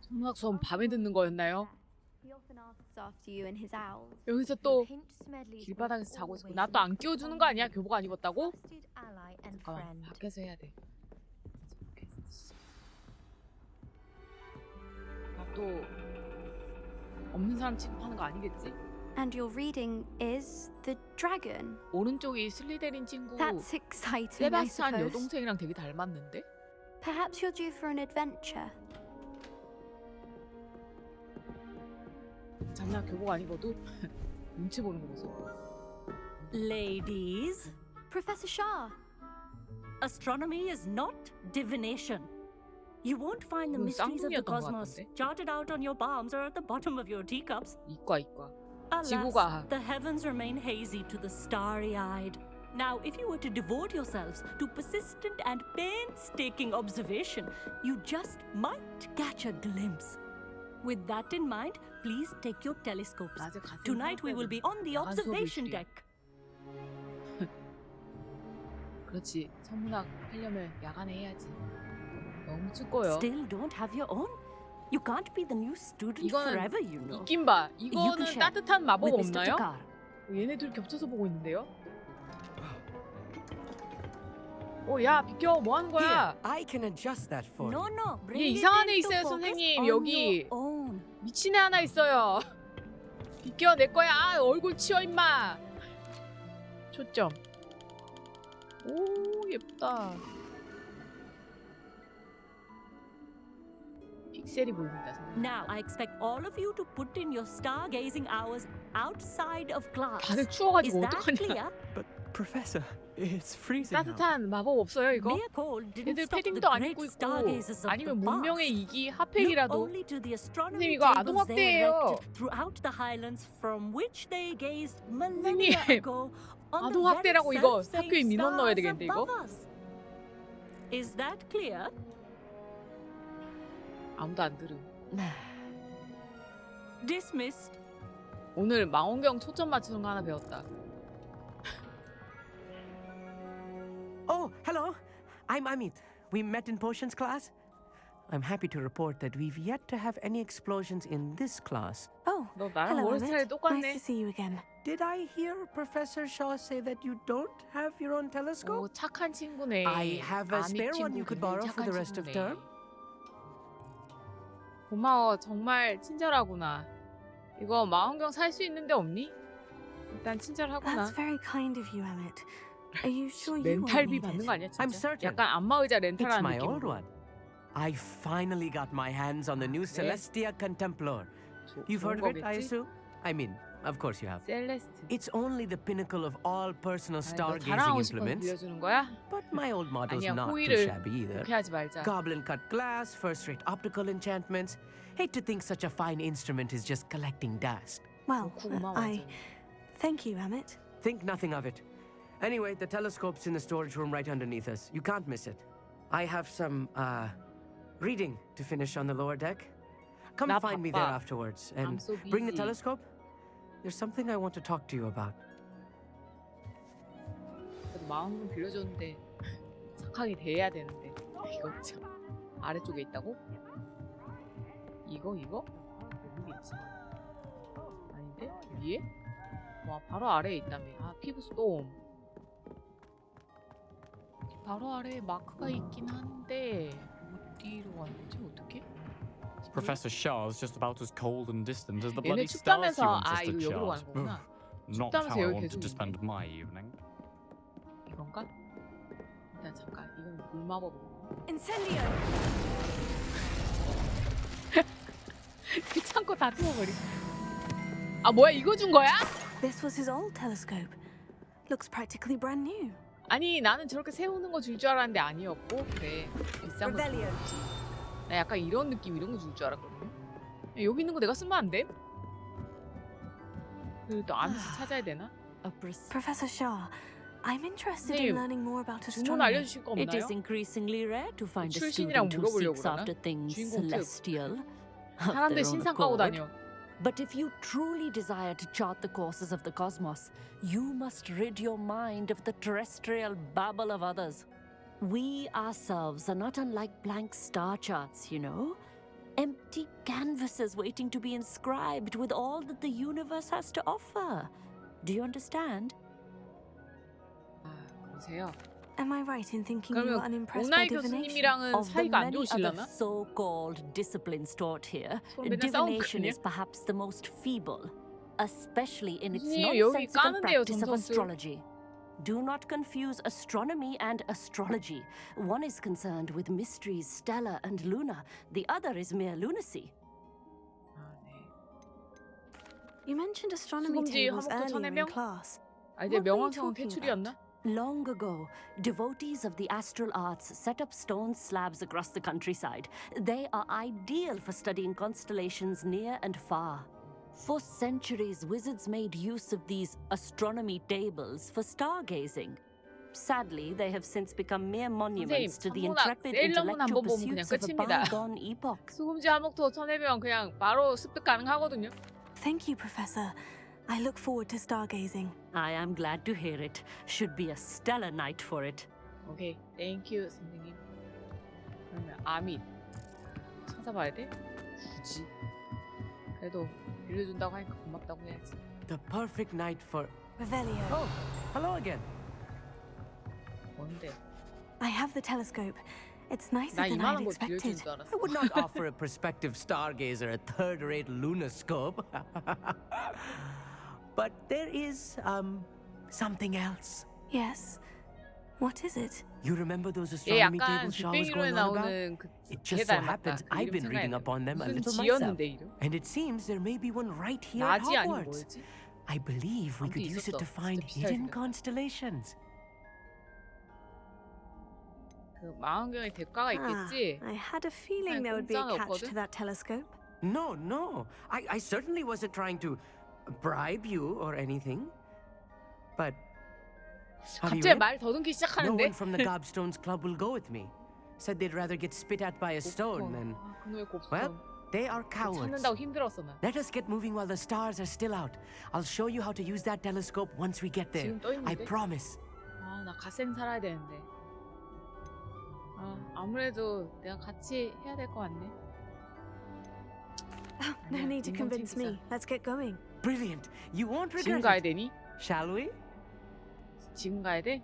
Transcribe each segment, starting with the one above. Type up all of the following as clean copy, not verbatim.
천문학 수업 밤에 듣는 거였나요? He often asks after you and his owls. 여기서 또 길바닥에서 자고 있고 나 또 안 깨워주는 거 아니야? 교복 안 입었다고? Trusted ally and 잠깐만 friend. 밖에서 해야 돼. 나 또 없는 사람 취급하는 거 아니겠지? And your reading is The Dragon. 오른쪽이 슬리데린 친구 That's exciting, I 세바스찬 suppose. 여동생이랑 되게 닮았는데? Perhaps you're due for an adventure. 장난 교복 안 입어도 눈치 보는 거 보소. Ladies, Professor Shah. astronomy is not divination. You won't find the 이건 mysteries of the 쌍둥이였던 것 cosmos 같은데? charted out on your palms or at the bottom of your teacups. 이과. Alas, 지구과학. the heavens remain hazy to the starry-eyed. Now, if you were to devote yourselves to persistent and painstaking observation, you just might catch a glimpse. With that in mind, please take your telescopes. 낮에 가슴 Tonight we will be on the 야간 observation 수업일지요. deck. 그렇지. 천문학 하려면 야간에 해야지. 너무 춥고요. Still don't have your own? You can't be the new student 이거는 forever, you know. 있긴 봐. You 이거는 can share 따뜻한 마법 with Mr. 없나요? Takar. 얘네 둘 겹쳐서 보고 있는데요? 야 비켜. 뭐 하는 거야? Here, I can adjust that for No, you. no. Bring 얘 it 이상한 애 into 있어요, focus 선생님. on 여기. your own. 미친 애 하나 있어요. 비켜 내 거야. 아, 얼굴 치워 임마. 초점. 오 예쁘다. 픽셀이 보입니다. 선생님. Now, I expect all of you to put in your stargazing hours outside of class. 다들 Is 추워가지고 that 어떡하냐. clear? But Professor, it's freezing out. 따뜻한 마법 없어요 이거? Mere cold didn't 애들 stop the 패딩도 안 great 입고 있고 stargazers of the 아니면 past. 문명의 이기 Look 핫팩이라도 only to the astronomy 선생님, 이거 tables they 아동학대예요. erected throughout the highlands from which they gazed millennia 선생님, ago on the very 아동학대라고 이거 self-same 학교에 민원 넣어야 stars 되겠는데, 이거? above us. Is that clear? 아무도 안 들음. Dismissed. 오늘 망원경 초점 맞추는 거 하나 배웠다. Oh, hello. I'm Amit. We met in potions class. I'm happy to report that we've yet to have any explosions in this class. Oh, 너 나랑 hello, 머리 스타일 Emmett. 똑같네. Nice to see you again. Did I hear Professor Shaw say that you don't have your own telescope? 오 착한 친구네. I have a 아미 spare one 친구 you could 굉장히 borrow for 착한 the rest of 친구네. term. 고마워. 정말 친절하구나. 이거 망원경 살 수 있는데 없니? 일단 친절하구나. That's very kind of you, Emmett. Are you sure you won't 렌탈비 need 받는 it? 거 아니야 I'm 진짜? certain. 약간 안마의자 It's 렌탈하는 my old 느낌으로. one. I finally got my hands on the new Celestia Contemplar. You've heard of it, I assume? I mean, of course you have. 셀레스트. It's only the pinnacle of all personal 너 stargazing 자랑하고 싶어서 implements. 빌려주는 거야? But my old model's 아니야, not too 호의를 shabby either. 그렇게 하지 말자. Goblin cut glass, first-rate optical enchantments. Hate to think such a fine instrument is just collecting dust. Well, 고구마 I 완전. thank you, Emmett. Think nothing of it. Anyway, the telescope's in the storage room right underneath us. You can't miss it. I have some, reading to finish on the lower deck. Come 나 find me there 바빠. afterwards I'm and so bring the busy. telescope. There's something I want to talk to you about. 그래도 망원경 빌려줬는데 착하게 대해야 되는데 이거 참 아래쪽에 있다고? 이거? 여기 있지. 아닌데? 위에? 와 바로 아래에 있다며. 아 피부 스톰. 바로 아래에 마크가 있긴 한데 어디로 가는 거지? 어떻게? Professor Shah's just about as cold and distant as the 얘네 bloody stars you 춥다면서 want us 아 to 이거 여기로 chart. 가는 거구나. Not 춥다면서 how I 여기 wanted 계속 to spend 있네. my evening. 이건가? 일단 잠깐 이건 물마법. Incendio! 참고 다 태워버리. 아 뭐야 이거 준 거야? This was his old telescope. Looks practically brand new. 아니 나는 저렇게 세우는 거 줄 줄 알았는데 아니었고 그래 비싼 거. Revelio. 나 약간 이런 느낌 이런 거 줄 줄 알았거든요. 야, 여기 있는 거 내가 쓰면 안 돼? 그리고 또 아미스 찾아야 되나? Professor Shah, I'm interested 선생님, in learning more about 주문 astronomy. 알려주실 거 It 없나요? is increasingly rare to find a 출신이랑 student who 물어보려고 seeks 그러나? after things 주인공 특. celestial. of 사람들 their own 신상 까고 accord. 다녀. But if you truly desire to chart the courses of the cosmos, you must rid your mind of the terrestrial babble of others. We ourselves are not unlike blank star charts, you know. Empty empty canvases waiting to be inscribed with all that the universe has to offer. Do you understand? 아, 그러세요. Am I right in thinking you are 그러면 unimpressed by 오나이 divination? 교수님이랑은 Of the 사이가 안 many other 좋으시려나? so-called disciplines taught here, 서로 맨날 divination 싸우거든요. is perhaps the most feeble, especially in its 교수님 여기 nonsensical 까는데요, practice of 점성술. astrology. Do not confuse astronomy and astrology. One is concerned with mysteries stellar and lunar. The other is mere lunacy. 아, 네. You mentioned astronomy 수금지 tables 화목도 earlier in 1000명? class. 아, 이제 What were you 명왕성은 talking 퇴출이었나? Long ago, devotees of the astral arts set up stone slabs across the countryside. They are ideal for studying constellations near and far. For centuries, wizards made use of these astronomy tables for stargazing. Sadly, they have since become mere monuments to the 천문학 intrepid 셀러문 intellectual 한번 보면 그냥 pursuits of a 끝입니다. bygone epoch. 수금지 화목토 1000명 그냥 바로 습득 가능하거든요. Thank you, Professor. I look forward to stargazing. I am glad to hear it. Should be a stellar night for it. 오케이, 땡큐 선생님. 그러면 아밋 찾아봐야 돼? 굳이? 그래도 빌려준다고 하니까 고맙다고 해야지. The perfect night for. Revelio. Oh, hello again. 뭔데? I have the telescope. It's nicer 나 than I'd 이만한 거 expected. 빌려주는 줄 알았어. I would not offer a prospective stargazer a third-rate lunoscope. But there is, something else. Yes. What is it? You remember those 얘 astronomy 약간 tables Shaw was 빅뱅이로에 going on about? 나오는 그 It 걔 just so 닮았다. happens 그 I've 이름 been reading 생각이 up on them a 무슨 little myself. 지였는데 이름? And it seems there may be one right here at 나지 아니고 Hogwarts. 뭐였지? I believe we 아무튼 could use it 있었어. to find 진짜 비슷하게 hidden 생겼다. constellations. 그 망원경에 대가가 있겠지? I had a feeling there would be a 공짜는 catch 없거든? to that telescope. No, no. I certainly wasn't trying to bribe you or anything. But have you 갑자기 read? 말 더듬기 No 시작하는데? one from the Gobstones Club will go with me. Said they'd rather get spit at by a stone than. 아, 그놈의 곱손. Well, they are cowards. 찾는다고 힘들었어 나. Let us get moving while the stars are still out. I'll show you how to use that telescope once we get there. 지금 떠 I 있는데? promise. 아, 나 갓생 살아야 되는데. 아, 아무래도 내가 같이 해야 될 것 같네. No 아니야, need to 인간 convince 챙기자. me. Let's get going. Brilliant. You won't 지금 regret 가야 it. 되니? Shall we? 지금 가야 돼?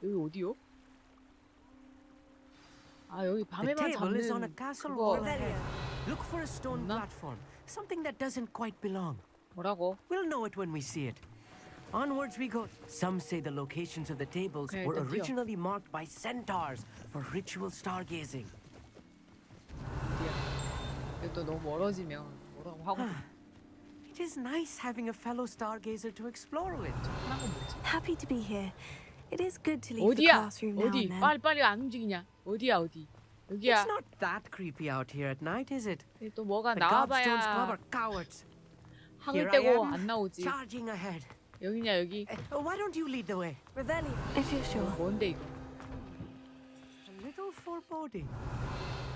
여기 어디요? 아, 여기 The 밤에만 table is on a 잡는 castle 그거 wall ahead. Look for a stone 없나? platform. Something that doesn't quite belong. 뭐라고? We'll know it when we see it. Onwards we go. Some say the locations of the tables Okay, were 일단 뛰어. originally marked by centaurs for ritual stargazing. 어디야? 이거 또 너무 멀어지면 뭐라고 하고 It is nice having a fellow stargazer to explore with. 하는 건 뭐지? Happy to be here. It is good to leave the 어디야? classroom now 어디? and then. 빨리빨리 안 움직이냐? 어디야 어디? 여기야. It's not that creepy out here at night, is it? 또 뭐가 The Gobstones Club 나와봐야 are cowards. 학을 Here I 떼고 am, 안 나오지. charging ahead. 여기냐 여기? Why don't you lead the way? Revelio. If you're sure. 뭔데 이거? A little foreboding.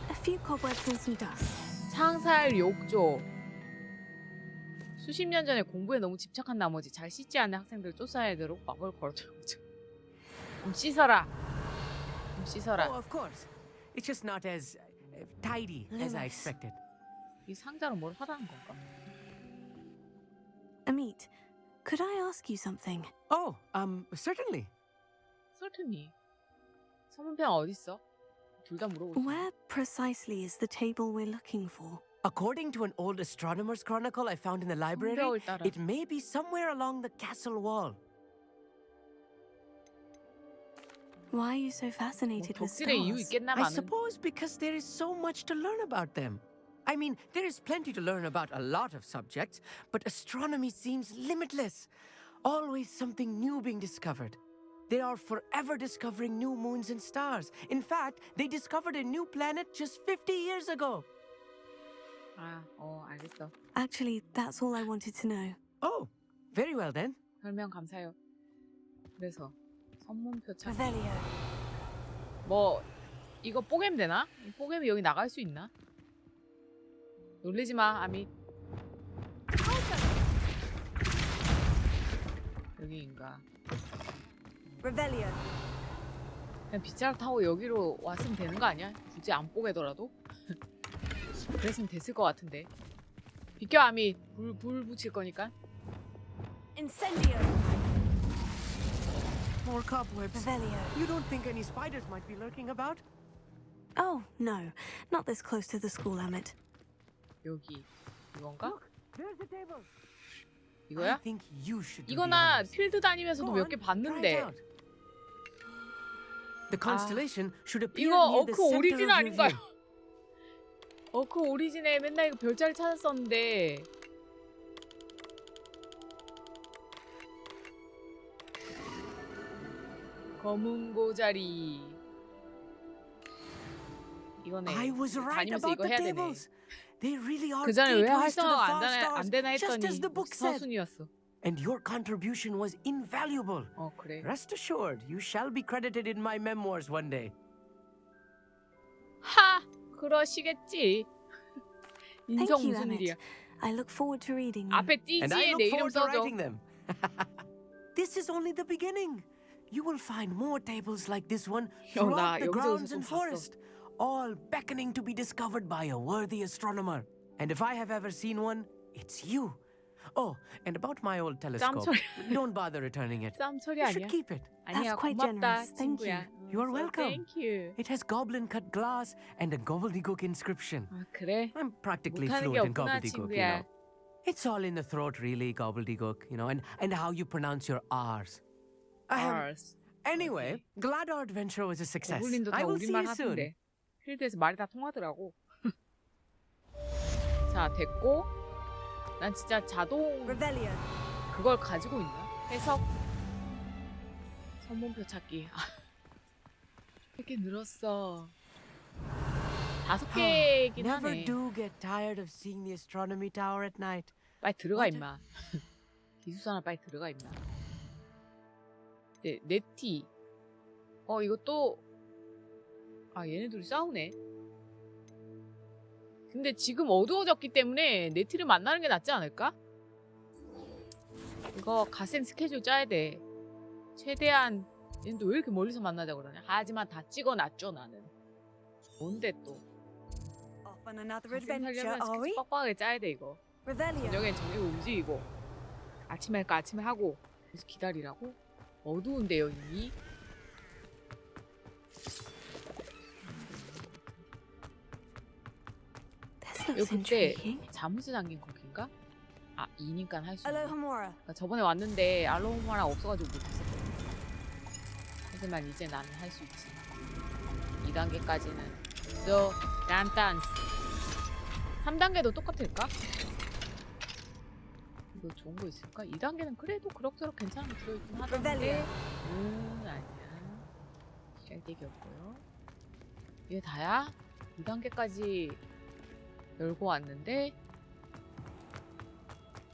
A few cobwebs and some dust. 창살 욕조. 수십 년 전에 공부에 너무 집착한 나머지 잘 씻지 않은 학생들 쫓아내도록 막을 걸어두었죠. 좀 씻어라. 좀 씻어라. Oh, of course. It's just not as tidy as I Lewis. expected. 이 상자로 뭘 하라는 건가? Amit, could I ask you something? Oh, certainly. 설트니. 서문평 어딨어? 둘 다 물어보지. Where precisely is the table we're looking for? According to an old astronomer's chronicle I found in the library, 성벽을 따라. it may be somewhere along the castle wall. Why are you so fascinated with 덕질의 이유 stars? 있겠나 I 많은. suppose because there is so much to learn about them. I mean, there is plenty to learn about a lot of subjects, but astronomy seems limitless. Always something new being discovered. They are forever discovering new moons and stars. In fact, they discovered a new planet just 50 years ago. 아, 알겠어. Actually, that's all I wanted to know. Oh, very well then. 설명 감사해요. 그래서 선문표 찾기. Revelio. 뭐 이거 뽀개면 되나? 이 뽀개면 여기 나갈 수 있나? 놀리지 마, 아미. 여기인가? Revelio. 그냥 빗자루 타고 여기로 왔으면 되는 거 아니야? 굳이 안 뽀개더라도? 그랬으면 됐을 것 같은데. 비켜 아미. 불 붙일 거니까. Incendio. More cobwebs. Revelio. You don't think any spiders might be lurking about? Oh, no. Not this close to the school, Emmett. 여기 이건가? There's the table. 이거야? I think you should do 이거 the 나 honors. 필드 다니면서도 Go 몇 on, 개 try it 봤는데. out. The constellation should appear 이거 near the 어크 center 오리진 of your 아닌가요? view. 어크 오리진에 맨날 이거 별자리 찾았었는데. 검은 고자리. 이거네. I was right 다니면서 about 이거 the 해야 되네. tables. They really are 그 전에 왜 gateways to the 활성화가 far 안 stars, 되나 just 했더니 as the book said. 서순이었어. And your contribution was invaluable. 그래. Rest assured, you shall be credited in my memoirs one day. 하! 그러시겠지. Thank 인성 you, 무슨 Emmett. 일이야. I look forward to reading them. 앞에 And I 띠지에 look 내 이름 forward to 써줘. writing them. This is only the beginning. You will find more tables like this one 형, 나 throughout the 여기저기서 grounds 좀 and 봤어. forest, all beckoning to be discovered by a worthy astronomer. And if I have ever seen one, it's you. Oh, and about my old telescope, 짬처리. don't bother returning it. 짬처리 You should 아니야? keep it. 아니야, That's quite 고맙다, generous. Thank 친구야. You are So welcome. Thank you. It has goblin-cut glass and a gobbledygook inscription. 아, 그래? I'm practically 못하는 게 fluent in 없구나, gobbledygook, you 친구야. know. It's all in the throat, really, gobbledygook, you know, and how you pronounce your R's. R's. Anyway, glad our adventure was a success. 고블린도 I 다 will see 우리말 you soon. 하던데. 필드에서 말이 다 통하더라고. 자, 됐고. 난 진짜 자동 Revelio. 그걸 가지고 있나? 해석. 선문표 찾기. 되게 늘었어. 5개긴 Never 하네. do get tired of seeing the astronomy tower at night. 빨리 들어가 What? 임마. 기숙사나 빨리 들어가 임마. 네, 네티. 이것도 얘네들이 싸우네. 근데 지금 어두워졌기 때문에 네티를 만나는 게 낫지 않을까? 이거 갓생 스케줄 짜야 돼. 최대한 얘는 또 왜 이렇게 멀리서 만나자고 그러냐. 하지만 다 찍어놨죠 나는. 뭔데 또. Off on another 갓생 adventure, 살려면 are we? 스케줄 빡빡하게 짜야 돼 이거. Revelio. 저녁엔 저녁에 움직이고 아침에 할까 아침에 하고 그래서 기다리라고? 어두운데요 이미? This 이거 looks 그때 intriguing. 자물쇠 잠긴 거긴가? 2니까 할 수 있는 Alohomora. 그러니까 저번에 왔는데 알로마랑 없어가지고 못했었거든. 하지만 이제 나는 할 수 있지. 2단계까지는 So 간단스. 3단계도 똑같을까? 이거 좋은 거 있을까? 2단계는 그래도 그럭저럭 괜찮은 거 들어있긴 하던데 아니야. 시작되기 없고요. 이게 다야? 2단계까지 열고 왔는데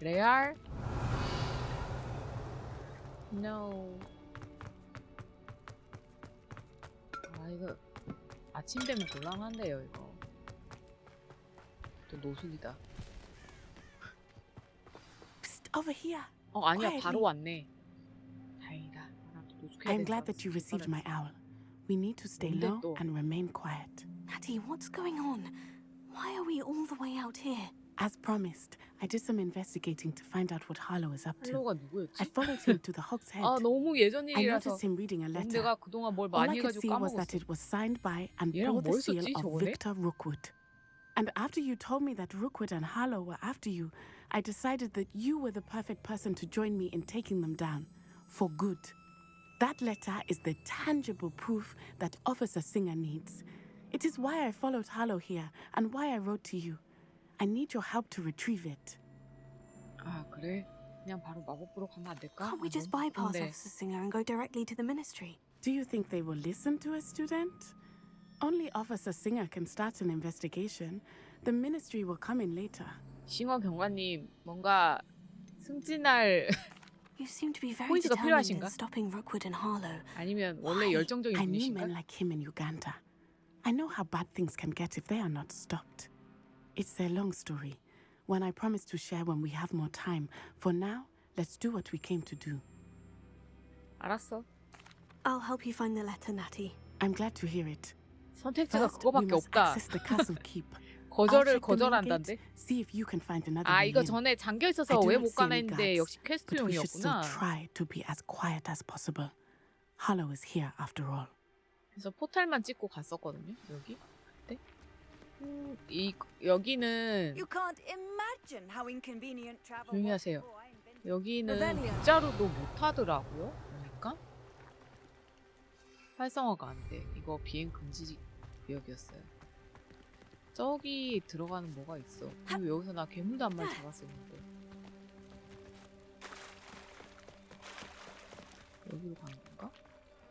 레알? No. 이거 아침 되면 곤란한데요 이거. 또 노숙이다. Psst, over here. 아니야 quietly. 바로 왔네. 다행이다. 나 또 노숙해야 I'm 될줄 glad that you 알았어. received my owl. We need to stay 뭔데 low 또? and remain quiet. Natty, what's going on? Why are we all the way out here? As promised, I did some investigating to find out what Harlow is up to. 할로가 누구였지? I followed him to the Hog's Head. 너무 예전 I 일이라서 noticed him reading a letter. 내가 그동안 뭘 All 많이 I could 해가지고 see was that 까먹었어. it was signed by and 얘랑 bore the 뭘 seal 썼지, of 저번에? Victor Rookwood. And after you told me that Rookwood and Harlow were after you, I decided that you were the perfect person to join me in taking them down. For good. That letter is the tangible proof that Officer Singer needs. It is why I followed Harlow here and why I wrote to you. I need your help to retrieve it. 그래? 그냥 바로 마법부로 가면 안 될까? Can't we just 너무 bypass 바쁜데. Officer Singer and go directly to the ministry? Do you think they will listen to a student? Only Officer Singer can start an investigation. The ministry will come in later. 싱어 경관님 뭔가 승진할 You seem to be very 포인트가 determined 필요하신가? in stopping Rookwood and Harlow. 아니면 원래 Why? 열정적인 I knew men 분이신가? like him in Uganda. I know how bad things can get if they are not stopped. It's a long story, one I promise to share when we have more time. For now, let's do what we came to do. 알았어. I'll help you find the letter, Natty. I'm glad to hear it. 선택지가 First, we 그거밖에 must 없다. access the castle keep. 거절을 I'll check the main gate, 거절한다는데? see if you can find another 아 way 이거 in. 전에 잠겨 I 있어서 do 왜 not 못 see 가나 any 했는데 guards, 역시 but we should still 퀘스트용이었구나. try to be as quiet as possible. Hollow is here after all. 그래서 포탈만 찍고 갔었거든요. 여기. 그때. 이 여기는 You can't imagine how inconvenient travel 조용히 was 하세요. before I invented 여기는 Rebellion. 빗자루도 못 하더라고요. 보니까 활성화가 안 돼. 이거 비행 금지 구역이었어요. 저기 들어가는 뭐가 있어. 그리고 여기서 나 괴물도 한 마리 잡았었는데. 여기로 가는 건가?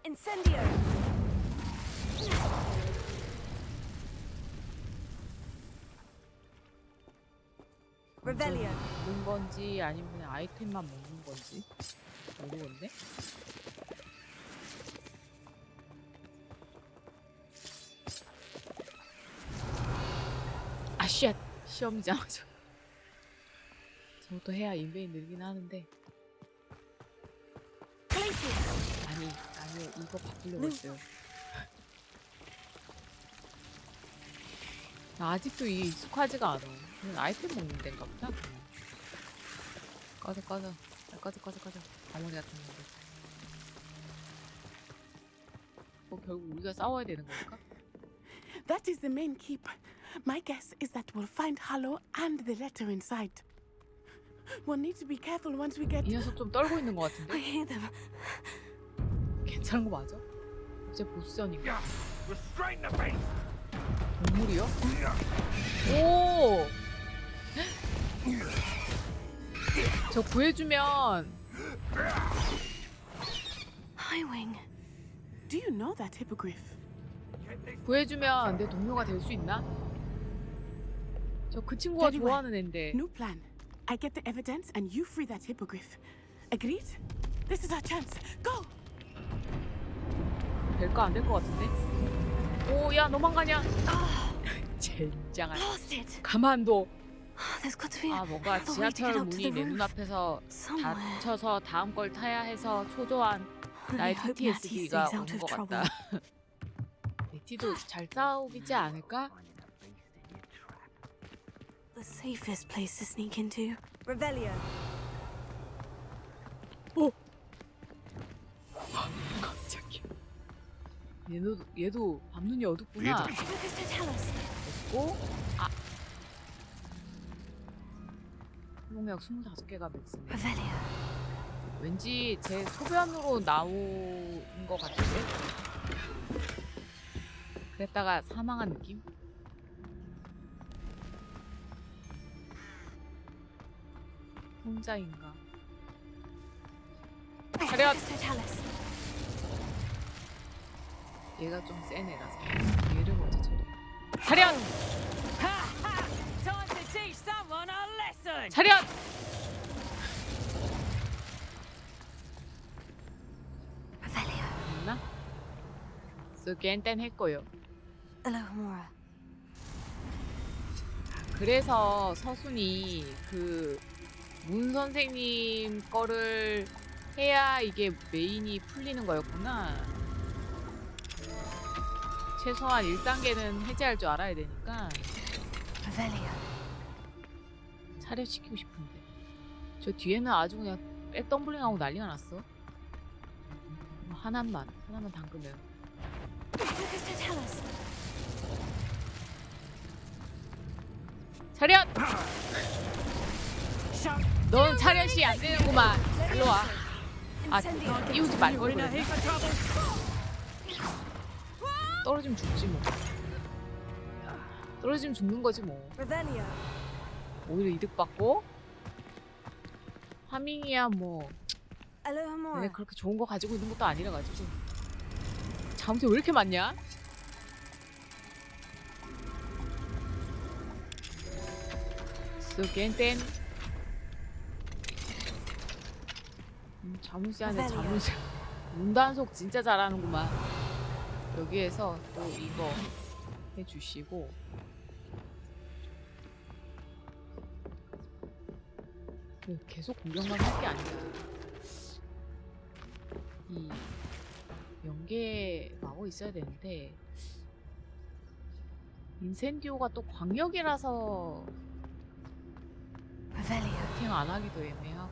Incendio. Rebellion. 먹는 건지 아니면 그냥 아이템만 먹는 건지 모르겠네. 아 쉣! 시험이잖아. 저것도 해야 인베이 늘긴 하는데. 아니 이거 바꾸려고 했어요. 나 아직도 이게 익숙하지가 않아. 그냥 아이템 먹는 데인가 보다. 꺼져. 아무리 같은 건데. 결국 우리가 싸워야 되는 걸까? That is the main keep. My guess is that we'll find Hollow and the letter inside. We'll need to be careful once we get. 이 녀석 좀 떨고 있는 것 I 같은데? hear them. 괜찮은 거 맞아? 이제 보스전인가? 동물이요? 오! 저 구해주면 Highwing. Do you know that hippogriff? 구해주면 내 동료가 될 수 있나? 저 그 친구가 Very well. 좋아하는 앤데. New plan. I get the evidence and you free that hippogriff. Agreed? This is our chance. Go! 될까 안 될 것 같은데? 오, 야 너만 가냐? 젠장한. Lost it. 가만둬. There's got to be 아 뭔가 another way to get 지하철 up to 문이 the 내 roof. 눈앞에서 Somewhere. 닫혀서 다음 걸 타야 해서 초조한 I 나의 hope Natty PTSD가 stays 오는 out of 것 trouble. 같다. 네티도 잘 싸우지 않을까? The safest place to sneak into. Rebellion. 오! 깜짝이야. 얘도 밤눈이 어둡구나. Focus to tell us. 됐고, 아. 성공력 25개가 맥스네. Revelio. 왠지 제 소변으로 나온 것 같은데? 그랬다가 사망한 느낌? 혼자인가? 차렷! Focus to tell us. 얘가 좀 센 애라서 얘를 먼저 처리. 차렷! Time to teach someone a lesson. 차렷! Revelio. 됐나? 쑥엔땐 했고요. Alohomora. 그래서 서순이 그 문 선생님 거를 해야 이게 메인이 풀리는 거였구나. 최소한 1단계는 해제할 줄 알아야 되니까 Revelio. 차려시키고 싶은데 저 뒤에는 아주 그냥 백덤블링하고 난리가 났어. 하나만 담그면 Focus to tell us. 차렷! 넌 차렷이 안 되는구만. 일로 와. 아, 띄우지 말걸 그랬나? 떨어지면 죽지 뭐. 떨어지면 죽는 거지 뭐. Rebellion. 오히려 이득 받고. 하밍이야 뭐. Alohomora. 내가 그렇게 좋은 거 가지고 있는 것도 아니라 가지고. 잠시 왜 이렇게 많냐? 쑥엔땐. 자물쇠 안에 자물쇠. 문단속 진짜 잘하는구만. 여기에서 또 이거 해주시고. 계속 구경만 할 게 아니라 이 연계 마법 가고 있어야 되는데 인센디오가 또 광역이라서 Revelio. 세팅 안 하기도 애매하고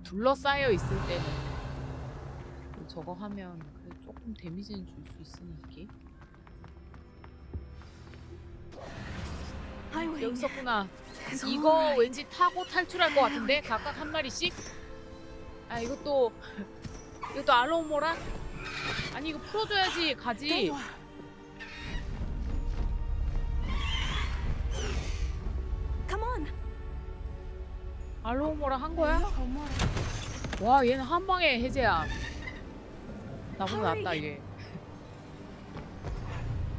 둘러싸여 있을 때는 저거 하면 그래도 조금 데미지는 줄 수 있으니까. 여기 Highwing. 있었구나. It's 이거 alright. 왠지 타고 탈출할 것 같은데 각각 한 마리씩. 아 이것도 알로모라? 아니 이거 풀어줘야지 There 가지. you are. Come on. 알로모라 한 거야? Homura. 와 얘는 한 방에 해제야. 나보다 낫다 얘.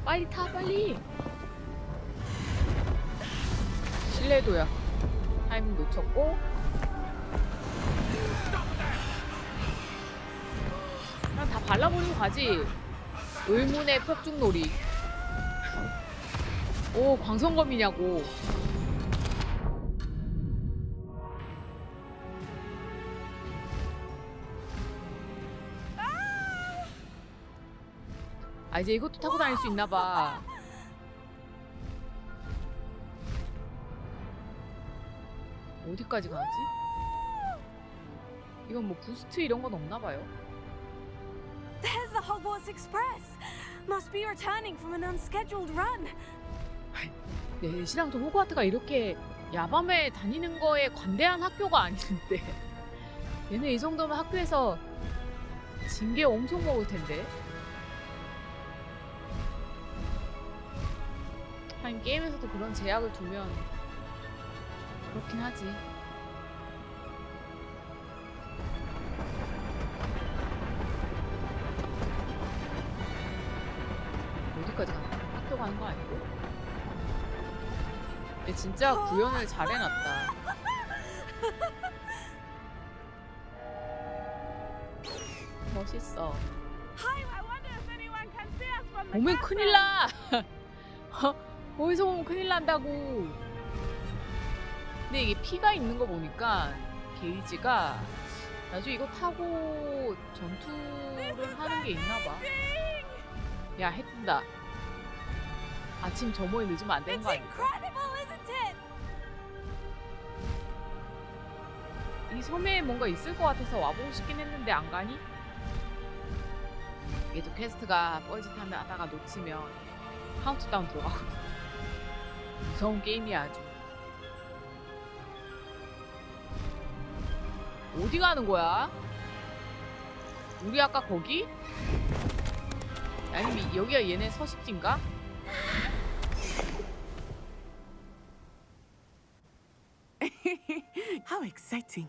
빨리 타 빨리. 신뢰도야. 타이밍 놓쳤고. 그냥 다 발라버리고 가지. 의문의 폭죽놀이. 오 광선검이냐고. 아 이제 이것도 타고 다닐 수 있나봐. 어디까지 가지? 이건 뭐 부스트 이런 건 없나봐요. There's the Hogwarts Express. Must be returning from an unscheduled run. 네, 신랑도 호그와트가 이렇게 야밤에 다니는 거에 관대한 학교가 아닌데 얘네 이 정도면 학교에서 징계 엄청 먹을 텐데. 한 게임에서도 그런 제약을 두면 그렇긴 하지. 어디까지 가나? 학교 가는 거 아니고? 얘 진짜 구현을 잘 해놨다. 멋있어. 보면 큰일 나! 거기서 보면 큰일 난다고. 근데 이게 피가 있는 거 보니까 게이지가 나중에 이거 타고 전투를 하는 게 있나 봐. 야, 해 뜬다. 아침 점호에 늦으면 안 되는 It's 거 아니야? incredible, isn't it? 이 섬에 뭔가 있을 것 같아서 와보고 싶긴 했는데 안 가니? 얘도 퀘스트가 뻘짓하면 하다가 놓치면 카운트다운 들어가거든. 무서운 게임이야 아주. 어디 가는 거야? 우리 아까 거기? 아니면 여기가 얘네 서식지인가? How exciting.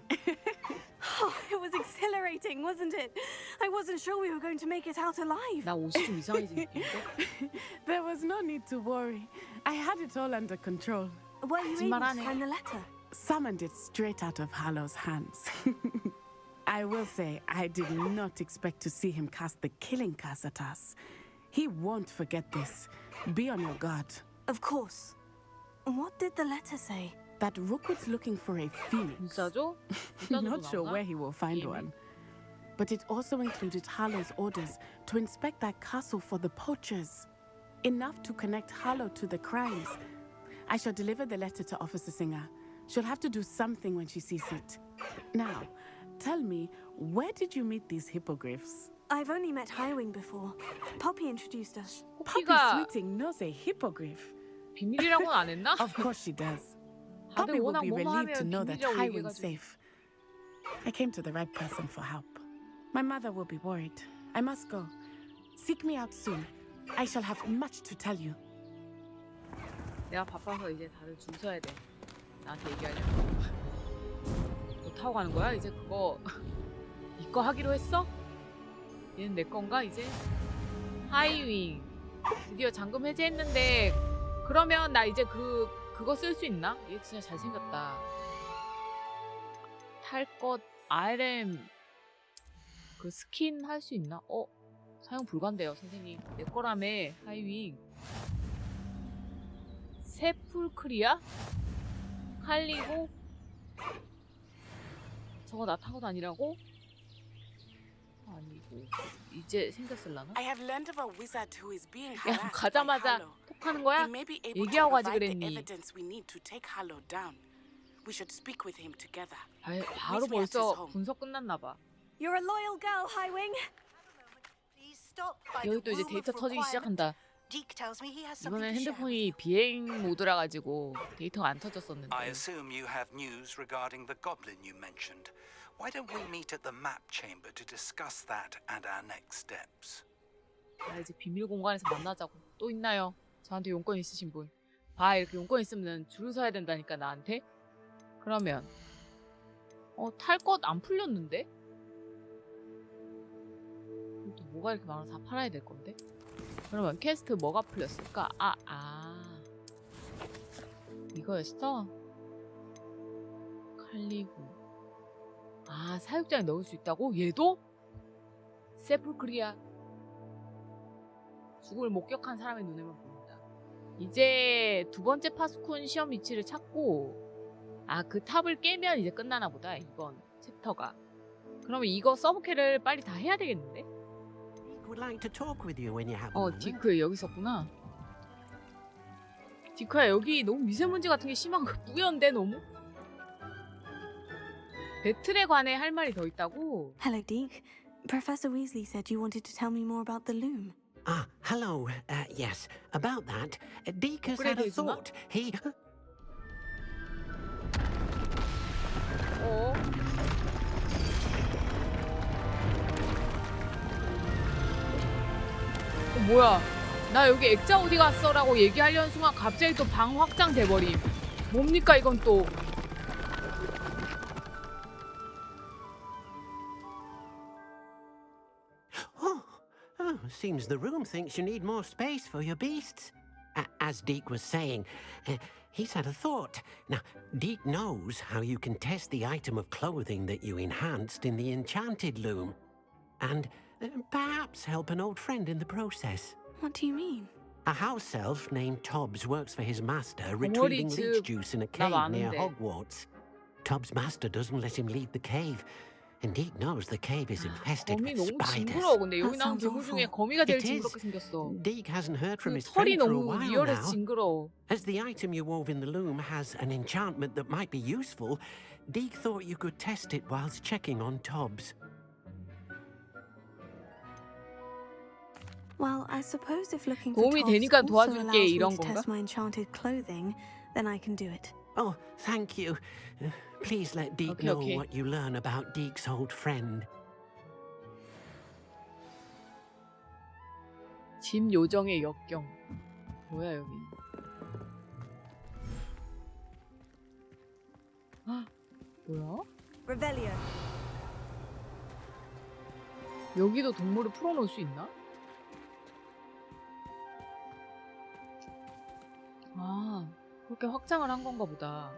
Oh, it was exhilarating, wasn't it? I wasn't sure we were going to make it out alive. 나 옷이 좀 이상해진 느낌인데? There was no need to worry. I had it all under control. Were you able to 거짓말하네. find the letter? Summoned it straight out of Harlow's hands. I will say, I did not expect to see him cast the killing curse at us. He won't forget this. Be on your guard. Of course. What did the letter say? That Rookwood's looking for a phoenix. 진짜죠? 진짜도 Not sure 나오나? where he will find 게임에? one. But it also included Harlow's orders to inspect that castle for the poachers. Enough to connect Harlow to the crimes. I shall deliver the letter to Officer Singer. She'll have to do something when she sees it. Now, tell me, where did you meet these hippogriffs? I've only met Highwing before. Poppy introduced us. Poppy 호피가 Sweeting knows a hippogriff. 비밀이라고는 안 했나? Of course she does. 다들 Poppy will 워낙 be 뭐뭐 relieved to 하면 know that 비밀이라고 Highwing's 얘기해가지고. safe. I came to the right person for help. My mother will be worried. I must go. Seek me out soon. I shall have much to tell you. 내가 바빠서 이제 다들 줄 서야 돼. 나한테 얘기하려고. 너 타고 가는 거야? 이제 그거 이거 하기로 했어? 얘는 내 건가 이제? 하이윙. 드디어 잠금 해제했는데 그러면 나 이제 그거 쓸 수 있나? 얘 진짜 잘생겼다. 탈 것 RM 그 스킨 할 수 있나? 사용 불가인데요 선생님. 내 거라며 하이윙. 세풀크리아? 칼리고? 저거 나 타고 다니라고? 아니고 이제 생겼을라나? I have learned of a wizard who is being 야 harassed by 가자마자 Harlow. 톡하는 He 거야? may be able to 얘기하고 가지 provide the 그랬니? evidence we need to take Harlow down. We should speak with him together. 바로 Meet me at his 벌써 home. 분석 끝났나 봐. You're a loyal girl, Highwing. Please stop by 여기 the 또 이제 room 데이터 of 터지기 requirement. 시작한다. Deke tells me he has something 이번엔 to share. 핸드폰이 비행 모드라 가지고 데이터가 안 터졌었는데. I assume you have news regarding the goblin you mentioned. Why don't we meet at the map chamber to discuss that and our next steps? 나 이제 비밀 공간에서 만나자고. 또 있나요? 저한테 용건 있으신 분. 봐 이렇게 용건 있으면 줄을 서야 된다니까 나한테. 그러면 탈 것 안 풀렸는데? 또 뭐가 이렇게 많아서 다 팔아야 될 건데? 그러면 퀘스트 뭐가 풀렸을까? 이거였어? 칼리구. 사육장에 넣을 수 있다고? 얘도? 세풀크리아. 죽음을 목격한 사람의 눈에만 보인다. 이제 두 번째 파수꾼 시험 위치를 찾고 그 탑을 깨면 이제 끝나나 보다 이번 챕터가. 그러면 이거 서브캐를 빨리 다 해야 되겠는데? Would like to talk with you when you have a moment. 디크 여기 있었구나. 디크야 여기 너무 미세먼지 같은 게 심한 거 뿌연데 너무? 배틀에 관해 할 말이 더 있다고? Hello, Deke. Professor Weasley said you wanted to tell me more about the loom. Hello. Yes, about that. Deke has had a thought. He... 뭐야? 나 여기 액자 어디 갔어? 라고 얘기하려는 순간 갑자기 또 방 확장 돼버림. 뭡니까 이건 또? Seems the room thinks you need more space for your beasts. As Deke was saying, he's had a thought. Now, Deke knows how you can test the item of clothing that you enhanced in the enchanted loom. And perhaps help an old friend in the process. What do you mean? A house elf named Tobbs works for his master retrieving leech juice in a cave near Hogwarts. Tobbs' master doesn't let him leave the cave. And Deke knows the cave is infested 거미 with 너무 spiders. 징그러워. 근데 여기 나온 괴물 중에 거미가 제일 It is. 징그럽게 생겼어. Deke hasn't heard from 그 his 털이 friend for a 너무 while 리얼해서 now. 징그러워. As the item you wove in the loom has an enchantment that might be useful, Deke thought you could test it whilst checking on Tobbs. Well, I suppose if looking for 도움이 Tobbs 되니까 also 도와줄게, allows me 이런 to 건가? test my enchanted clothing, then I can do it. Oh, thank you. Please let Deke Okay, know okay. what you learn about Deke's old friend. 짐 요정의 역경. 뭐야 여기? 뭐야? Revelio. 여기도 동물을 풀어놓을 수 있나? 그렇게 확장을 한 건가 보다.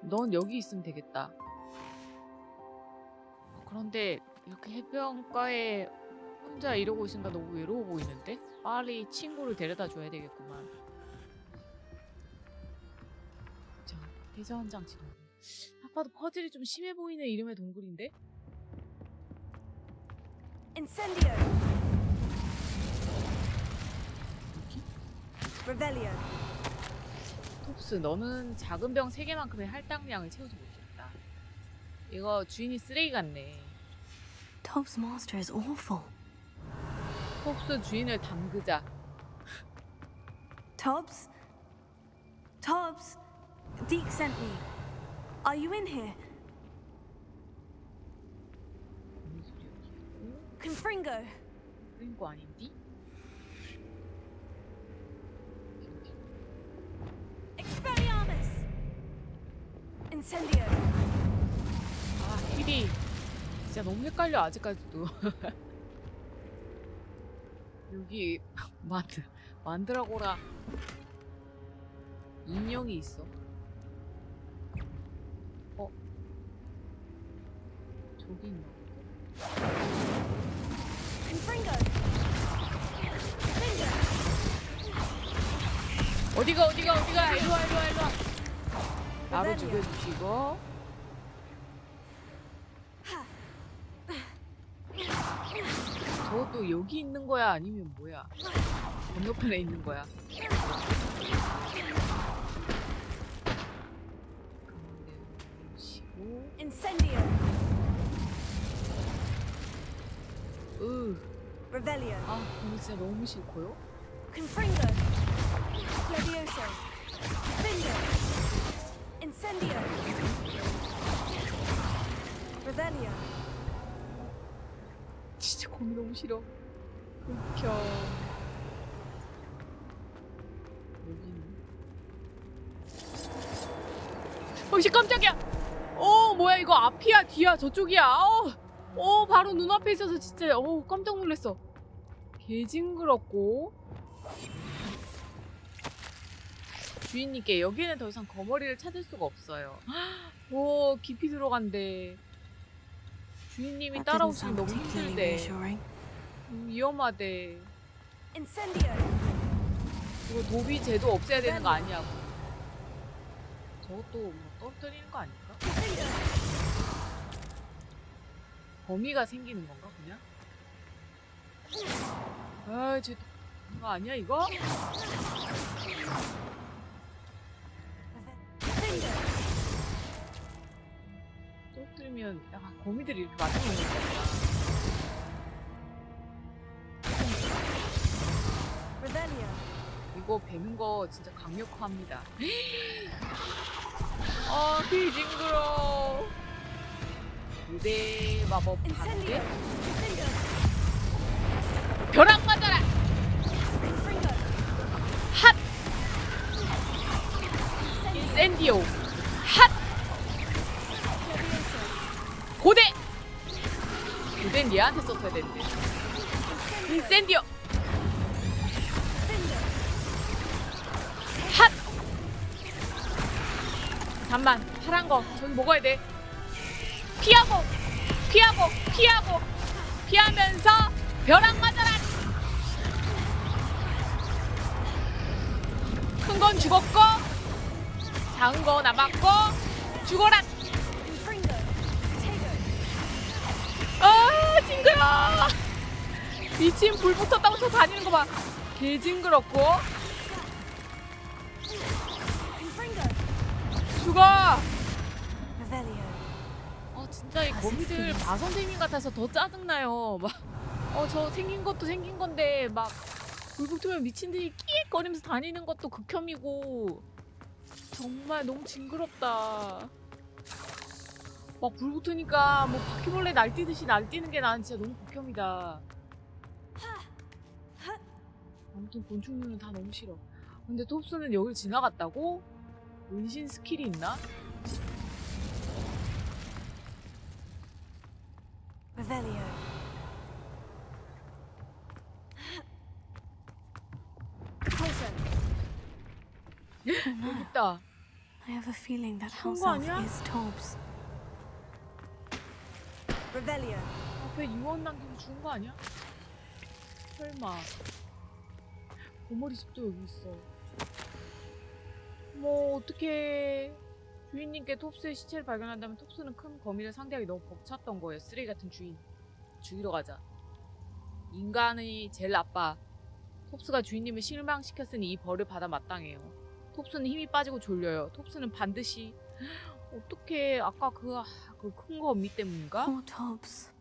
넌 여기 있으면 되겠다. 그런데 이렇게 해변가에 혼자 이러고 있으니까 너무 외로워 보이는데? 빨리 친구를 데려다 줘야 되겠구만. 자, 대자원장 지도. 아빠도 퍼즐이 좀 심해 보이는 이름의 동굴인데? Incendio. Revelio. 톱스, 너는 작은 병 3개만큼의 할당량을 채우지 못했다. 이거 주인이 쓰레기 같네. Tobbs' master is awful. 톱스 주인을 담그자. Tobbs? Tobbs? Deke sent me. Are you in here? 무슨 소리야? Confringo. 그런 거 아닌디? Expelliarmus. Incendio. 힐이 진짜 너무 헷갈려 아직까지도. 여기 만들어고라 인형이 있어. 저기 있나? Confringo. 어디가 일로와 나로 죽여주시고. 또 여기 있는 거야? 아니면 뭐야? 건너편에 있는 거야? Incendio. 으, Revelio. 아, 이거 진짜 너무 싫고요. Confringo. Levioso. Findo. Incendio. Revelio. 진짜 거기 너무 싫어. 극혐. 여기는. 어이씨 깜짝이야. 뭐야 이거 앞이야 뒤야 저쪽이야. 바로 눈앞에 있어서 진짜 깜짝 놀랐어. 개 징그럽고. 주인님께 여기에는 더 이상 거머리를 찾을 수가 없어요. 오 깊이 들어간대. 주인님이 That didn't 따라오시기 sound 너무 particularly 힘들대. reassuring. 위험하대. Incendio. 이거 도비 제도 없애야 되는 거 아니냐고. 저것도 뭐 떨어뜨리는 거 아닐까? 범위가 생기는 건가 그냥? 쟤 그거 아니야 이거? 떨어뜨리면 약간 거미들이 이렇게 맞춰놓는 거구나. Revelio. 이거 베는 거 진짜 강력합니다. 개 징그러. 무대 마법 Incendio. 하는데 Findo. 벼락 맞아라. Confringo. 핫 인센디오. 핫 Levioso. 고대. 고대는 얘한테 썼어야 되는데. 인센디오. Findo. 핫. 잠만 파란 거 저기 먹어야 돼. 피하고 피하면서 벼락 맞아라. 큰 건 죽었고 작은 거 남았고 죽어라. Confringo. Tego. 징그러. 미친 불 붙었다고 저 다니는 거 봐. 개 징그럽고. Confringo. 죽어. Revelio. 진짜 이 거미들 마 선생님 같아서 더 짜증나요. 막 저 생긴 것도 생긴 건데 막 불 붙으면 미친듯이 끼익거리면서 다니는 것도 극혐이고 정말 너무 징그럽다. 막 불 붙으니까 뭐 바퀴벌레 날뛰듯이 날뛰는 게 나는 진짜 너무 극혐이다. 아무튼 곤충류는 다 너무 싫어. 근데 톱스는 여길 지나갔다고? 은신 스킬이 있나? Revelio. Closer. 여기 있다. I have a feeling that 죽은 house 거 elf 아니야? is Tobbs. Revelio. 앞에 유언 남기고 죽은 거 아니야? 설마. 거머리 집도 여기 있어. 뭐 어떡해. 주인님께 톱스의 시체를 발견한다면 톱스는 큰 거미를 상대하기 너무 벅찼던 거예요. 쓰레기 같은 주인. 죽이러 가자. 인간이 제일 나빠. 톱스가 주인님을 실망시켰으니 이 벌을 받아 마땅해요. 톱스는 힘이 빠지고 졸려요. 톱스는 반드시 어떡해. 아까 그 큰 거미 때문인가? Poor Tobbs.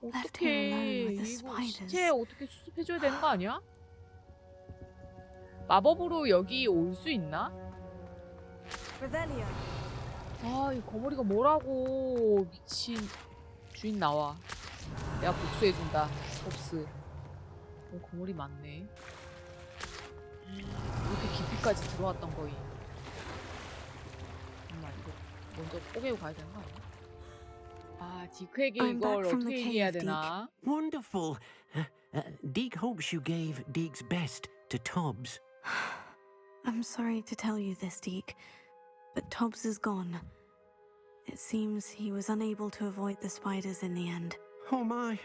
Left here 어떡해. alone with the 이거 spiders. 시체 어떻게 수습해줘야 되는 거 아니야? 마법으로 여기 올 수 있나? Revelio. 이 거머리가 뭐라고. 미친. 주인 나와. 내가 복수해준다. 톱스. 거머리 많네. 이렇게 깊이까지 들어왔던 거임. 정말 이거 먼저 뽀개고 가야 되는 거 아니야? 디크에게 I'm 이걸 back from 어떻게 the 얘기해야 cave, 되나? Wonderful. Deek hopes you gave Deek's best to Tobbs. I'm sorry to tell you this, Deke, but Tobbs is gone. It seems he was unable to avoid the spiders in the end. Oh my.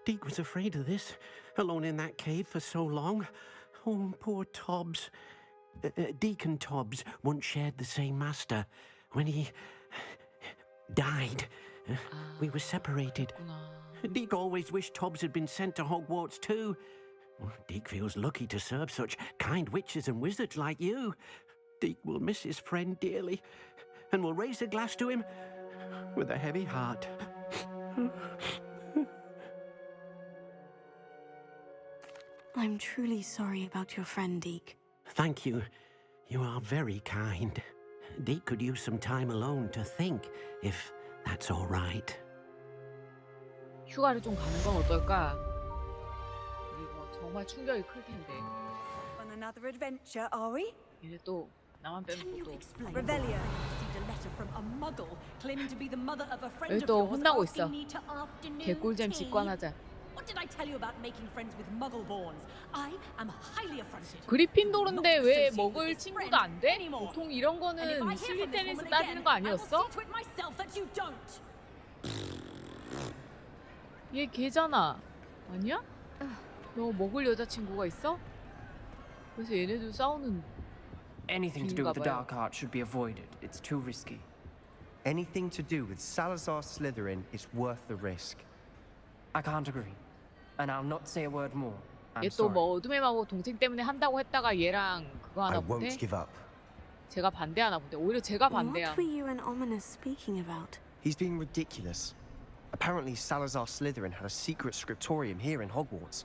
Deek was afraid of this, alone in that cave for so long. Oh, poor Tobbs. Deek and Tobbs once shared the same master. When he died, We were separated. 그렇구나. Deke always wished Tobbs had been sent to Hogwarts too. Well, Deke feels lucky to serve such kind witches and wizards like you. Deke will miss his friend dearly, and will raise a glass to him with a heavy heart. I'm truly sorry about your friend, Deke. Thank you. You are very kind. Deke could use some time alone to think, if that's all right. 휴가를 좀 가는 건 어떨까? 이거 정말 충격이 클 텐데. On another adventure, are we? 얘네 또 나만 Can 빼놓고 you 또 explain Revelio. why I received a letter from a muggle claiming to be the mother of a friend 여기 of 또 yours 혼나고 asking 있어. me to afternoon 개꿀잼 tea? 직관하자. What did I tell you about making friends with muggle-borns? I am highly affronted. 그리핀도르인데 왜 먹을 친구도 안 돼? 보통 이런 And if I 거는 hear from this 슬리테린에서 woman 따지는 again, 거 I will 아니었어? see to it myself that you don't. 얘 걔잖아. 아니야? 너 먹을 여자친구가 있어? 그래서 얘네들 싸우는 Anything to do with the Jingle bell. dark art should be avoided. It's too risky. Anything to do with Salazar Slytherin is worth the risk. I can't agree. And I'll not say a word more. I'm 얘 또 sorry. 뭐 어둠의 마법 동생 때문에 한다고 했다가 얘랑 그거 I 하나 본데? won't give up. 제가 반대하나 본데 오히려 제가 반대야. What were you and Ominous speaking about? He's being ridiculous. Apparently, Salazar Slytherin had a secret scriptorium here in Hogwarts.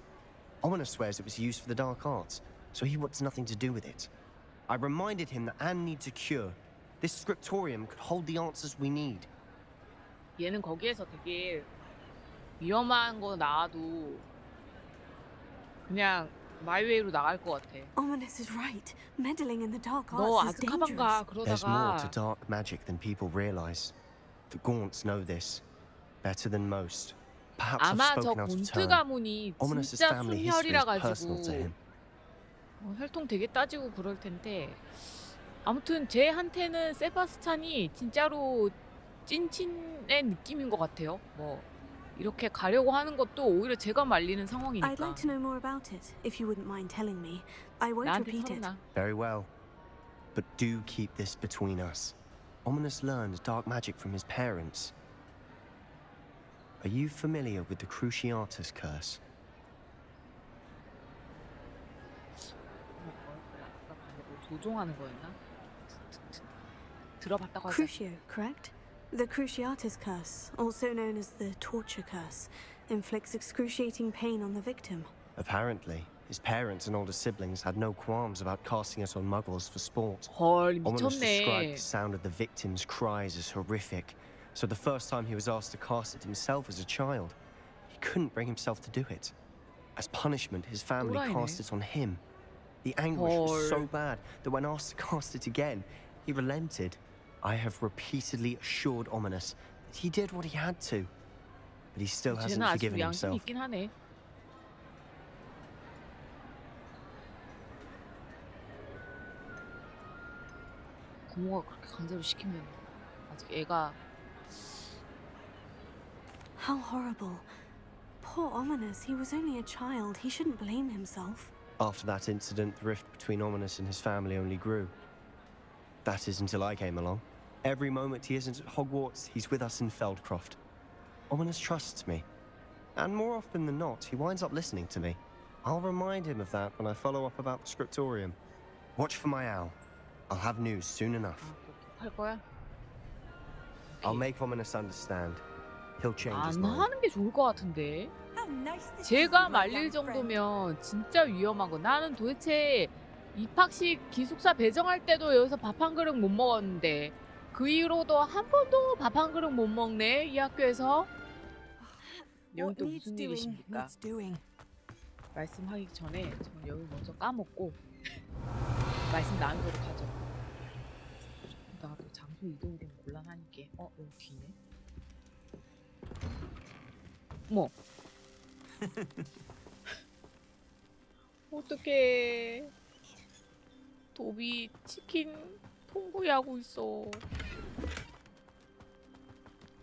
Ominous swears it was used for the dark arts, so he wants nothing to do with it. I reminded him that Anne needs a cure. This scriptorium could hold the answers we need. 얘는 거기에서 되게 위험한 거 나와도 그냥 마이웨이로 나갈 것 같아. Ominous is right. Meddling in the dark 너 arts is 아즈카반 가 dangerous. There's more 그러다가 to dark magic than people realize. The Gaunts know this better than most. Perhaps I've 아마 저 spoken out of 곤트 turn. 가문이 Ominous's 진짜 family history is 순혈이라 personal to 가지고 him. 혈통 되게 따지고 그럴 텐데 아무튼 쟤한테는 세바스찬이 진짜로 찐친의 느낌인 것 같아요. 뭐 이렇게 가려고 하는 것도 오히려 제가 말리는 I'd 상황이니까. like to know more about it, if you wouldn't mind telling me. I won't 나한테 repeat it. 털어놔. Very well. But do keep this between us. Ominous learned dark magic from his parents. Are you familiar with the Cruciatus curse? 조종하는 거였나? 들어봤다고 하자. Crucio, correct? The Cruciatus curse, also known as the torture curse, inflicts excruciating pain on the victim. Apparently, his parents and older siblings had no qualms about casting us on muggles for sport. 헐 Ominous described 미쳤네. the sound of the victims' cries as horrific, so the first time he was asked to cast it himself as a child, he couldn't bring himself to do it. As punishment, his family 또라이네. cast it on him. The anguish was so 헐. bad that when asked to cast it again, he relented. I have repeatedly assured Ominous that he did what he had to, but he still hasn't 쟤는 아주 forgiven 양심 himself. 있긴 하네. 부모가 그렇게 강제로 시키면 아직 애가 How horrible. Poor Ominous, he was only a child. He shouldn't blame himself. After that incident, the rift between Ominous and his family only grew. That is until I came along. Every moment he isn't at Hogwarts, he's with us in Feldcroft. Ominous trusts me. And more often than not, he winds up listening to me. I'll remind him of that when I follow up about the scriptorium. Watch for my owl. I'll have news soon enough. 할 거야? I'll make Ominous understand. He'll change his 안 mind. 하는 게 좋을 것 같은데. How nice to see 제가 you, my 말릴 young friend. 정도면 진짜 위험한 거. 나는 도대체 입학식 기숙사 배정할 때도 여기서 밥 한 그릇 못 먹었는데 그 이후로도 한 번도 밥 한 그릇 못 먹네 이 학교에서. 여기 What 또 needs 무슨 doing, 일이십니까? needs doing. 말씀하기 전에 저는 여기 먼저 까먹고 말씀 나누도록 하죠. 나 또 장소 이동이 되면 곤란하니까. 여기 뒤네. 뭐? 어떡해. 도비 치킨 통구이하고 있어.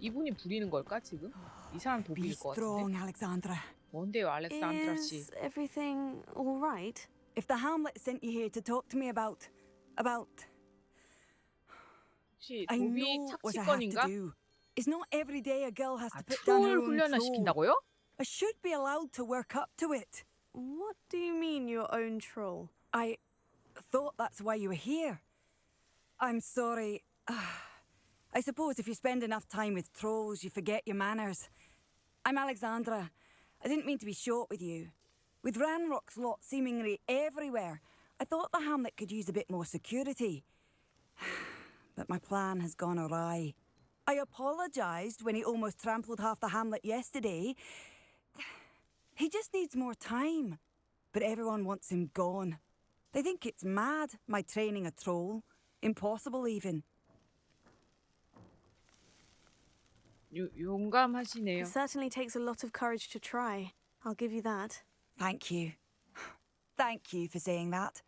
이분이 부리는 걸까 지금? 이 사람 Be 도비일 것 같은데. strong, Alexandra. 뭔데요 알렉산드라 씨? Is everything all right? If the Hamlet sent you here to talk to me about 혹시 I 도비 know what I have to 착취건인가? do. It's not every day a girl has 아, to put down her 트롤 own 훈련을 troll. 시킨다고요? I should be allowed to work up to it. What do you mean, your own troll? I thought that's why you were here. I'm sorry. I suppose if you spend enough time with trolls, you forget your manners. I'm Alexandra. I didn't mean to be short with you. With Ranrock's lot seemingly everywhere, I thought the hamlet could use a bit more security. But my plan has gone awry. I apologised when he almost trampled half the hamlet yesterday. He just needs more time. But everyone wants him gone. They think it's mad, my training a troll. Impossible even. 용감하시네요. It certainly takes a lot of courage to try. I'll give you that. Thank you. Thank you for saying that.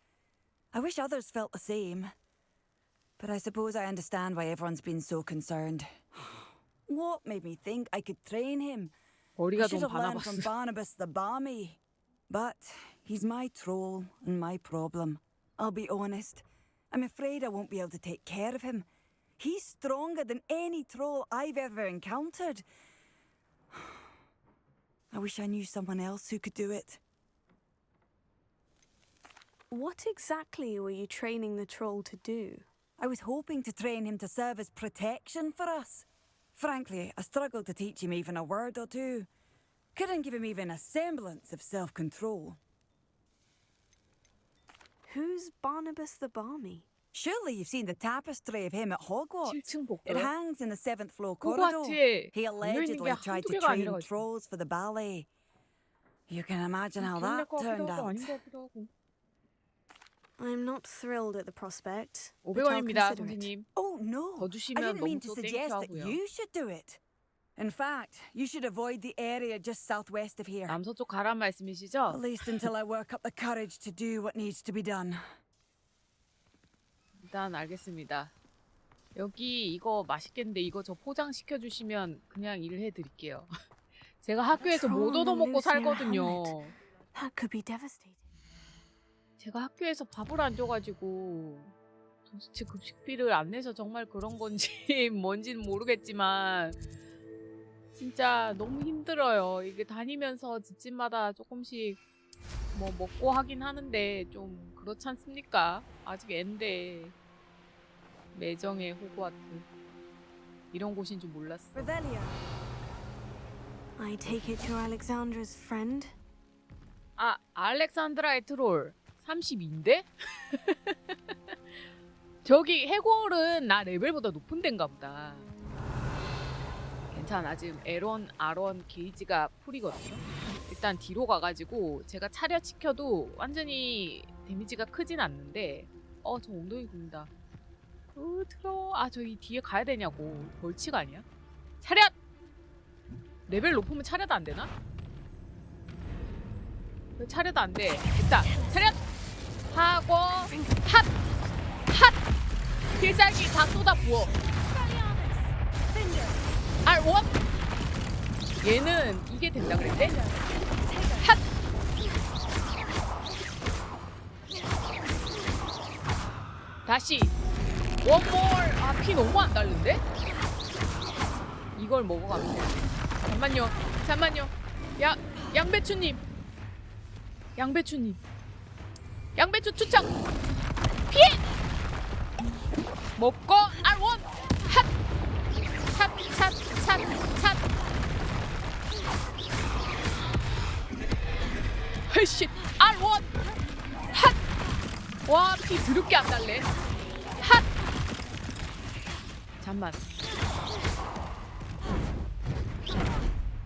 I wish others felt the same. But I suppose I understand why everyone's been so concerned. What made me think I could train him? I 머리가 should 너무 have learned from 바나바스. Barnabas the Barmy. But he's my troll and my problem. I'll be honest. I'm afraid I won't be able to take care of him. He's stronger than any troll I've ever encountered. I wish I knew someone else who could do it. What exactly were you training the troll to do? I was hoping to train him to serve as protection for us. Frankly, I struggled to teach him even a word or two. Couldn't give him even a semblance of self-control. Who's Barnabas the Barmy? Surely you've seen the tapestry of him at Hogwarts. 7층 It 복도요? hangs in the 7th floor corridor. 호그와트의 He 열려있는 allegedly 게 tried 한두 to 개가 train 아니라가지고. trolls for the ballet. You can imagine how 기억날 that 것 같기도 turned 하고 out. 아닌 것 같기도 하고. I'm not thrilled at the prospect. but I'll 500원입니다, consider it. 선생님. Oh no! 더 I 주시면 didn't mean 너무 to 또 suggest that 땡큐하고요. you should do it. In fact, you should avoid the area just southwest of here. 남서쪽 가란 말씀이시죠? At least until I work up the courage to do what needs to be done. 일단 알겠습니다. 여기 이거 맛있겠는데 이거 저 포장시켜 주시면 그냥 일을 해드릴게요. 제가 학교에서 못 얻어먹고 살거든요. That could be devastating. 제가 학교에서 밥을 안 줘가지고 도대체 급식비를 안 내서 정말 그런 건지 뭔지는 모르겠지만 진짜 너무 힘들어요. 이게 다니면서 집집마다 조금씩 뭐 먹고 하긴 하는데 좀 그렇지 않습니까? 아직 앤데 매정의 호그와트 이런 곳인 줄 몰랐어. Revelio. I take it you're Alexandra's friend? 아, 알렉산드라의 트롤 32인데? 저기 해골은 나 레벨보다 높은 데인가 보다. 괜찮아. 지금 에런, 아런, 게이지가 풀이거든요. 일단 뒤로 가가지고 제가 차렷 시켜도 완전히 데미지가 크진 않는데 저 엉덩이 굽니다. 들어. 아, 저기 뒤에 가야 되냐고. 벌칙 아니야? 차렷! 레벨 높으면 차렷 안 되나? 왜 차례도 안 돼? 됐다. 차렷! 하고 핫! 핫! 필살기 다 쏟아 부어. 아, 원! 얘는 이게 된다 그랬대? 핫! 다시 원몰. 아, 피 너무 안 달는데? 이걸 먹어가면 돼. 잠만요. 양배추님. 양배추 투척. 피해. 먹고 R1 핫. 샷. 헐씨 R1 핫. 와, 피 드럽게 안 달래. 핫. 잠만.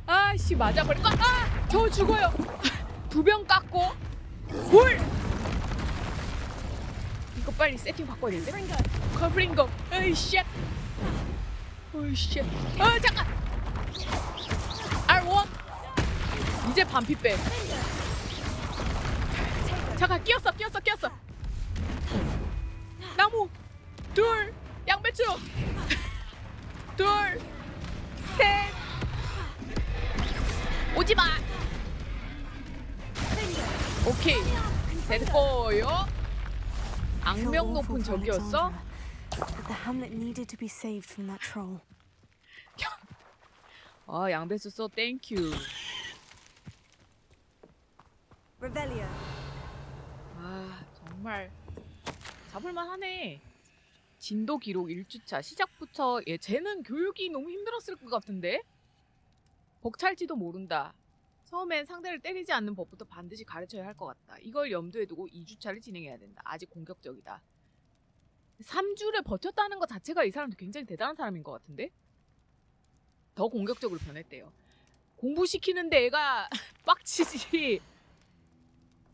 아씨, 맞아버릴 거. 아, 저 죽어요. 2병 깎고 볼! 이거 빨리 세팅 바꿔야 되는데? 커브링거. 어이 쉣. 잠깐. R1. 이제 반피 빼. 잠깐, 끼었어. 나무. 둘. 양배추. 둘. 셋. 오지마. 오케이. 됐고요. 악명 높은 적이었어? But the hamlet needed to be saved from that troll. 양배수 써 땡큐. Revelia. 정말 잡을만 하네. 진도 기록 1주차 시작부터 쟤는 교육이 너무 힘들었을 것 같은데? 벅찰지도 모른다. 처음엔 상대를 때리지 않는 법부터 반드시 가르쳐야 할 것 같다. 이걸 염두에 두고 2주차를 진행해야 된다. 아직 공격적이다. 3주를 버텼다는 것 자체가 이 사람도 굉장히 대단한 사람인 것 같은데? 더 공격적으로 변했대요. 공부시키는데 애가 빡치지.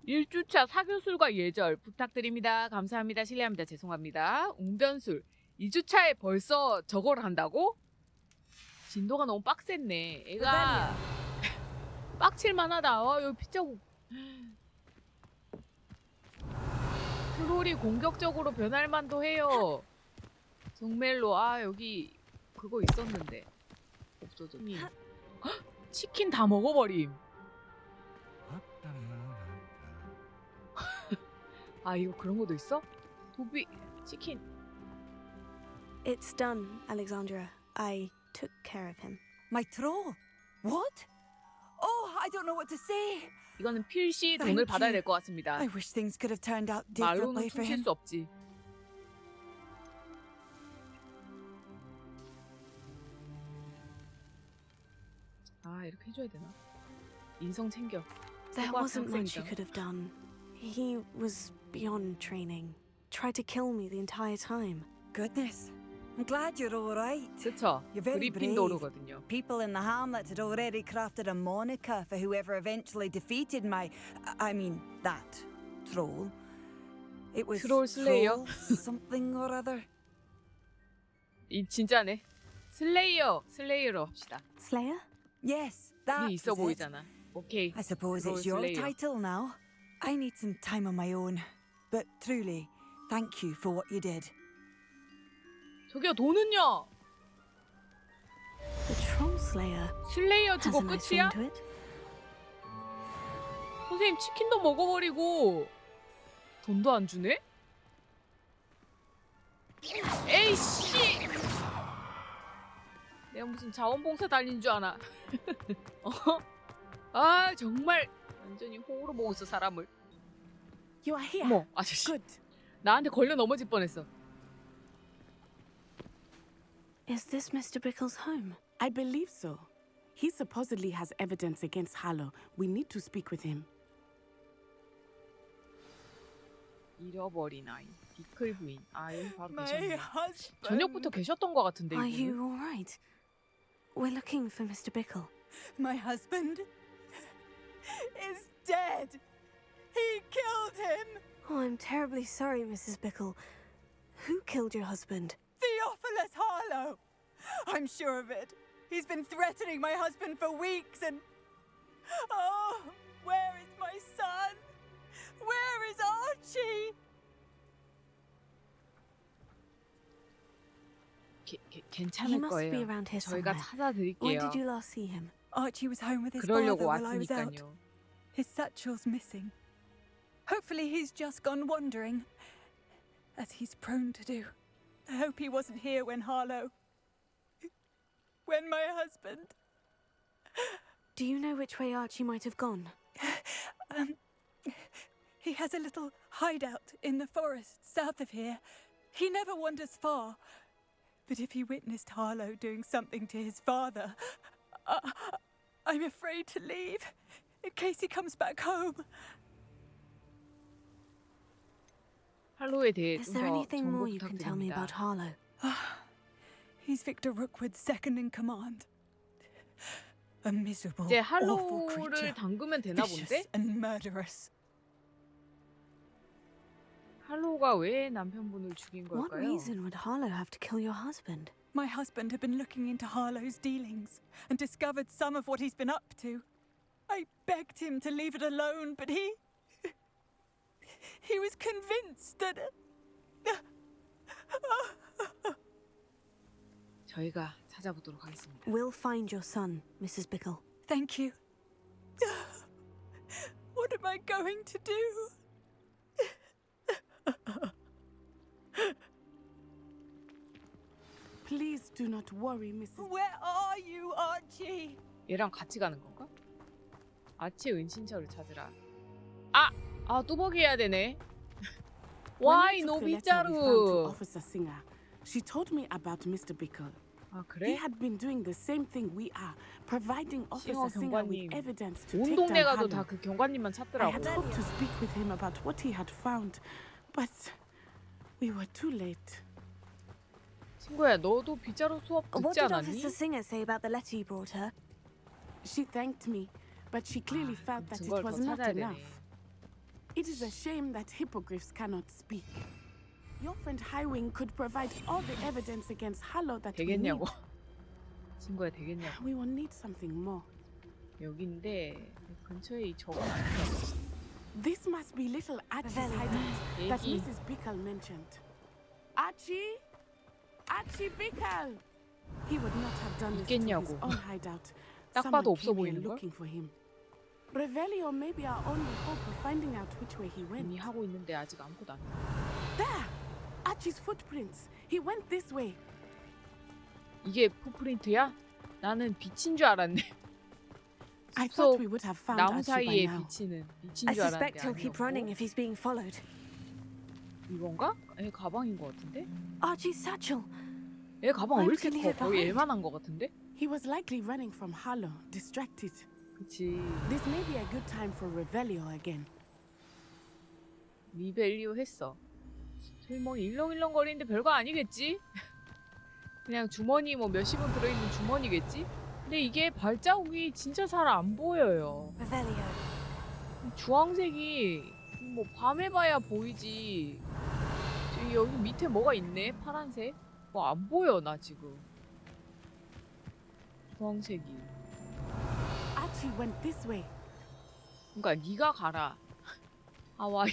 1주차 사교술과 예절 부탁드립니다. 감사합니다. 실례합니다. 죄송합니다. 웅변술 2주차에 벌써 저걸 한다고? 진도가 너무 빡셌네. 애가 빡칠만하다. 여기 피자국. 트롤이 공격적으로 변할만도 해요. 정말로 여기 그거 있었는데 없어졌니? 치킨 다 먹어버림. 이거 그런 것도 있어? 도비 치킨. It's done, Alexandra. I took care of him. My troll? What? Oh, I don't know what to say. 이거는 필시 Thank 돈을 받아야 you. 될 것 같습니다. I wish things could have turned out 말로는 differently for 퉁칠 him. 수 없지. 이렇게 해줘야 되나? 인성 챙겨. There 호그와트 wasn't much you 학생이다. could have done. He was beyond training. Tried to kill me the entire time. Goodness. I'm glad you're all right. 그쵸? You're very brave. 그리핀도르거든요. People in the hamlet had already crafted a moniker for whoever eventually defeated that troll. It was 트롤 슬레이어? troll something or other. 진짜네. 슬레이어로 합시다. Slayer? Yes, that 그게 있어 was it. 보이잖아. 오케이. I suppose 트롤 it's your 슬레이어. title now. I need some time on my own. But truly, thank you for what you did. 저기요, 돈은요? The Troll Slayer 슬레이어 has 주고 a nice 끝이야? ring to it. 선생님 치킨도 먹어버리고 돈도 안 주네? 에이씨! 내가 무슨 자원봉사 달린 줄 아나? 정말 완전히 호구로 보고 있어 사람을. You are here. 어머 아저씨 Good. 나한테 걸려 넘어질 뻔했어. Is this Mr. Bickle's home? I believe so. He supposedly has evidence against Harlow. We need to speak with him. 잃어버린 아이 비클 부인. 여기 바로 My 계셨네. husband. 저녁부터 계셨던 것 같은데 Are 이분은. you all right? We're looking for Mr. Bickle. My husband is dead. He killed him. Oh, I'm terribly sorry, Mrs. Bickle. Who killed your husband? Theophilus Harlow. I'm sure of it. He's been threatening my husband for weeks and... Oh, where is my son? Where is Archie? He 괜찮을 must be 거예요. around here 저희가 somewhere. When 찾아드릴게요. did you last see him? Archie was home with his 그러려고 father while I was out. 왔으니까요. His satchel's missing. Hopefully he's just gone wandering, as he's prone to do. I hope he wasn't here when my husband... Do you know which way Archie might have gone? He has a little hideout in the forest south of here. He never wanders far. But if he witnessed Harlow doing something to his father, I'm afraid to leave in case he comes back home. 할로에 대해 Is 좀 there 더 anything 정보 more you can tell me about 부탁드립니다. Harlow? He's Victor Rookwood's second in command. A miserable, 이제 awful creature. 할로를 담그면 되나 Vicious 본데? and murderous. 할로가 왜 남편분을 죽인 What 걸까요? reason would Harlow have to kill your husband? My husband had been looking into Harlow's dealings and discovered some of what he's been up to. I begged him to leave it alone, but he was convinced that... 저희가 찾아보도록 하겠습니다. We'll find your son, Mrs. Bickle. Thank you. What am I going to do? Please do not worry, Mrs. Where are are you, Archie? 얘랑 같이 가는 건가? 아치의 은신처를 찾으라. 아, 뚜벅이 해야 되네. When 와이 I took the letter we found to 노비자루. Officer Singer, she told me about Mr. Bickle. 아, He 그래? had been doing the same thing we are, providing 싱어 Officer Singer 경관님. with evidence to 온 take 동네 down 가도 Harlow. 다 그 경관님만 I 찾더라고. had hoped to speak with him about what he had found, but we were too late. 친구야, 너도 빗자루 수업 What 듣지 did 않았니? Officer Singer say about the letter you brought her? She thanked me, but she clearly felt that it 증거를 더 was not 찾아야 되네. enough. It is a shame that hippogriffs cannot speak. Your friend Highwing could provide all the evidence against Harlow that we need. 되겠냐고. 친구야, 되겠냐고. We will need something more. 여긴데 근처에 이 저건 아니야. This must be little Archie's hideout that 얘기. Mrs. Bickle mentioned. Archie? Archie Bickle! He would not have done this to his 있겠냐고. own hideout. 딱 봐도 Someone 없어 came here 보이는 걸? looking for him. Revelio may be our only hope of finding out which way he went. 이미 하고 있는데 아직 아무것도 안 해. There! Archie's footprints. He went this way. 이게 풋프린트야? 나는 빛인 줄 알았네. I 숲속 thought we would have found 나무 Archie by 사이에 now. 비치는 빛인 I 줄 suspect 알았는데 he'll keep running 아니었고. if he's being followed. 이건가? 얘 가방인 것 같은데? Archie's satchel. 얘 가방 왜 Why 이렇게 would he 커? leave it 거의 behind? 얘만한 것 같은데? He was likely running from Harlow, distracted. 그치. This may be a good time for Revelio again. 리벨리오 했어. 뭐 일렁일렁 거리는데 별거 아니겠지? 그냥 주머니 뭐 몇십 원 들어있는 주머니겠지? 근데 이게 발자국이 진짜 잘 안 보여요. Revelio. 주황색이 뭐 밤에 봐야 보이지. 저기 여기 밑에 뭐가 있네? 파란색? 뭐 안 보여 나 지금. 주황색이. Archie went this way. 그러니까 네가 가라. 아 와.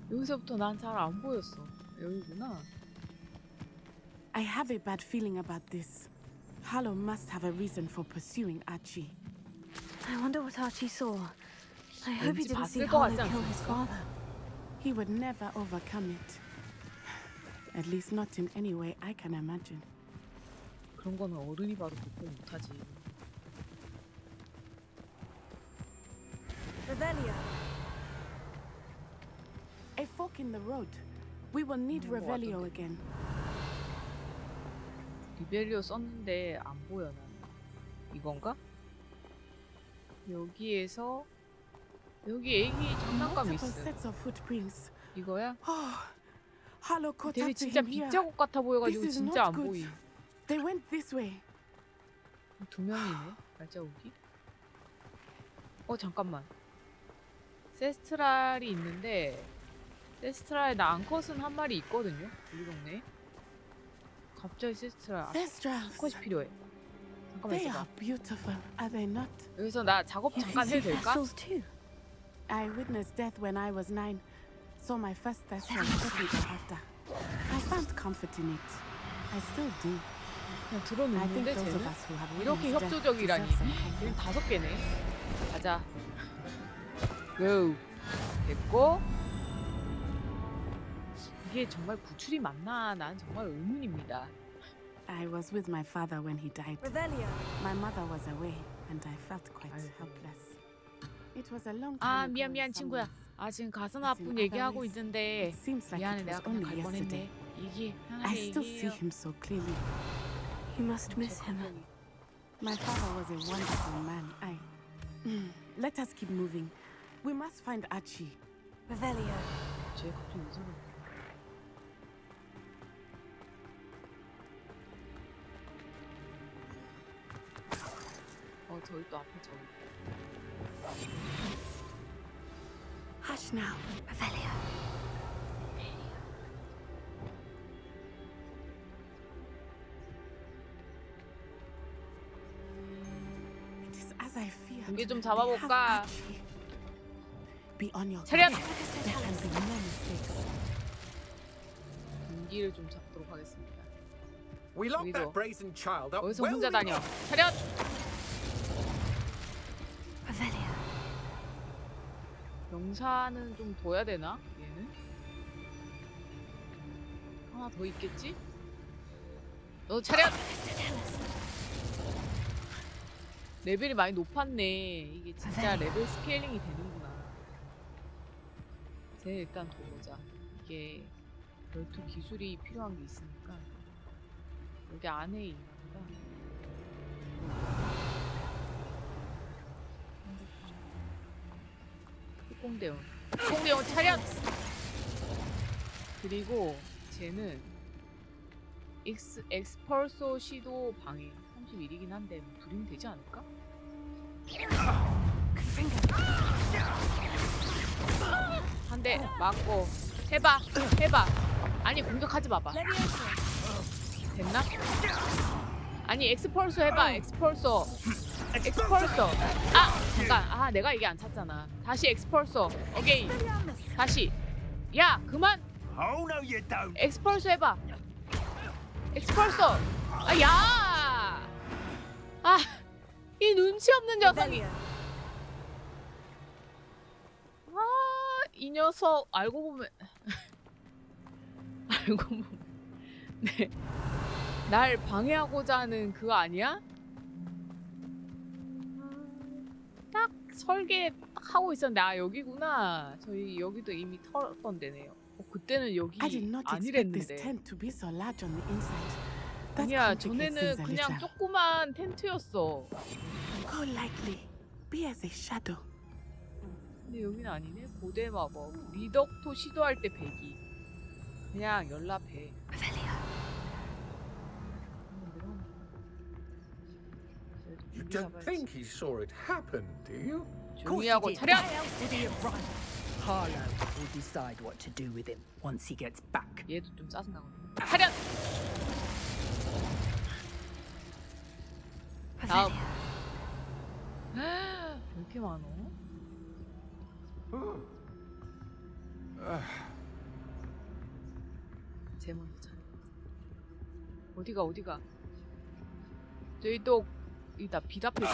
여기서부터 난 잘 안 보였어. 여기구나. I have a bad feeling about this. Harlow must have a reason for pursuing Archie. I wonder what Archie saw. I hope he 왠지 didn't see 봤을 것 Harlow 같지 kill his 않습니까? father. He would never overcome it. At least not in any way I can imagine. 그런 거는 어른이 봐도 극복 못하지. Revelio. A fork in the road. We will need 뭐 Revelio 어떤데? again. 리벨리오 썼는데 안 보여 나는. 이건가? 여기에서 여기 애기 장난감 Multiple 있어. sets of footprints. 이거야? Oh, Harlow caught 되게 up to 진짜 him here. 빗자국 같아 보여가지고 This is 진짜 안 not 보이. good. They went this way. 두 명이네 발자국이. 잠깐만. 세스트랄이 있는데 세스트랄에 나 앙컷은 한 마리 있거든요. 우리 동네에. 갑자기 세스트랄 Thestrals. 컷이 필요해. 잠깐만 They 있어봐. are beautiful, are they not? 여기서 나 작업 잠깐 해도 될까? Thestrals too. I witnessed death when I was 9, so my first Thestral shortly thereafter. I found comfort in it. I still do. 그냥 I think 들어놓는데 those of 쟤는 us who have 이렇게 witnessed death 협조적이라니. deserve some 얘는 comfort. 5개네. 가자. 고. 됐고. 이게 정말 구출이 맞나? 난 정말 의문입니다. I was with my father when he died. Revelio. My mother was away, and I felt quite 아이고. helpless. It was a long 아 time ago 미안 in some 친구야. ways. 아 지금 가슴 But in 아픈 other 얘기하고 ways, 있는데 It seems like 미안해 it 내가 was 그냥 only 갈 yesterday. 뻔했네. 얘기 I 편하게 still see 얘기해요. him so clearly. You must miss him. My father was a wonderful man. Let us keep moving. We must find Archie. Revelio. 쟤 갑자기 왜 저래? 저기 또 앞에 저기. Hush now. Revelio. It is as I feared. 공기 좀 We 잡아볼까? have Archie. Be on your 차렷! guard. There can be no mistakes. 공기를 좀 잡도록 하겠습니다. We locked 여기도. that brazen child up 어디서 well 혼자 다녀? enough. 차렷! Revelio. 병사는 좀 둬야 되나? 얘는? 하나 더 있겠지? 너 차렷! 레벨이 많이 높았네. 이게 진짜 레벨 스케일링이 되는구나. 쟤 일단 둬보자. 이게 별도 기술이 필요한 게 있으니까 여기 안에 있는 거다. 특공대원. 특공대원 차렷! 그리고 쟤는 엑스펄소 시도 방해 31이긴 한데 뭐 둘이면 되지 않을까? 한 대 맞고 해봐 해봐. 아니 공격하지 마봐. 됐나? 아니 엑스펄소 해봐. 엑스펄소. 아 잠깐. 아 내가 이게 안 찼잖아. 다시 엑스펄소. 오케이. 다시. 야 그만. 엑스펄소 해봐. 엑스펄소. 아 야. 아 이 눈치 없는 녀석이. 이 녀석 알고 보면 네. 날 방해하고자 하는 그거 아니야? 딱 설계 딱 하고 있었는데 아 여기구나. 저희 여기도 이미 털었던 데네요. 그때는 여기 I did not expect this tent to be so large on the inside. That 아니야 complicates 전에는 things a 그냥 little. 조그만 텐트였어. Go lightly. Be as a shadow. 근데 여기는 아니네. 고대 마법 리덕토 시도할 때 배기. 그냥 연락해. You don't think he saw it happen, do you? 조용히 하고 차렷! Harlow will decide what to do with him once he gets back. 얘도 좀 짜증나거든. 차렷! 다음. 왜 이렇게 많어? 쟤 먼저 차려. 어디가? 저기 또 이다 비답해.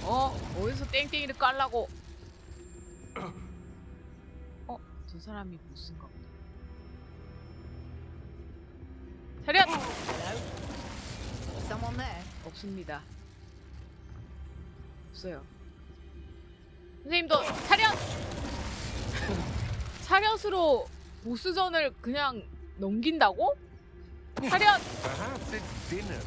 어디서 땡땡이를 깔라고? 저 사람이 보스인가 보다. 차렷! Someone there? 없습니다. 없어요. 선생님도 차렷! 차렷으로 보스전을 그냥 넘긴다고? 차렷! Perhaps it's dinner.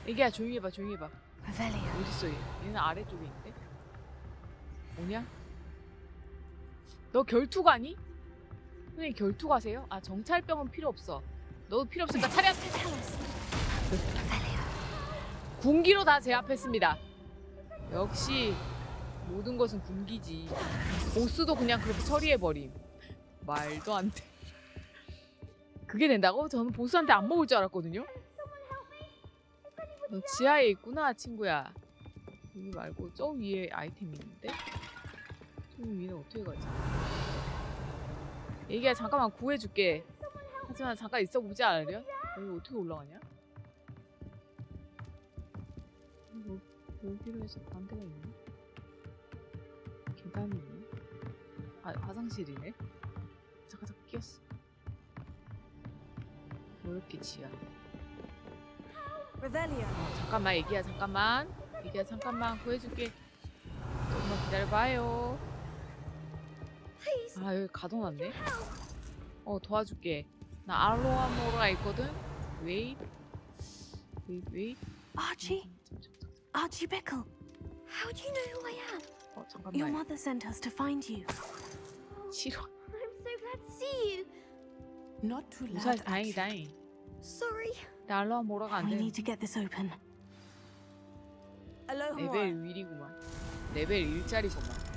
애기야 조용히 해봐. 어딨어 얘? 얘는 아래쪽에 있는데? 뭐냐? 너 결투 가니? 선생님 결투 가세요? 아 정찰병은 필요 없어. 너도 필요 없으니까 차렷! 군기로 다 제압했습니다. 역시 모든 것은 군기지. 보스도 그냥 그렇게 처리해버림. 말도 안 돼. 그게 된다고? 저는 보스한테 안 먹을 줄 알았거든요. 너 지하에 있구나 친구야. 여기 말고 저 위에 아이템이 있는데? 저 위는 어떻게 가지? 얘기야 잠깐만 구해줄게. 하지만 잠깐 있어보지 않으려? 여기 어떻게 올라가냐? 여기로 해서 반대가 있네? 계단이 있네? 아 화장실이네? 잠깐 끼었어. 이렇게 지하. 잠깐만 애기야 잠깐만 구해줄게. 조금만 기다려봐요. 아 여기 가둬놨네. 도와줄게. 나 알로하모로가 있거든. 웨이. Archie? Archie Bickle. How do you know who I am? 잠깐만. Your mother sent us to find you. 싫어. I'm so glad to see you. Not too loud. 무사해서 다행이다. Sorry. 나 알로하모로가 안 We 돼. need to get this open. 레벨 1이구만. 레벨 1짜리구만.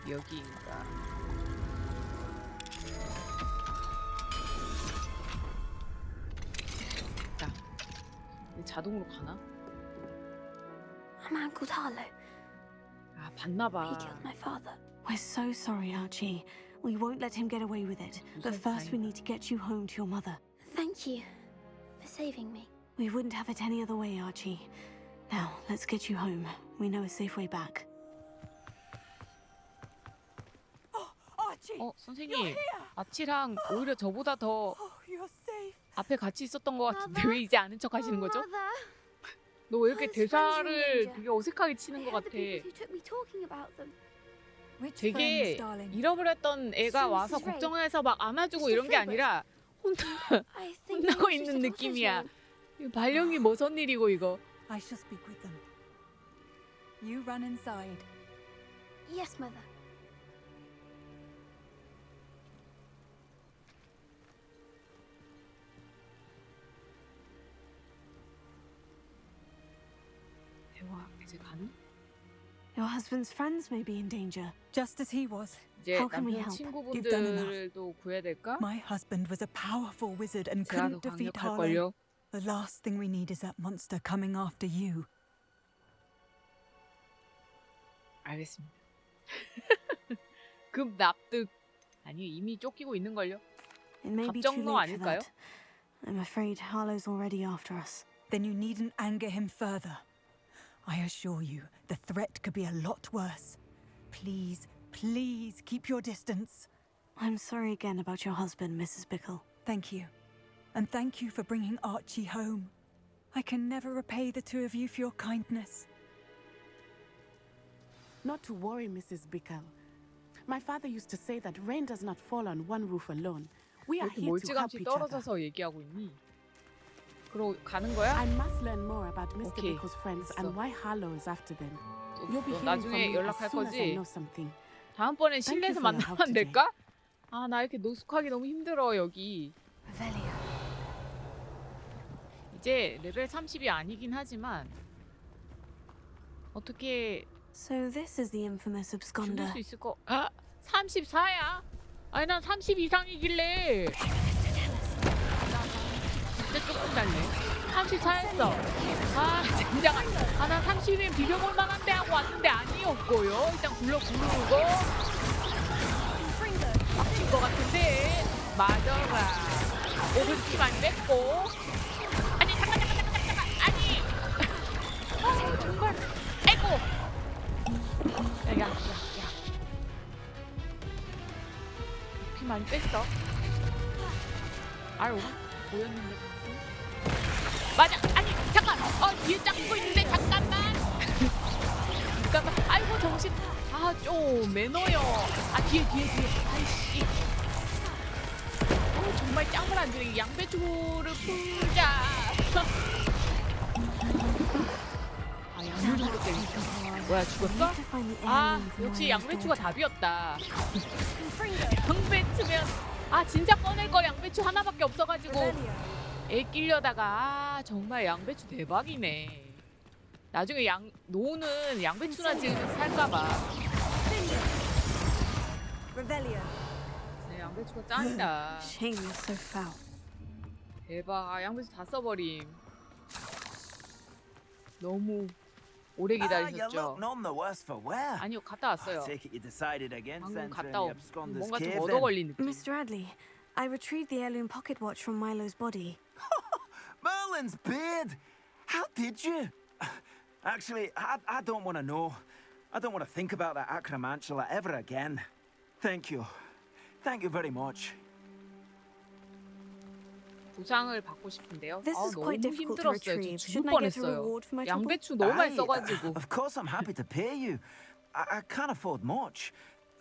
여기인가? 자, 자동으로 가나? A man called Harlow. 아, 봤나봐. He killed my father. We're so sorry, Archie. We won't let him get away with it. But first we need to get you home to your mother. Thank you for saving me. We wouldn't have it any other way, Archie. Now, let's get you home. We know a safe way back. 선생님, 아치랑 오히려 저보다 더 You're safe. 앞에 같이 있었던 것 같은데 왜 이제 아는 척 하시는 거죠? 너 왜 이렇게 Those friends 대사를 in danger. 되게 어색하게 치는 것 They're the 같아. people who took me talking about them. Which 되게 friends, darling? 잃어버렸던 애가 Mrs. 와서 Ray. 걱정해서 막 안아주고 Mr. 이런 게 Favourite. 아니라 혼자 I think 혼나고 I 있는 should 느낌이야. auto 이거 발령이 무슨 일이고 이거. I shall speak with them. You run inside. Yes, mother. 대화 이제 가는? Your husband's friends may be in danger. Just as he was. 이제 How can we 남편 help? You've done enough. 친구분들도 구해야 될까? My husband was a powerful wizard and 제가 더 couldn't defeat Harlow. 강력할걸요? The last thing we need is that monster coming after you. 알겠습니다. 급 납득. 아니 이미 쫓기고 있는걸요? It may be too 갑정너 late for 아닐까요? that. I'm afraid Harlow's already after us. Then you needn't anger him further. I assure you, the threat could be a lot worse. Please, please keep your distance. I'm sorry again about your husband, Mrs. Bickle. Thank you. And thank you for bringing Archie home. I can never repay the two of you for your kindness. Not to worry, Mrs. Bickle. My father used to say that rain does not fall on one roof alone. We are 이렇게 here to help 멀찌감치 each other. 떨어져서 얘기하고 있니? 그러고 가는 거야? I must learn more about Mr. Okay, Bickle's friends 됐어. and why Harlow is after them. You'll be 너 hearing from 나중에 me 연락할 as soon as I 거지? know something. 다음번엔 Thank you 실내에서 for your help 만나면 안 today. 될까? 아, 나 이렇게 노숙하기 너무 힘들어 여기. Revelia. 이제 레벨 30이 아니긴 하지만 어떻게 So this is the infamous 죽일 absconder. 수 있을 거? 아, 34야? 아니 난 30 이상이길래. 진짜 조금 달래. 34였어. 아, 진짜. 아, 난 30이면 비벼볼 만한데 하고 왔는데 아니었고요. 일단 굴러 구르고. 막힌 거 같은데. 맞아라. 오버스키 많이 뺐고. 아니, 잠깐. 아니. 아, 정말. 아이고. 야. 피 많이 뺐어. 아유, 보였는데. 맞아. 아니, 잠깐. 뒤에 짱고 있는데 잠깐만. 잠깐만. 아이고 정신. 아, 좀 매너요. 아, 뒤에. 아이씨. 정말 짱을 안 주네. 양배추를 풀자. 아, 양배추로 때리니까. 뭐야, 죽었어? 아, 역시 양배추가 답이었다. 양배추면 아, 진짜 꺼낼 거 양배추 하나밖에 없어가지고 애 끼려다가 아, 정말 양배추 대박이네. 나중에 노는 양배추나 지금 살까봐. Revelia. 양배추가 짱이다. Shame you're so foul. 대박. 아, 양배추 다 써버림. 너무 오래 기다리셨죠? none the worse for wear. 아니요, 갔다 왔어요. Take it you decided against 방금 entering 갔다 the 오. absconder's 뭔가 좀 cave 얻어 then. 걸린 느낌. Mr. Radley, I retrieved the heirloom pocket watch from Milo's body. Merlin's beard! How did you? Actually, I don't want to know. I don't want to think about that acromantula ever again. Thank you. Thank you very much. 보상을 받고 싶은데요. This 아, is quite 너무 difficult to 힘들었어요. 저 retrieve. 죽을 Shouldn't I get a 뻔했어요. reward for my trouble? 양배추 너무 많이 Aye, 써가지고. Of course, I'm happy to pay you. I can't afford much.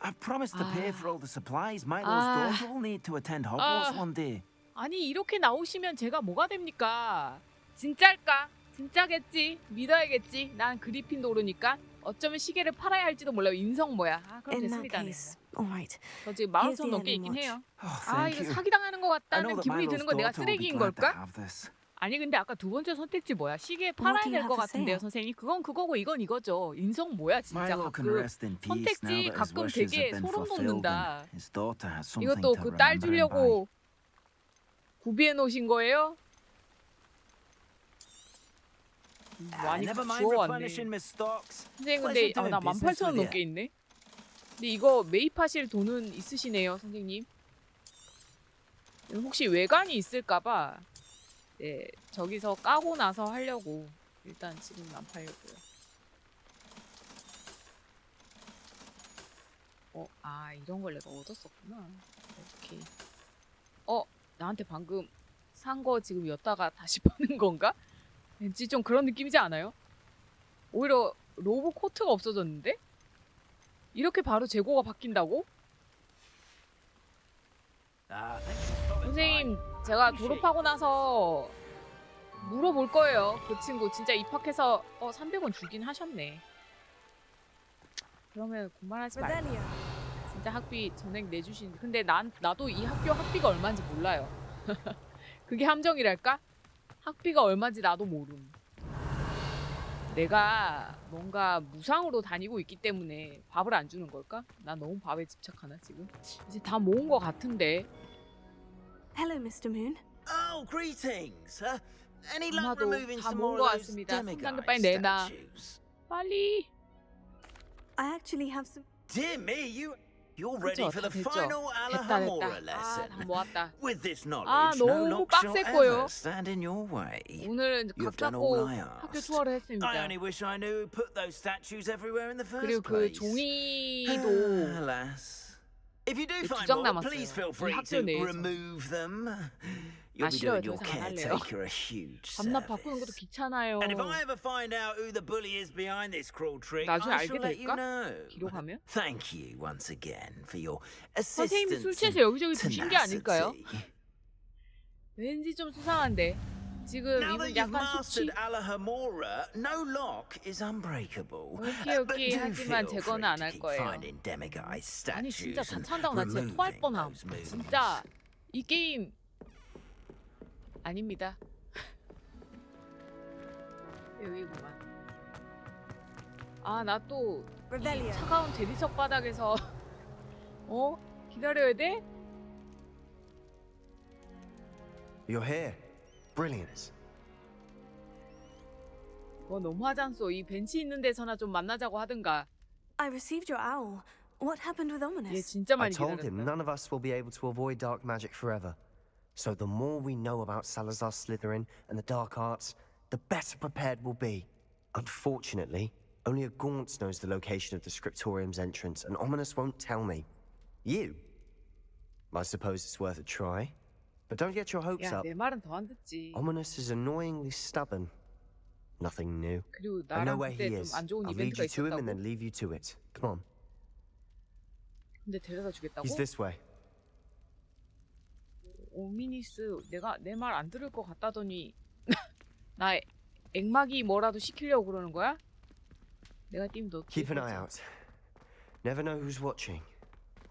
I've promised to pay for all the supplies Milo's 아. daughter will need to attend Hogwarts one day. 아니 이렇게 나오시면 제가 뭐가 됩니까? 진짜일까? 진짜겠지? 믿어야겠지? 난 그리핀도르니까 어쩌면 시계를 팔아야 할지도 몰라요. 인성 뭐야? 아, 그럼 In that 됐습니다. case, all right. 저 지금 Here's 10,000원 the 넘게 있긴 heirloom 해요. Oh, 아, thank 이거 you. 사기당하는 것 I know 같다는 that 기분이 Milo's 드는 거 내가 daughter will be 쓰레기인 glad to 걸까? have this. 아니 근데 아까 두 번째 선택지 뭐야? 시계 What 팔아야 do you 될 have 것 to 같은데요, say? 선생님? 그건 그거고 이건 이거죠. 인성 뭐야 진짜 Milo can 가끔. rest in peace now 선택지 that his 가끔 wishes 되게 have been 소름 fulfilled 돋는다. and his daughter has something 이것도 to 그 딸 remember him by. 주려고 구비해 놓으신 거예요? 많이 Never mind 주워왔네. replenishing my stocks. 선생님 근데 Pleasure 나 doing business 18,000원 with 넘게 you. 있네. 근데 이거 매입하실 돈은 있으시네요, 선생님. 혹시 외관이 있을까봐 네, 저기서 까고 나서 하려고 일단 지금 안 팔려고요. 아 이런 걸 내가 얻었었구나. 오케이. 나한테 방금 산 거 지금 였다가 다시 파는 건가? 왠지 좀 그런 느낌이지 않아요? 오히려 로브 코트가 없어졌는데? 이렇게 바로 재고가 바뀐다고? 선생님, 제가 졸업하고 나서 물어볼 거예요. 그 친구 진짜 입학해서 300원 주긴 하셨네. 그러면 그만하지 말고 진짜 학비 전액 내주신. 근데 나도 이 학교 학비가 얼마인지 몰라요. 그게 함정이랄까? 학비가 얼마인지 나도 모름. 내가 뭔가 무상으로 다니고 있기 때문에 밥을 안 주는 걸까? 난 너무 밥에 집착하나 지금? 이제 다 모은 것 같은데. Hello, Mr. Moon. Oh, greetings. Any luck 아마도 removing 다 some 모은 more 것 of those 같습니다. demigod 성당도 빨리 내놔. statues? 빨리. I actually have some. Dear me, you're ready 그쵸, for the 됐죠. final 됐다. Alhamora lesson. 다 모았다. With this 아, knowledge, no 너무 lock shall 빡셌고요. ever stand in your way. 오늘은 각 You've done 잡고 all I 학교 asked. 투어를 했습니다. I only wish I knew who put those statues everywhere in the first 그리고 그 place. 종이도 Alas. If you do 두 find 장 more, 남았어요. please feel 이 free 학교 to 내에서. remove them. You'll be 싫어요. doing 더 your 이상 안 할래요. caretaker a huge 밤낮 바꾸는 것도 service. 귀찮아요. And if I ever find out who the bully is behind this cruel trick, 나중에 I 알게 shall let you 될까? know. 기록하면? Thank you once again for your 선생님이 술 assistance 취해서 and 여기저기 두신 게 아닐까요? tenacity. 왠지 좀 수상한데. 지금 Now that 이분 you've 약간 숙취. mastered Alhamora, no lock is unbreakable. 오케이 But 오케이 do 하지만 feel 제거는 free 안 to 할 keep 거예요. finding demigod 아니 진짜 statues and 자찬다고 나 진짜 토할 removing 뻔함. those moons. 진짜 이 게임 아닙니다. 여기구만. 아 나 또 이 차가운 대리석 바닥에서 기다려야 돼? You're here. Brilliant. 너무하지 않소? 이 벤치 있는 데서나 좀 만나자고 하든가. I received your owl. What happened with 얘 Ominous? 진짜 I 많이 told him 기다렸다. none of us will be able to avoid dark magic forever. So the more we know about Salazar Slytherin and the dark arts, the better prepared we'll be. Unfortunately, only a Gaunt knows the location of the Scriptorium's entrance, and Ominous won't tell me. You? I suppose it's worth a try. But don't get your hopes 야, up. 내 말은 더 안 듣지. Ominous is annoyingly stubborn. Nothing new. 그리고 I know 나랑 where he 그때 좀 is. 안 좋은 I'll lead 이벤트가 you to him 있었다고. and then leave you to it. Come on. 근데 데려다 주겠다고? He's this way. 오미니스 내가 내 말 안 들을 것 같다더니 나 액막이 뭐라도 시키려고 그러는 거야? 내가 뛰면 너 Keep an eye out. Never know who's watching.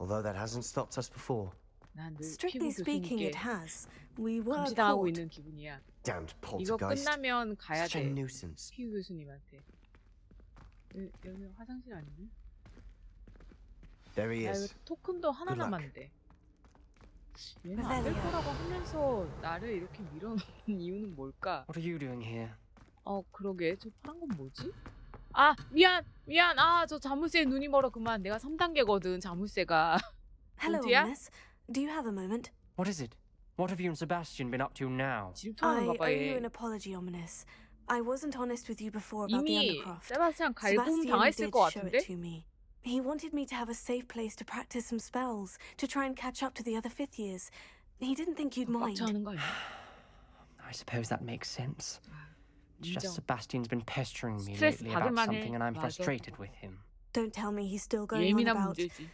Although that hasn't stopped us before. 난늘 Strictly 피부 speaking, 교수님께 it has. We were 감시당하고 caught. 있는 기분이야. Damned 이거 poltergeist. 끝나면 가야 Such a 돼. nuisance. 피부 교수님한테. 여기 화장실 아니네? There he 야 이거 is. 토큰도 하나 Good luck. 남았는데. 얘는 안 될 거라고 하면서 나를 이렇게 밀어놓는 이유는 뭘까? What are you doing here? 그러게. 저 파란 건 뭐지? 아, 미안. 아, 저 자물쇠에 눈이 멀어 그만. 내가 3단계거든, 자물쇠가. Hello, 본트야? Ominous. Do you have a moment? What is it? What have you and Sebastian been up to now? 질투하는 I 거 owe 봐, you 얘. an apology, Ominous. I wasn't honest with you before about the 이미 Undercroft. 세바스찬 갈굼 Sebastian 당했을 did 것 show 같은데? it to me. He wanted me to have a safe place to practice some spells, to try and catch up to the other fifth years. He didn't think you'd mind. 빡쳐하는 거 아니야? I suppose that makes sense. It's just 인정. Sebastian's been pestering me 스트레스 lately about 받을만해. something and I'm 맞아. frustrated with him. Don't tell me he's still going on 예민한 about... 문제지.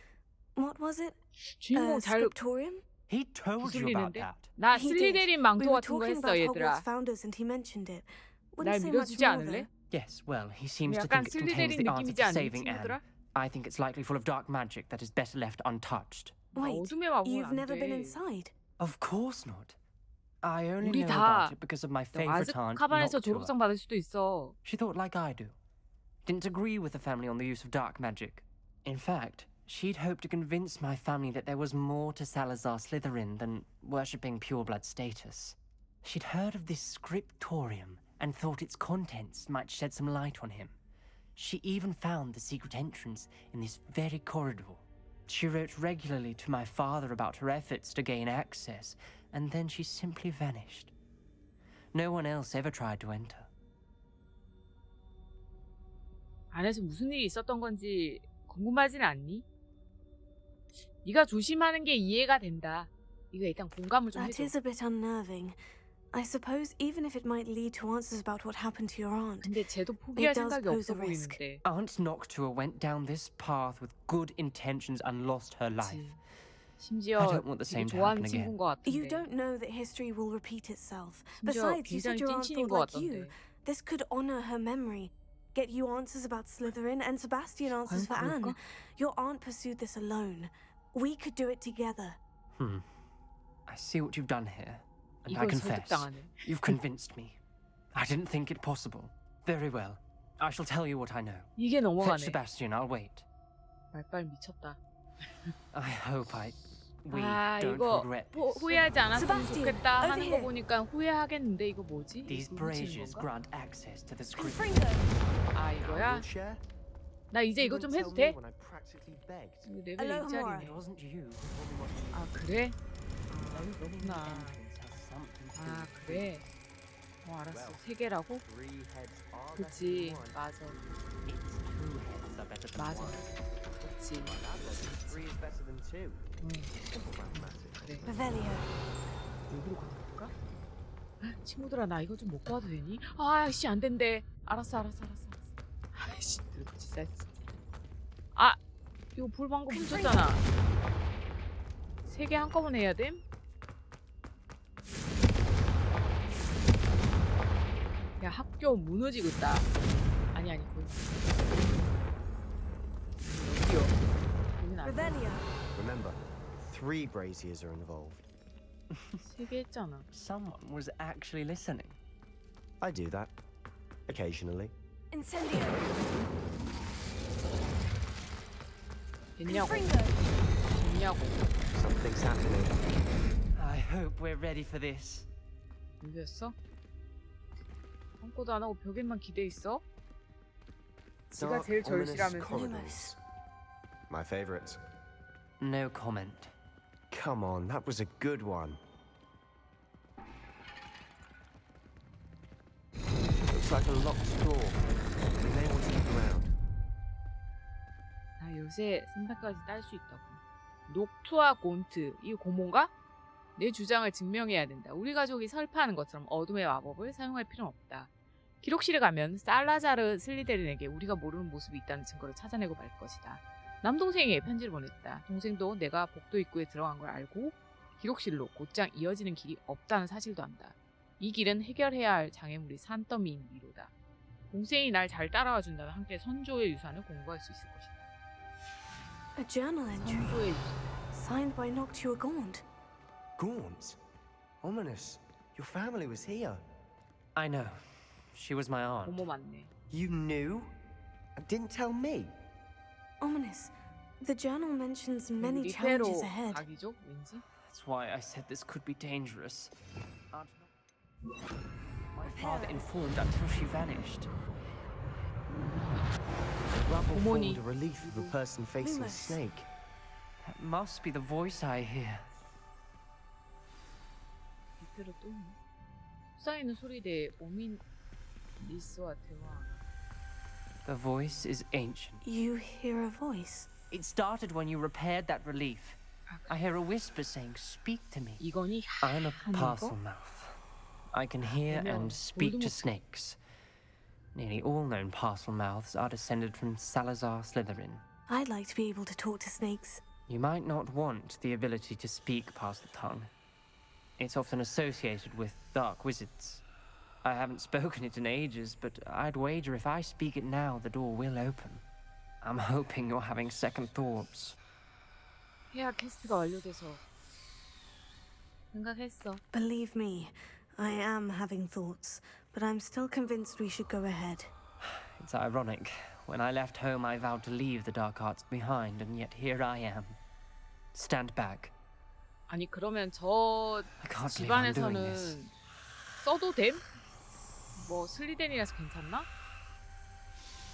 What was it? 주인공 잘 Scriptorium? He told you about 기술리는데? that. 나 He did. 슬리데린 We 망토 were 같은 거 talking 했어, about 얘들아. Hogwarts founders and he mentioned it. 날 Wouldn't say much 믿어주지 more 않을래? though. Yes, well, he seems to 약간 think it contains 슬리데린 the answer 느낌이지 to 않니, saving Anne. 친구들아? I think it's likely full of dark magic that is better left untouched. Wait, 어둠의 마법은 you've 안 never been 돼. inside? Of course not. I only 우리 know 다 about it because of my 너 favorite aunt, 아즈카반에서 Noctua. 졸업장 받을 수도 있어. She thought like I do. Didn't agree with the family on the use of dark magic. In fact, she'd hoped to convince my family that there was more to Salazar Slytherin than worshipping pureblood status. She'd heard of this scriptorium and thought its contents might shed some light on him. She even found the secret entrance in this very corridor. She wrote regularly to my father about her efforts to gain access, and then she simply vanished. No one else ever tried to enter. 안에서 무슨 일이 있었던 건지 궁금하진 않니? 네가 조심하는 게 이해가 된다. 이거 일단 공감을 좀 That 해줘. is a bit unnerving. I suppose even if it might lead to answers about what happened to your aunt, 근데 쟤도 포기할 it does 생각이 pose 없어 a risk. 보이는데. Aunt Noctua went down this path with good intentions and lost her life. 그치. 심지어 I don't want the 되게 same to 좋아하는 happen again. 친구인 것 같은데. You don't know that history will repeat itself. 심지어 Besides, you 굉장히 said your aunt 찐친인 thought 것 like you. 같던데. This could honor her memory. Get you answers about Slytherin and Sebastian answers for 과연 Anne. 그럴까? Your aunt pursued this alone. We could do it together. I see what you've done here, and I 이건 confess, 설득당하네. you've convinced me. I didn't think it possible. Very well. I shall tell you what I know. 이게 Fetch 넘어가네. Sebastian, I'll wait. 말빨 미쳤다. I hope we 아 don't 이거 regret this. 후회하지 않았으면 Sebastian, 좋겠다 over 하는 거 here. 보니까 후회하겠는데 이거 뭐지? These 이거 훔치는 braziers 건가? grant access to the script. 아 이거야? 나 이제 이거 좀 해도 돼? 이거 레벨 Aloha, 2짜리네. It wasn't you who told me what to do. 아 그래? Opening the 그렇구나. entrance has something to do 아 with 그래? 알았어. 세 개라고? 그치 맞아. It's two heads are better than 맞아. one. 그치. Three is better than two. 응. Simple mathematics. 그래. Revelio. 여기로 가볼까? 친구들아 나 이거 좀 못 봐도 되니? 아씨 안 된대. 알았어. 아이씨 진짜. 아 이거 불 방금 붙였잖아. 세 개 한꺼번에 해야 됨? 야 학교 무너지고 있다. 아니 거기. 여기요. 여긴 안 돼. Revelio. Remember, 3 braziers are involved. 세 개 했잖아. Someone was actually listening. I do that. Occasionally. Incendio. 됐냐고. Confringo. 됐냐고. Something's happening. I hope we're ready for this. 준비했어? 아무것도 안 하고 벽에만 기대 있어? 지가 제일 ominous 절실하면서. corridors. My favorite. No comment. Come on, that was a good one. Looks like a locked door. We may want to look around. 나 요새 300까지 딸 수 있다고. 녹투와 곤트, 이 고모인가? 내 주장을 증명해야 된다. 우리 가족이 설파하는 것처럼 어둠의 마법을 사용할 필요는 없다. 기록실에 가면 살라자르 슬리데린에게 우리가 모르는 모습이 있다는 증거를 찾아내고 말 것이다. 남동생에게 편지를 보냈다. 동생도 내가 복도 입구에 들어간 걸 알고 기록실로 곧장 이어지는 길이 없다는 사실도 안다. 이 길은 해결해야 할 장애물이 산더미인 위로다. 동생이 날 잘 따라와 준다면 함께 선조의 유산을 공부할 수 있을 것이다. A journal entry. 선조의 유산. Signed by Noctua Gaunt. Gaunt? Ominous. Your family was here. I know. She was my aunt. 고모 맞네. You knew? And didn't tell me? Ominous. The journal mentions many 리페로 challenges ahead. 각이죠? 왠지? That's why I said this could be dangerous. My father informed until she vanished. Rubble 어머니. formed a relief of a person facing a Lumos. snake. That must be the voice I hear. 리페로 또 있네. 속삭이는 소리대 오민 리스와 대화. The voice is ancient. You hear a voice. It started when you repaired that relief. I hear a whisper saying, "Speak to me." 이건이 I'm a 하는 parcel 거? mouth. I can hear 어머, and speak to 볼드모트. snakes. Nearly all known parcel mouths are descended from Salazar Slytherin. I'd like to be able to talk to snakes. You might not want the ability to speak past the tongue. It's often associated with dark wizards. I haven't spoken it in ages, but I'd wager if I speak it now, the door will open. I'm hoping you're having second thoughts. 해야 캐스트가 완료돼서 생각했어. Believe me, I am having thoughts, but I'm still convinced we should go ahead. It's ironic. When I left home, I vowed to leave the dark arts behind, and yet here I am. Stand back. 아니 그러면 저 I can't believe I'm doing this. 집안에서는 써도 됨? 뭐 슬리덴이라서 괜찮나?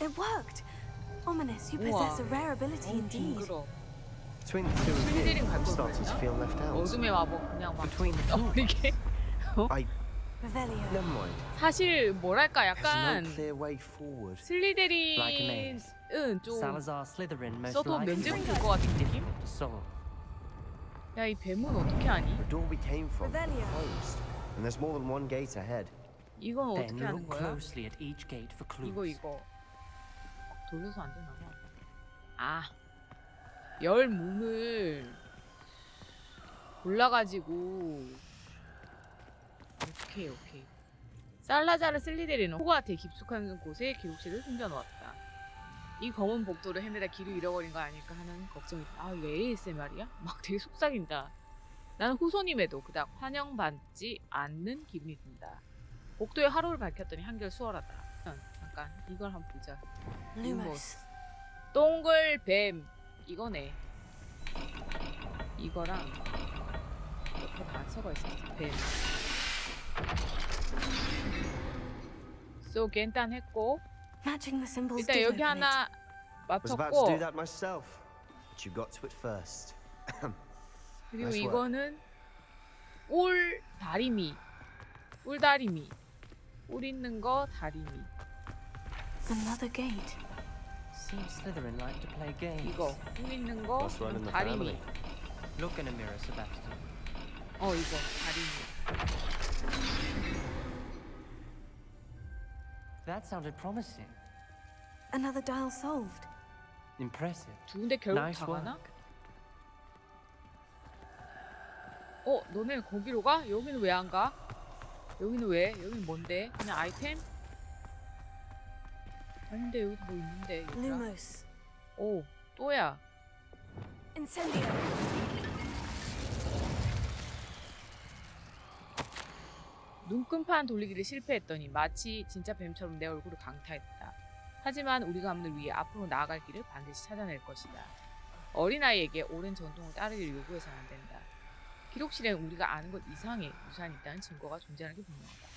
It worked! Ominous, you 우와. possess a rare ability indeed. 징그러. Between the two of 슬리데린 you, 갈 I'm 걸 starting to feel left out. 어둠의 마법 그냥 막 Between the two of 떠버리게. I... Revelio. Never mind. 사실 뭐랄까 There's 약간 no clear way forward. Like a maze. 슬리데린은 좀 Salazar Slytherin most 써도 likely 면제부 wanted 될것 같은 느낌? difficult to solve. 야, 이 뱀은 어떻게 하니? The door we came from is closed, and there's more than one gate ahead. 이건 Then 어떻게 하는 look 거야? closely at each gate for clues. 이거 돌려서 안 되나 봐. 아, 열 문을 골라가지고. 오케이. 살라자르 슬리데리는 호그와트의 깊숙한 곳에 기록실을 숨겨놓았다. 이 검은 복도를 헤매다 길을 잃어버린 거 아닐까 하는 걱정이 든다. 아, 이거 ASMR이야? 막 되게 속삭인다. 나는 후손임에도 그닥 환영받지 않는 기분이 든다. 복도에 하루를 밝혔더니 한결 수월하다. 잠깐 이걸 한번 보자. Lumos. 동글 뱀 이거네. 이거랑 옆에 단서가 있었어. 뱀. So 간단했고 Matching the symbols 일단 did 여기 open it. 하나 Was about to 맞췄고 do that myself, but you got to it first. 그리고 Nice work. 이거는 울 다리미. 울 다리미. 울 있는 거 다리미. Another gate. Seems Slytherin like to play games. 이거 울 있는 거 Must run in the 다리미. family. Look in a mirror, Sebastian. 이거 다리미. That sounded promising. Another dial solved. Impressive. 두 군데 결국 Nice 다 가나? work. 너네 거기로 가? 여기는 왜 안 가? 여기는 왜? 여기는 뭔데? 그냥 아이템? 아닌데 여기 뭐 있는데 얘들아. Lumos. 오 또야. Incendio. 눈금판 돌리기를 실패했더니 마치 진짜 뱀처럼 내 얼굴을 강타했다. 하지만 우리 가문을 위해 앞으로 나아갈 길을 반드시 찾아낼 것이다. 어린아이에게 오랜 전통을 따르기를 요구해서는 안 된다. 기록실엔 우리가 아는 것 이상의 유산이 있다는 증거가 존재하는 게 분명하다.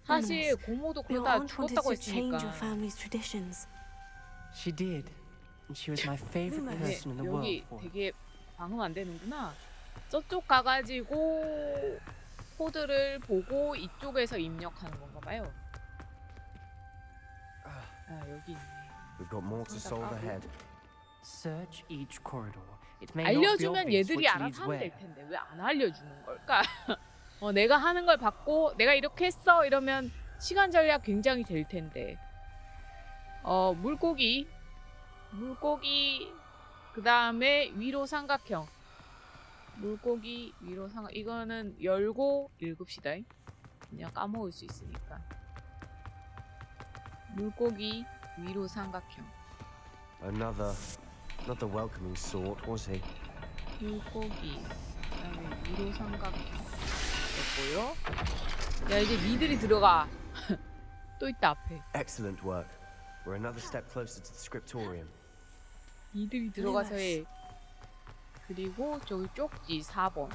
사실 고모도 Your 그러다 aunt wanted 죽었다고 to change your 했으니까. family's traditions. She did. And she was my favorite Lumos. person in the world 여기 for it. 되게 방음 안 되는구나. 저쪽 가가지고 코드를 보고 이쪽에서 입력하는 건가 봐요. 여기 있네. We've got more to solve ahead. Search each corridor. It may not be 알려주면 obvious 얘들이 which 알아서 leads 하면 where. 될 텐데 왜 안 알려주는 걸까? 내가 하는 걸 받고 내가 이렇게 했어 이러면 시간 절약 굉장히 될 텐데. 물고기 그 다음에 위로 삼각형. 물고기 위로 삼각. 이거는 열고 읽읍시다. 그냥 까먹을 수 있으니까. 물고기 위로 삼각형. Another, not the welcoming sort, was he? 물고기 그다음에 위로 삼각형 됐고요. 야 이제 니들이 들어가. 또 있다 앞에. Excellent work. We're another step closer to the scriptorium. 니들이 들어가서 해. 그리고 저기 쪽지 4번.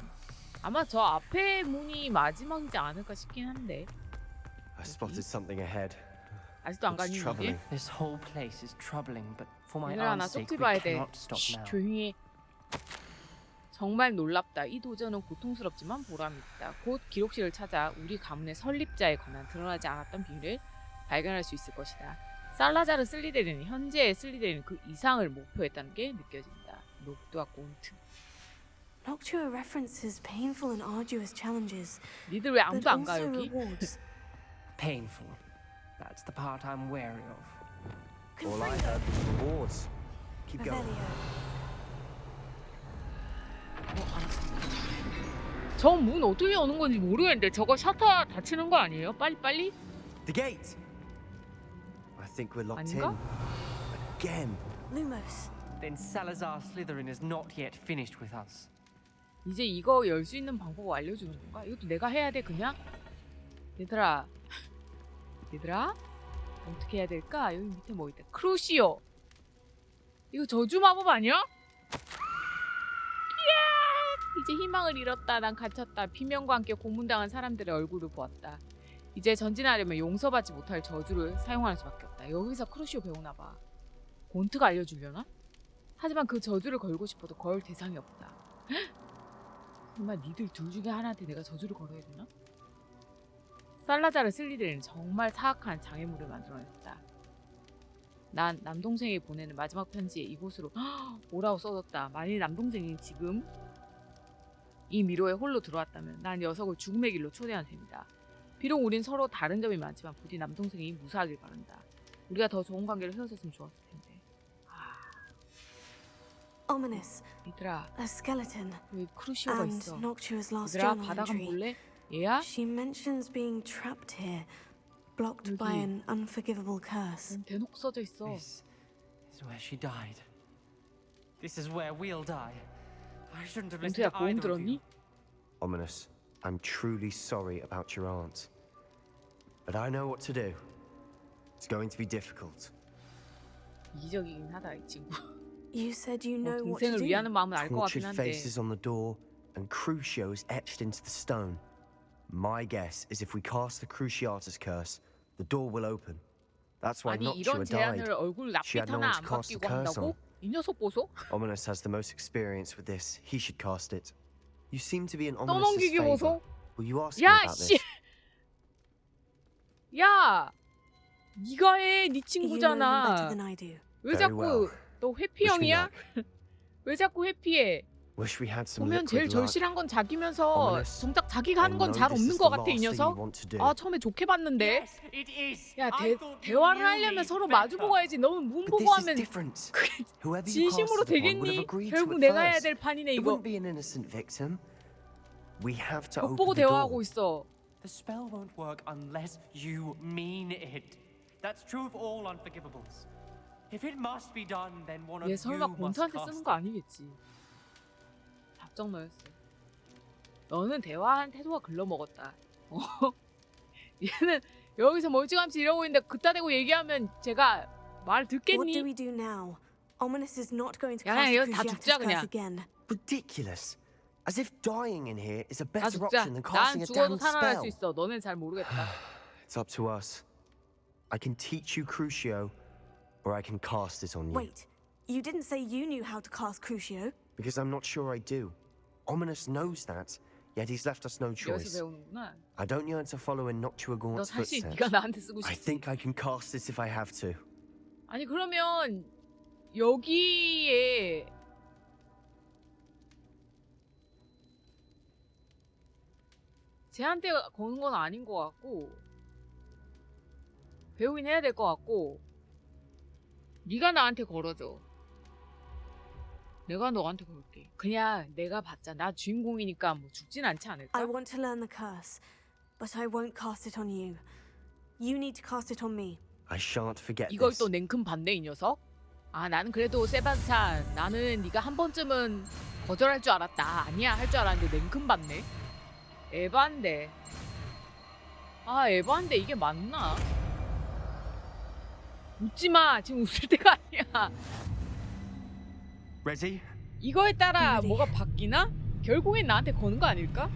아마 저 앞에 문이 마지막이지 않을까 싶긴 한데. I spotted something ahead. 아직도 안 It's 가니 troubling. 여기? This whole place is troubling, but for my 얘들아 나 aunt's sake, 쪽지 we 봐야 돼. cannot stop 쉿, now. 조용히 해. 정말 놀랍다. 이 도전은 고통스럽지만 보람있다. 곧 기록실을 찾아 우리 가문의 설립자에 관한 드러나지 않았던 비밀을 발견할 수 있을 것이다. 살라자르 슬리데린은 현재의 슬리데린 그 이상을 목표했다는 게 느껴진다. 녹두와 곤트. Noctua references painful and arduous challenges, 니들 왜 but 아무도 안 가 also 여기? rewards. Painful. That's the part I'm wary of. All I heard was rewards. Keep going. 저 문 어떻게 여는 건지 모르겠는데 저거 셔터 닫히는 거 아니에요? 빨리? The gate! I think we're locked 아닌가? in. Again. Lumos. Then Salazar Slytherin is not yet finished with us. 이제 이거 열 수 있는 방법을 알려주는 건가? 이것도 내가 해야 돼 그냥? 얘들아 어떻게 해야 될까? 여기 밑에 뭐 있다. 크루시오. 이거 저주 마법 아니야? 이제 희망을 잃었다. 난 갇혔다. 비명과 함께 고문당한 사람들의 얼굴을 보았다. 이제 전진하려면 용서받지 못할 저주를 사용하는 수밖에 없다. 여기서 크루시오 배우나 봐. 곤트가 알려주려나? 하지만 그 저주를 걸고 싶어도 걸 대상이 없다. 정말 니들 둘 중에 하나한테 내가 저주를 걸어야 되나? 살라자르 슬리데린은 정말 사악한 장애물을 만들어냈다. 난 남동생이 보내는 마지막 편지에 이곳으로 오라고 써뒀다. 만일 남동생이 지금 이 미로에 홀로 들어왔다면 난 녀석을 죽음의 길로 초대한 셈이다. 비록 우린 서로 다른 점이 많지만 부디 남동생이 무사하길 바란다. 우리가 더 좋은 관계를 세웠으면 좋았을 텐데. Ominous. 얘들아, A skeleton. 여기 크루시오가 And 있어. Noctua's last 얘들아, journal 바닥 한번 entry. 볼래? 얘야? She mentions being trapped here, blocked by 여기. an unforgivable curse. 대놓고 써져 있어. This is where she died. This is where we'll die. I shouldn't have listened 멘트야, to 보험 either of you. 들었니? Ominous, I'm truly sorry about your aunt. But I know what to do. It's going to be difficult. 이기적이긴 하다, 이 친구. You said you know what to 동생을 do. 위하는 마음은 알 것 같긴 Tortured 한데. faces on the door and crucios etched into the stone. My guess is if we cast the Cruciatus curse, the door will open. That's why 아니 Noctua 이런 died. 제안을 얼굴 She 낯빛 had no 하나 one 안 to cast the 바뀌고 curse 한다고? on. 이 녀석 보소? Ominous has the most experience with this. He should cast it. You seem to be in Ominous's 떠넘기기 favor. 보소? Will you ask him 야, about 씨! this? 야! 네가 해, 네 You know him better 친구잖아. than I do. 왜 Very 자꾸 well. 너 Wish me 회피형이야? luck. 왜 자꾸 회피해? Wish we had some 보면 제일 liquid luck. 절실한 건 자기면서 Ominous. 정작 자기가 하는 I 건 know 잘 this 없는 is 것 the 같아 이 last thing 녀석. you want to do. 아 처음에 좋게 봤는데. Yes, it is. 야 I thought you 대화를 knew 하려면 me 서로 better. 마주 보고 해야지. 너는 문 But 보고 this is 하면 different. 그게 Whoever you 진심으로 casted upon would have 되겠니? agreed to 결국 it 내가 해야 first. 될 판이네 It 이거. wouldn't be an innocent victim. We have to 벽 open 보고 the door. 대화하고 있어. The spell won't work unless you mean it. That's true of all unforgivables. If it must be done, then one of 얘 you 설마 must 곤트한테 cast 쓰는 거 아니겠지? 답정 너였어. 너는 대화한 태도가 글러먹었다. 얘는 여기서 멀찌감치 이러고 있는데 그따 대고 얘기하면 제가 말 What do 듣겠니? we do now? Ominous is not going to 야, cast 그냥 the 여기서 다 Cruciatus 죽자, curse 그냥. again. Ridiculous. As if dying in here is a 다 better 죽자. option than 난 casting a 죽어도 damn 살아날 수 spell. 있어. 너넨 잘 모르겠다. It's up to us. I can teach you Crucio, or I can cast it on you. Wait, you didn't say you knew how to cast Crucio. Because I'm not sure I do. Ominous knows that, yet he's left us no 여기서 choice. 배우는구나. I don't yearn to follow in Noctua 너 Gaunt's 사실 footsteps. 네가 나한테 쓰고 I 싶지. think I can cast it if I have to. 아니 그러면 여기에 쟤한테 거는 건 아닌 것 같고 배우긴 해야 될 것 같고 네가 나한테 걸어줘. 내가 너한테 걸게. 그냥 내가 봤자 나 주인공이니까 뭐 죽진 않지 않을까? I want to learn the curse, but I won't cast it on you. You need to cast it on me. I shan't forget 이걸 this. 또 냉큼 받네 이 녀석. 아 나는 그래도 세바스찬 나는 네가 한 번쯤은 거절할 줄 알았다. 아니야 할 줄 알았는데 냉큼 받네. 에반데. 아 에반데 이게 맞나? 웃지마. 지금 웃을 때가 아니야. Ready? 이거에 따라 뭐가 바뀌나? 결국엔 나한테 거는 거 아닐까?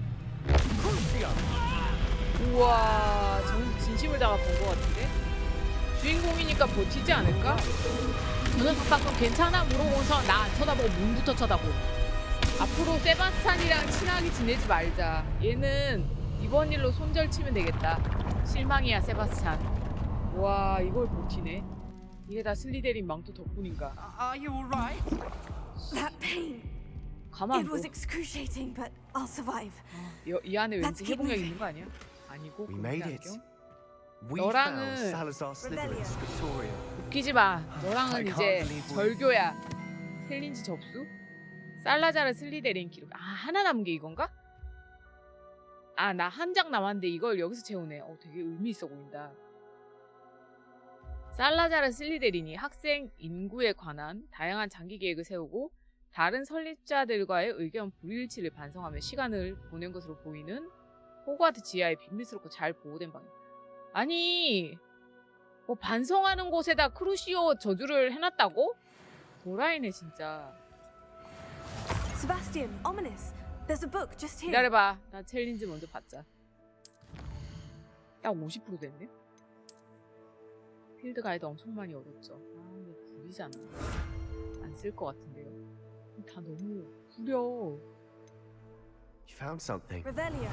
우와 전 진심을 담아 본 것 같은데? 주인공이니까 버티지 않을까? 저 녀석 방금 괜찮아? 물어보면서 나 안 쳐다보고 문부터 쳐다보고. 앞으로 세바스찬이랑 친하게 지내지 말자. 얘는 이번 일로 손절 치면 되겠다. 실망이야 세바스찬. 와 이걸 버티네. 이게 다 슬리데린 망토 덕분인가? Are you alright? That pain. 가만 It was 둬. excruciating, but I'll survive. 이 안에 왠지 Let's keep 회복력 moving. 있는 거 아니야? 아니고 We made it. 안경? We 너랑은- found Salazar Slytherin Scriptorium. 웃기지 마. I 너랑은 can't 이제 believe we- 절교야. 챌린지 접수? 살라자르 슬리데린 기록. 아 하나 남은 게 이건가? 아 나 한 장 남았는데 이걸 여기서 채우네. 되게 의미 있어 보인다. 살라자르 슬리데린이 학생 인구에 관한 다양한 장기 계획을 세우고 다른 설립자들과의 의견 불일치를 반성하며 시간을 보낸 것으로 보이는 호그와트 지하의 비밀스럽고 잘 보호된 방이다. 아니 뭐 반성하는 곳에다 크루시오 저주를 해놨다고? 도라이네 진짜. Sebastian, Ominous. There's a book just here. 기다려봐. 나 챌린지 먼저 받자. 딱 50% 됐네. 필드 가이드 엄청 많이 얻었죠. 아 근데 구리잖아. 안 쓸 것 같은데요. 다 너무 구려. You found something. Revelio.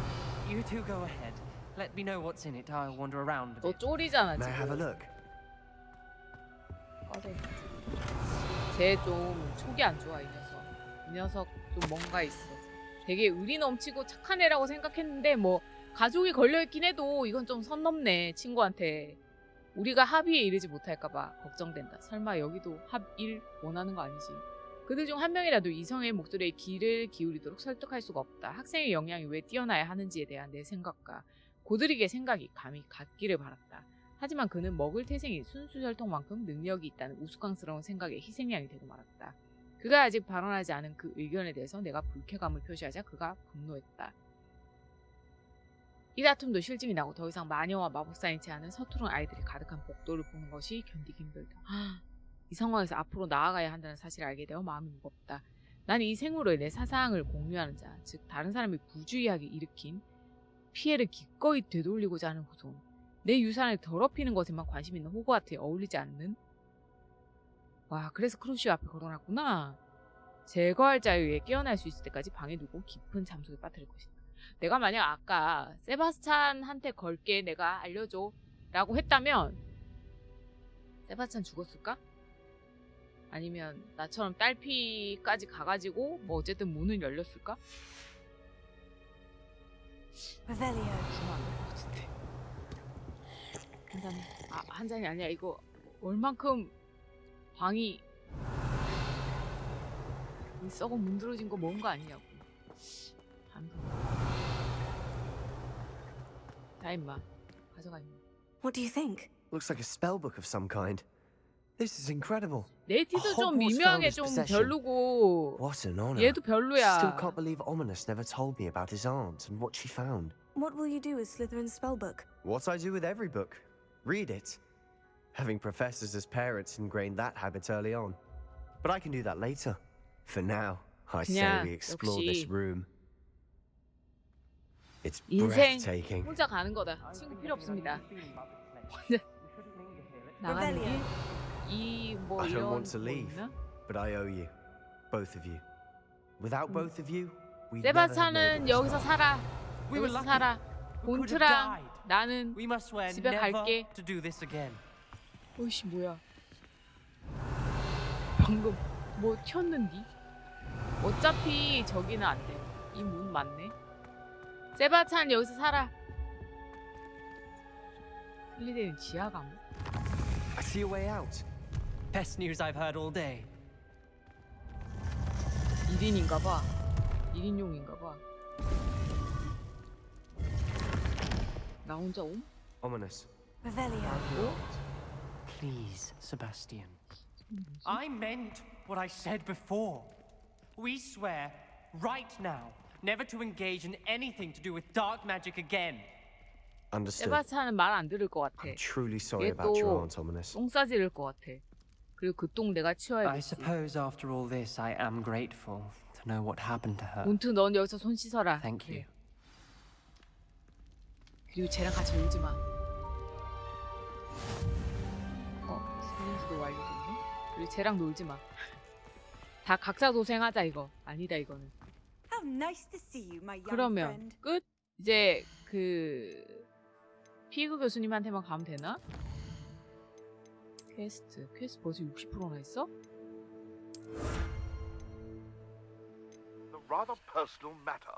You two go ahead. Let me know what's in it. I'll wander around a 너 bit. 쫄이잖아 May I have a 지금. look? 꺼내. 쟤 좀 촉이 안 좋아 이 녀석. 이 녀석 좀 뭔가 있어. 되게 의리 넘치고 착한 애라고 생각했는데 뭐 가족이 걸려있긴 해도 이건 좀 선 넘네. 친구한테. 우리가 합의에 이르지 못할까봐 걱정된다. 설마 여기도 합일 원하는 거 아니지? 그들 중 한 명이라도 이성의 목소리에 귀를 기울이도록 설득할 수가 없다. 학생의 역량이 왜 뛰어나야 하는지에 대한 내 생각과 고드릭의 생각이 감히 같기를 바랐다. 하지만 그는 먹을 태생이 순수혈통만큼 능력이 있다는 우스꽝스러운 생각에 희생양이 되고 말았다. 그가 아직 발언하지 않은 그 의견에 대해서 내가 불쾌감을 표시하자 그가 분노했다. 이 다툼도 실증이 나고 더 이상 마녀와 마법사인 채 않은 서투른 아이들이 가득한 복도를 보는 것이 견디기 힘들다. 이 상황에서 앞으로 나아가야 한다는 사실을 알게 되어 마음이 무겁다. 난 이 생으로의 내 사상을 공유하는 자, 즉 다른 사람이 부주의하게 일으킨 피해를 기꺼이 되돌리고자 하는 후손. 내 유산을 더럽히는 것에만 관심 있는 호그와트에 어울리지 않는. 와, 그래서 크루시오 앞에 걸어놨구나. 제거할 자에 의해 깨어날 수 있을 때까지 방에 두고 깊은 잠속에 빠뜨릴 것이다. 내가 만약 아까 세바스찬한테 걸게 내가 알려줘 라고 했다면 세바스찬 죽었을까? 아니면 나처럼 딸피까지 가가지고 뭐 어쨌든 문은 열렸을까? 한 잔. 한 잔이 아니야. 이거 얼만큼 방이 썩어 문드러진 거 먹은 거 아니냐고. 자, 임마. 가져가, 임마. What do you think? Looks like a spell book of some kind. This is incredible. 네티도 좀 미묘하게 좀 별로고 What an honor. 얘도 별로야. Still can't believe Ominous never told me about his aunt and what she found. What will you do with Slytherin's spellbook? What I do with every book. Read it. Having professors as parents ingrained that habit early on. But I can do that later. For now, I say we explore this room. It's 인생 breathtaking. 혼자 가는 거다. 친구 필요 없습니다. 나가는 길? 뭐 I don't 이런 want to 뭐 leave, 있나? but I owe you. Both of you. Without both of you, we'd never have made 세바스찬은 it. 여기서 살아. We were 여기서 lucky. 살아. We could have 본트랑 died. 나는 We must swear 집에 never 갈게. to do this again. 어이씨 뭐야. 방금 뭐 튀었는디? 어차피 저기는 안 돼. 이 문 맞네. 세바스찬 여기서 살아. 슬리데린 지하 감옥? I see a way out. Best news I've heard all day. 1인인가 봐. 1인용인가 봐. 나 혼자 옴? Ominous. Please, Sebastian. I meant what I said before. We swear, right now, never to engage in anything to do with dark magic again. Understood. 세바스찬은 말 안 들을 것 같아. I'm truly sorry 얘 about your 또 aunt, Ominous. 똥 싸지를 것 같아. 그리고 그 똥 내가 I 치워야겠지. suppose after all this, I am grateful to know what happened to her. 본트 넌 여기서 손 씻어라. Thank you. 그리고 쟤랑 같이 놀지 마. 슬림스도 완료됐네. 그리고 쟤랑 놀지 마. 다 각자 도생하자 이거. 아니다 이거는. How nice to see you, my young 그러면 friend. 끝? 이제 그 피그 교수님한테만 가면 되나? 퀘스트 벌써 60%나 했어? A rather personal matter.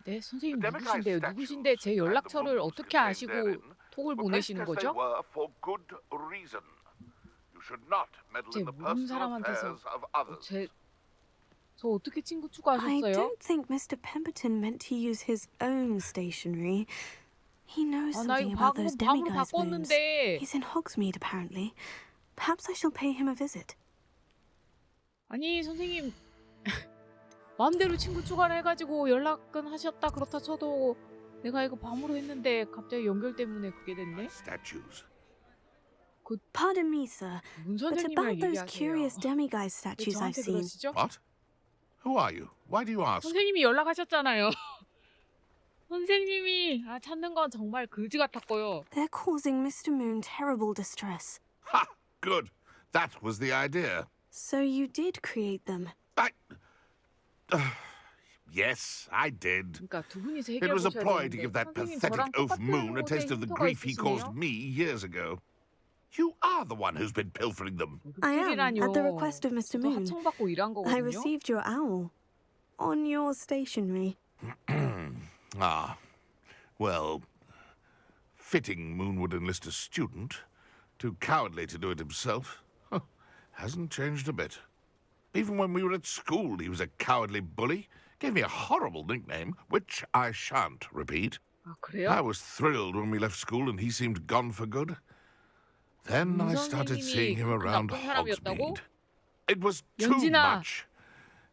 네, 선생님 누구신데요? 누구신데 제 연락처를 어떻게 아시고 톡을 보내시는 거죠? For good reason. You should not meddle 제 in the 모르는 personal 사람한테서 affairs of others. 저 어떻게 친구 I 추가하셨어요? don't think Mr. Pemberton meant to use his own stationery. He knows 아, 나 something 이거 about 방금 those 밤으로 demiguise moons. 바꿨는데. He's in Hogsmeade, apparently. Perhaps I shall pay him a visit. 아니 선생님 마음대로 친구 추가를 해가지고 연락은 하셨다 그렇다 쳐도 내가 이거 밤으로 했는데 갑자기 연결 때문에 그게 됐네? Statues. Pardon me, sir, 문 but 선생님이랑 about those 얘기하세요. curious demiguise 왜 statues I've 저한테 seen. 그러시죠? What? Who are you? Why do you ask? 선생님이 연락하셨잖아요. 선생님이 찾는 건 정말 그지 같았고요. They're causing Mr. Moon terrible distress. Ha! Good. That was the idea. So you did create them? Yes, I did. 그러니까 두 분이서 It was a 해결하셔야 ploy to 되는데 give that 선생님 pathetic 저랑 oaf 똑같은 moon a 곳에 taste of the 흉터가 grief he 있으시네요. caused me years ago. You are the one who's been pilfering them. I am, at the request of Mr. 저도 Moon. 하청받고 일한 I 거거든요. received your owl on your stationery. Ah, well, fitting Moon would enlist a student. Too cowardly to do it himself. Huh, hasn't changed a bit. Even when we were at school, he was a cowardly bully. Gave me a horrible nickname, which I shan't repeat. 아, 그래요? I was thrilled when we left school and he seemed gone for good. Then I started seeing him around Hogsmeade. It was too 연진아. much.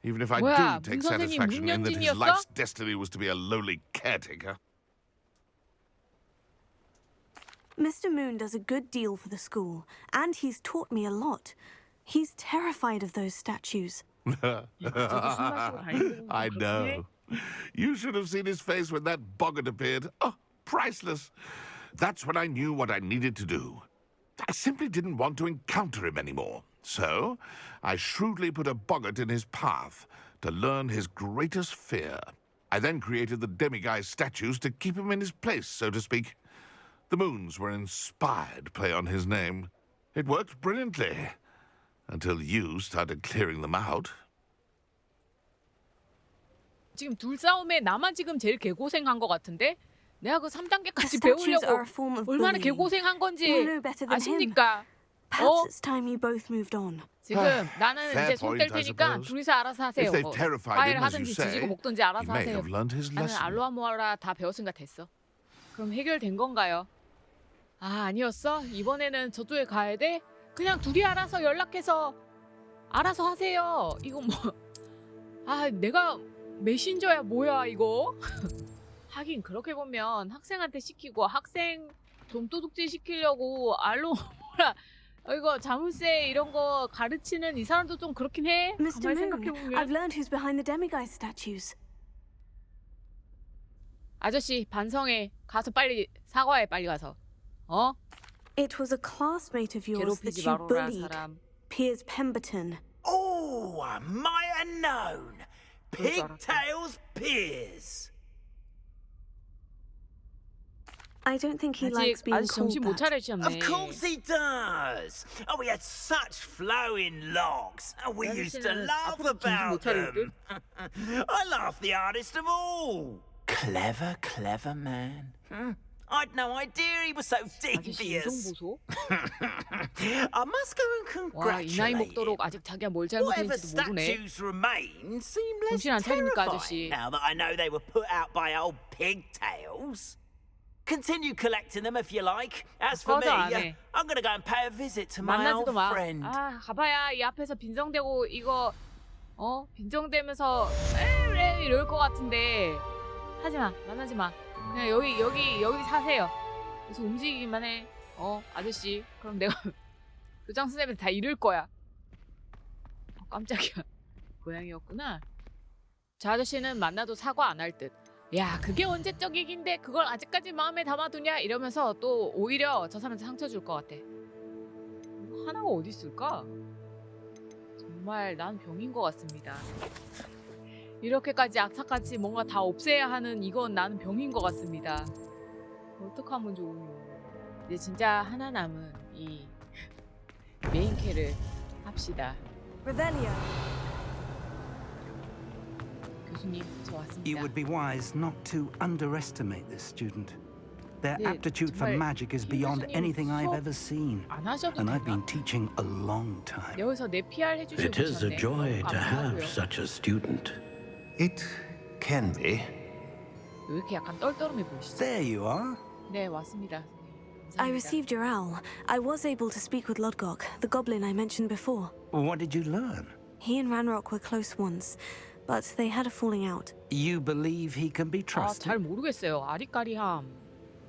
Even if I 뭐야, do take 문 선생님 satisfaction in that his 문연진이었어? life's destiny was to be a lowly caretaker. Mr. Moon does a good deal for the school, and he's taught me a lot. He's terrified of those statues. I know. You should have seen his face when that boggart appeared. Oh, priceless. That's when I knew what I needed to do. I simply didn't want to encounter him anymore. So, I shrewdly put a boggart in his path to learn his greatest fear. I then created the demiguise statues to keep him in his place, so to speak. The moons were an inspired play on his name. It worked brilliantly. Until you started clearing them out. 지금 둘 싸움에 나만 지금 제일 개고생한 것 같은데? 내가 그 3단계까지 The statues 배우려고 are a form of 얼마나 bullying. 개고생한 건지 You know better than him. 아십니까? Perhaps it's time you both moved on. 지금 나는 Fair 이제 손 point, 뗄 I 테니까 suppose. 둘이서 알아서 하세요. If they've terrified 파이를 him, as you 하든지 say, 지지고 볶든지 알아서 he may 하세요. have learned his 나는 lesson. 알로하 모아라 다 배웠으니까 됐어. 그럼 해결된 건가요? 아, 아니었어? 이번에는 저쪽에 가야 돼? 그냥 둘이 알아서 연락해서 알아서 하세요. 이거 뭐... 아, 내가 메신저야 뭐야 이거? 하긴 그렇게 보면 학생한테 시키고 학생 좀도둑질 시키려고 알로하 이거 자물쇠 이런 거 가르치는 이 사람도 좀 그렇긴 해. Mr. 가만히 Moon, 생각해보면. I've learned who's behind the demiguise statues. 아저씨 반성해. 가서 빨리 사과해. 빨리 가서. 어? It was a classmate of yours that 괴롭히지 you 말아라 bullied, 사람. Piers Pemberton. Oh, I might have known. Pigtails Piers. I don't think he 아직 likes being 아직 called 정신 못 that. 차리셨네. Of course he does. Oh, we had such flowing locks. Oh, we used to 아저씨는 laugh 앞으로 정신 about 못 차릴 them. 듯. I laughed the hardest of all. Clever, clever man. I'd no idea he was so 아저씨 devious. 인성 보소. I must go and 와, 이 나이 congratulate him. 먹도록 아직 자기가 뭘 Whatever 잘못했는지도 모르네. statues remain seem less 정신 안 차립니까, terrifying 아저씨? now that I know they were put out by old pigtails. Continue collecting them if you like. As for me, 꺼져, 안 해. I'm gonna go and pay a visit to my old 만나지도 마. friend. 아, 가봐야 이 앞에서 빈정대고 이거 빈정대면서 에이 이럴 것 같은데 하지 마. 만나지 마. 그냥 여기 사세요. 그래서 움직이기만 해. 아저씨. 그럼 내가 교장 선생님한테 다 잃을 거야. 깜짝이야. 고양이였구나. 저 아저씨는 만나도 사과 안 할 듯. 야, 그게 언제적 얘긴데 그걸 아직까지 마음에 담아두냐? 이러면서 또 오히려 저 사람한테 상처 줄 것 같아. 하나가 어디 있을까? 정말 난 병인 것 같습니다. 이렇게까지 악착같이 뭔가 다 없애야 하는 이건 나는 병인 것 같습니다. 어떡하면 좋으뇨. 이제 진짜 하나 남은 이 메인 캐를 합시다. Revelio. 교수님, 저 왔습니다. You would be wise not to underestimate this student. Their 네, aptitude for 정말 magic is 이 beyond 교수님 anything I've 수업 ever seen. 안 하셔도 And I've 되나? been teaching a long time. 여기서 내 PR 해주시고 It is a 계셨네. joy 너무 to have 감사하고요. such a student. It can be. 왜 이렇게 약간 떨떠름해 보이시죠? There you are. 네, 왔습니다. I received your owl. I was able to speak with Lodgok, the goblin I mentioned before. What did you learn? He and Ranrock were close once, but they had a falling out. You believe he can be 아, trusted? 잘 모르겠어요. 아리까리함.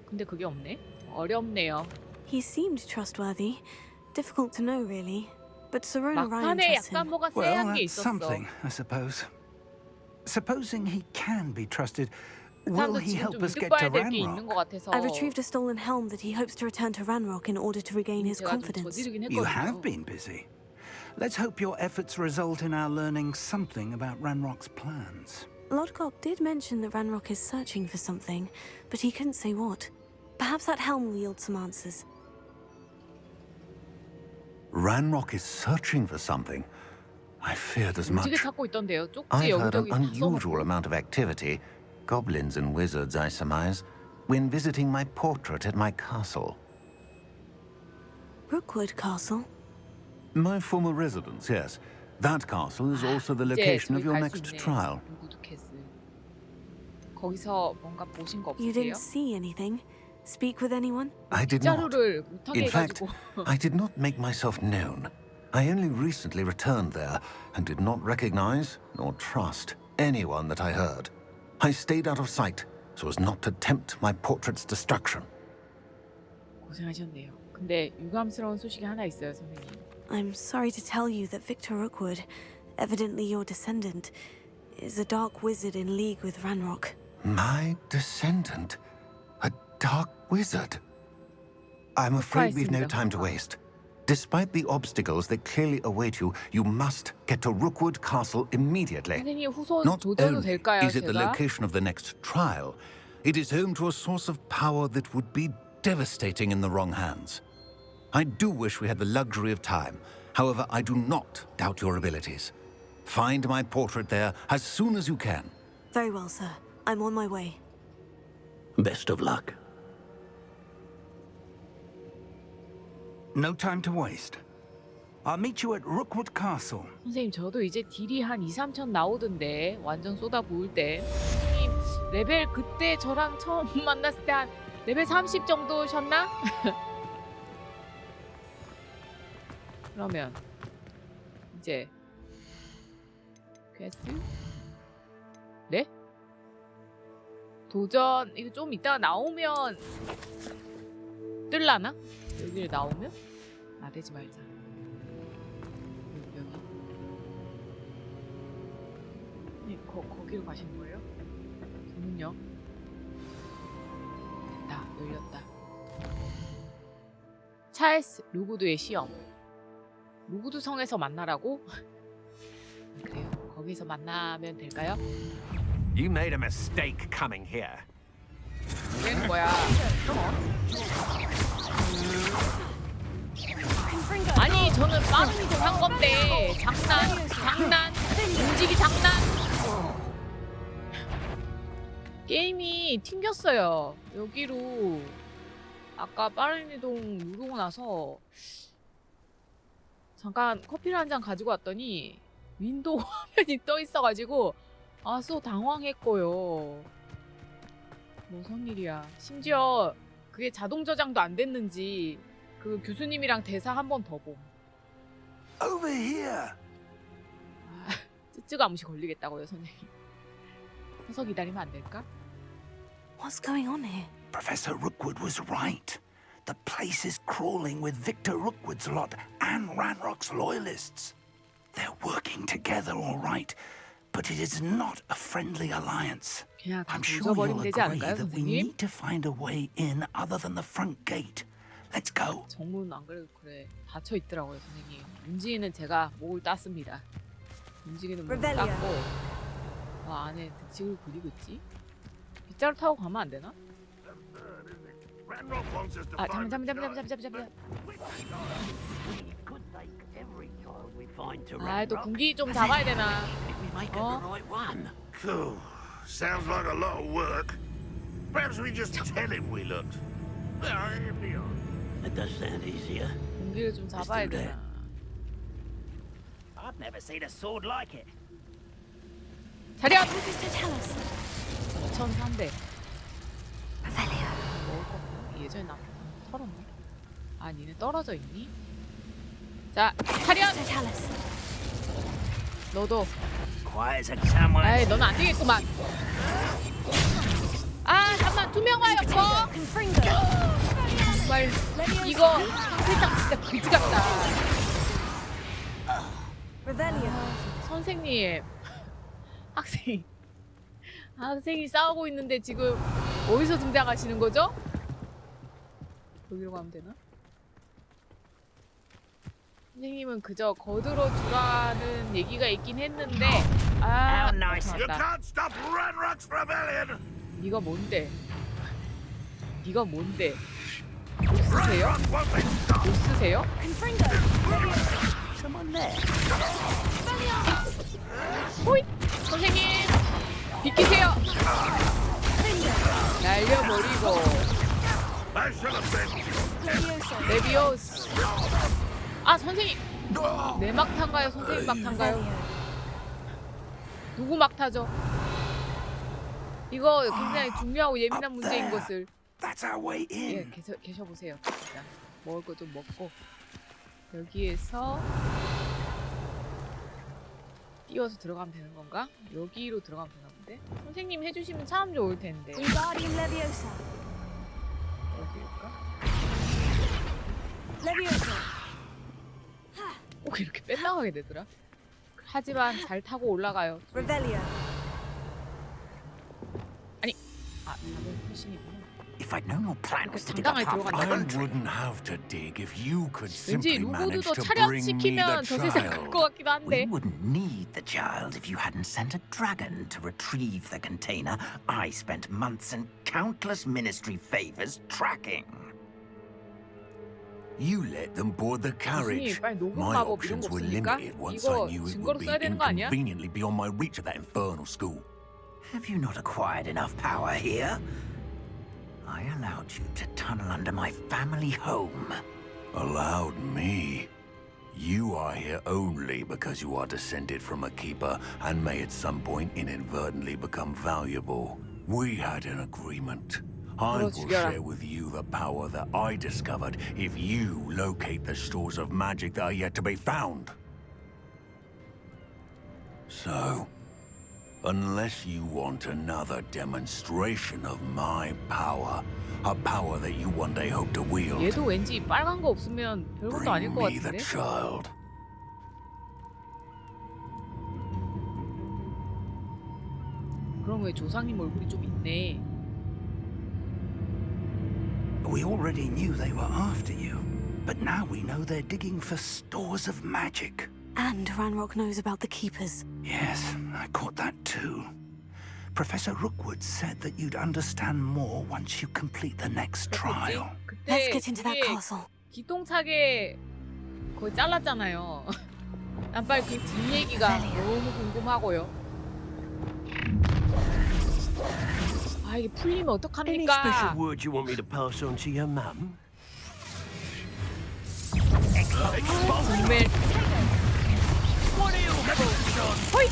근데 그게 없네. 어렵네요. He seemed trustworthy. Difficult to know, really. But Serona Ryan 막판에 trusts 약간 him. 뭐가 Well, 쎄한 게 that's 있었어. something, I suppose. Supposing he can be trusted, 그 will 사람도 he 지금 help 좀 us 이득 get 봐야 to 될 게 있는 Ranrock? 것 같아서. I retrieved a stolen helm that he hopes to return to Ranrock in order to regain his 제가 좀 confidence. 저지르긴 You have 했거든요. been busy. Let's hope your efforts result in our learning something about Ranrock's plans. Lodgok did mention that Ranrock is searching for something, but he couldn't say what. Perhaps that helm will yield some answers. Ranrock is searching for something. I feared as much. 무지개 찾고 있던데요. 쪽지 I've heard an 여기저기 다 써놓고. unusual amount of activity Goblins and wizards, I surmise, when visiting my portrait at my castle. Rookwood Castle? My former residence, yes. That castle is also the location of your next trial. 거기서 뭔가 보신 거 You 없으세요? didn't see anything? Speak with anyone? I did not. 자루를 못하게 In fact, 해가지고. I did not make myself known. I only recently returned there and did not recognize nor trust anyone that I heard. I stayed out of sight so as not to tempt my portrait's destruction. 고생하셨네요. 근데 유감스러운 소식이 하나 있어요, 선생님. I'm sorry to tell you that Victor Rookwood, evidently your descendant, is a dark wizard in league with Ranrock. My descendant? A dark wizard? I'm afraid we've no time to waste. Despite the obstacles that clearly await you, you must get to Rookwood Castle immediately. 선생님 후손 Not 조져도 only 될까요, is it the 제가? location of the next trial, it is home to a source of power that would be devastating in the wrong hands. I do wish we had the luxury of time. However, I do not doubt your abilities. Find my portrait there as soon as you can. Very well, sir. I'm on my way. Best of luck. No time to waste. I'll meet you at Rookwood Castle. 선생님 저도 이제 딜이 한 2-3천 나오던데 완전 쏟아 부을 때 선생님 레벨 그때 저랑 처음 만났을 때 한 레벨 30 정도셨나? 그러면 이제 퀘스트? 네? 도전 이거 좀 이따가 나오면 뜰라나? 여기를 나오면? 나대지 말자. 여기. 네, 거기로 가시는 거예요? 문요? 됐다, 열렸다. 찰스 루구드의 시험. 루구드 성에서 만나라고? 그래요. 거기서 만나면 될까요? You made a mistake coming here. 뭐라는 거야? 아니 저는 빠른 이동 한 건데 장난 움직이 장난. 게임이 튕겼어요. 여기로 아까 빠른 이동 누르고 나서 잠깐 커피를 한 잔 가지고 왔더니 윈도우 화면이 떠 있어가지고 또 당황했고요. 무슨 일이야. 심지어 그게 자동 저장도 안 됐는지 그 교수님이랑 대사 한 번 더 봄. Over here. 쯔쯔가무시 걸리겠다고요, 선생님. 서서 기다리면 안 될까? What's going on here? Professor Rookwood was right. The place is crawling with Victor Rookwood's lot and Ranrock's loyalists. They're working together all right, but it is not a friendly alliance. I'm sure you'll agree that we need to find a way in other than the front gate. Let's go. 정문 안 그래도 그래. 닫혀 있더라고요, 선생님. 문지기는 제가 목을 땄습니다. 문지기는 목을 땄고 안에 득식을 그리고 있지? 빗자루 타고 가면 안 되나? 잠깐. 또 군기 좀 잡아야 되나? Cool. Sounds like a lot of work. Perhaps we just tell him we looked. That does sound easier. 군기를 좀 잡아야 되나? I've never seen a sword like it. 차렷! 2,300. 예전에 나 털었네. 니네 떨어져 있니? 자, 차렷! 너도. 아이, 너는 안 되겠구만. 잠깐만, 2명 와요, 정말 이거 상태장 진짜 그지 같다. 선생님, 학생이 싸우고 있는데 지금 어디서 등장하시는 거죠? 여기로 가면 되나? 선생님은 그저 거들어 주라는 얘기가 있긴 했는데 네가 뭔데? 못 쓰세요? 못 쓰세요? 호잇! 선생님! 비키세요. 날려버리고. 레비오스. 아 선생님. 내 막탄가요? 선생님 막탄가요? 누구 막타죠? 이거 굉장히 중요하고 예민한 문제인 것을. 예, 계셔보세요. 일단 먹을 거 좀 먹고 여기에서 뛰어서 들어가면 되는 건가? 여기로 들어가면 되나 본데? 선생님 해주시면 참 좋을 텐데. 여기일까? 꼭 이렇게 뺏나가게 되더라. 하지만 잘 타고 올라가요. 아니, 다들 훨씬이구나. If I'd known your plan was to dig 당당하게 up half the 들어간다. I country. wouldn't have to dig if you could 왠지 simply manage 루구드도 to bring me the 차련시키면 저 세상 갈 것 child. 같기도 한데. We wouldn't need the child if you hadn't sent a dragon to retrieve the container I spent months and countless ministry favors tracking. You let them board the carriage. 교수님, 빨리 녹음 My 마법 이런 options 거 were 없습니까? limited once 이거 I knew it 증거로 would be 써야 되는 거 아니야? inconveniently beyond my reach of that infernal school. Have you not acquired enough power here? I allowed you to tunnel under my family home. Allowed me? You are here only because you are descended from a keeper and may at some point inadvertently become valuable. We had an agreement. I will share with you the power that I discovered if you locate the stores of magic that are yet to be found. So, unless you want another demonstration of my power, a power that you one day hope to wield, 얘도 왠지 빨간 거 없으면 별것도 아닐 bring 것 me the 같은데. child. 그럼 왜 조상님 얼굴이 좀 있네. We already knew they were after you, but now we know they're digging for stores of magic. And Ranrock knows about the Keepers. Yes, I caught that too. Professor Rookwood said that you'd understand more once you complete the next trial. Let's get into that 그게 castle. 기똥차게 거의 잘랐잖아요. 난 빨리 그 뒷얘기가 너무 궁금하고요. 아 이게 풀리면 Any 어떡합니까? special word you want me to pass on to your mum? 정말 호이!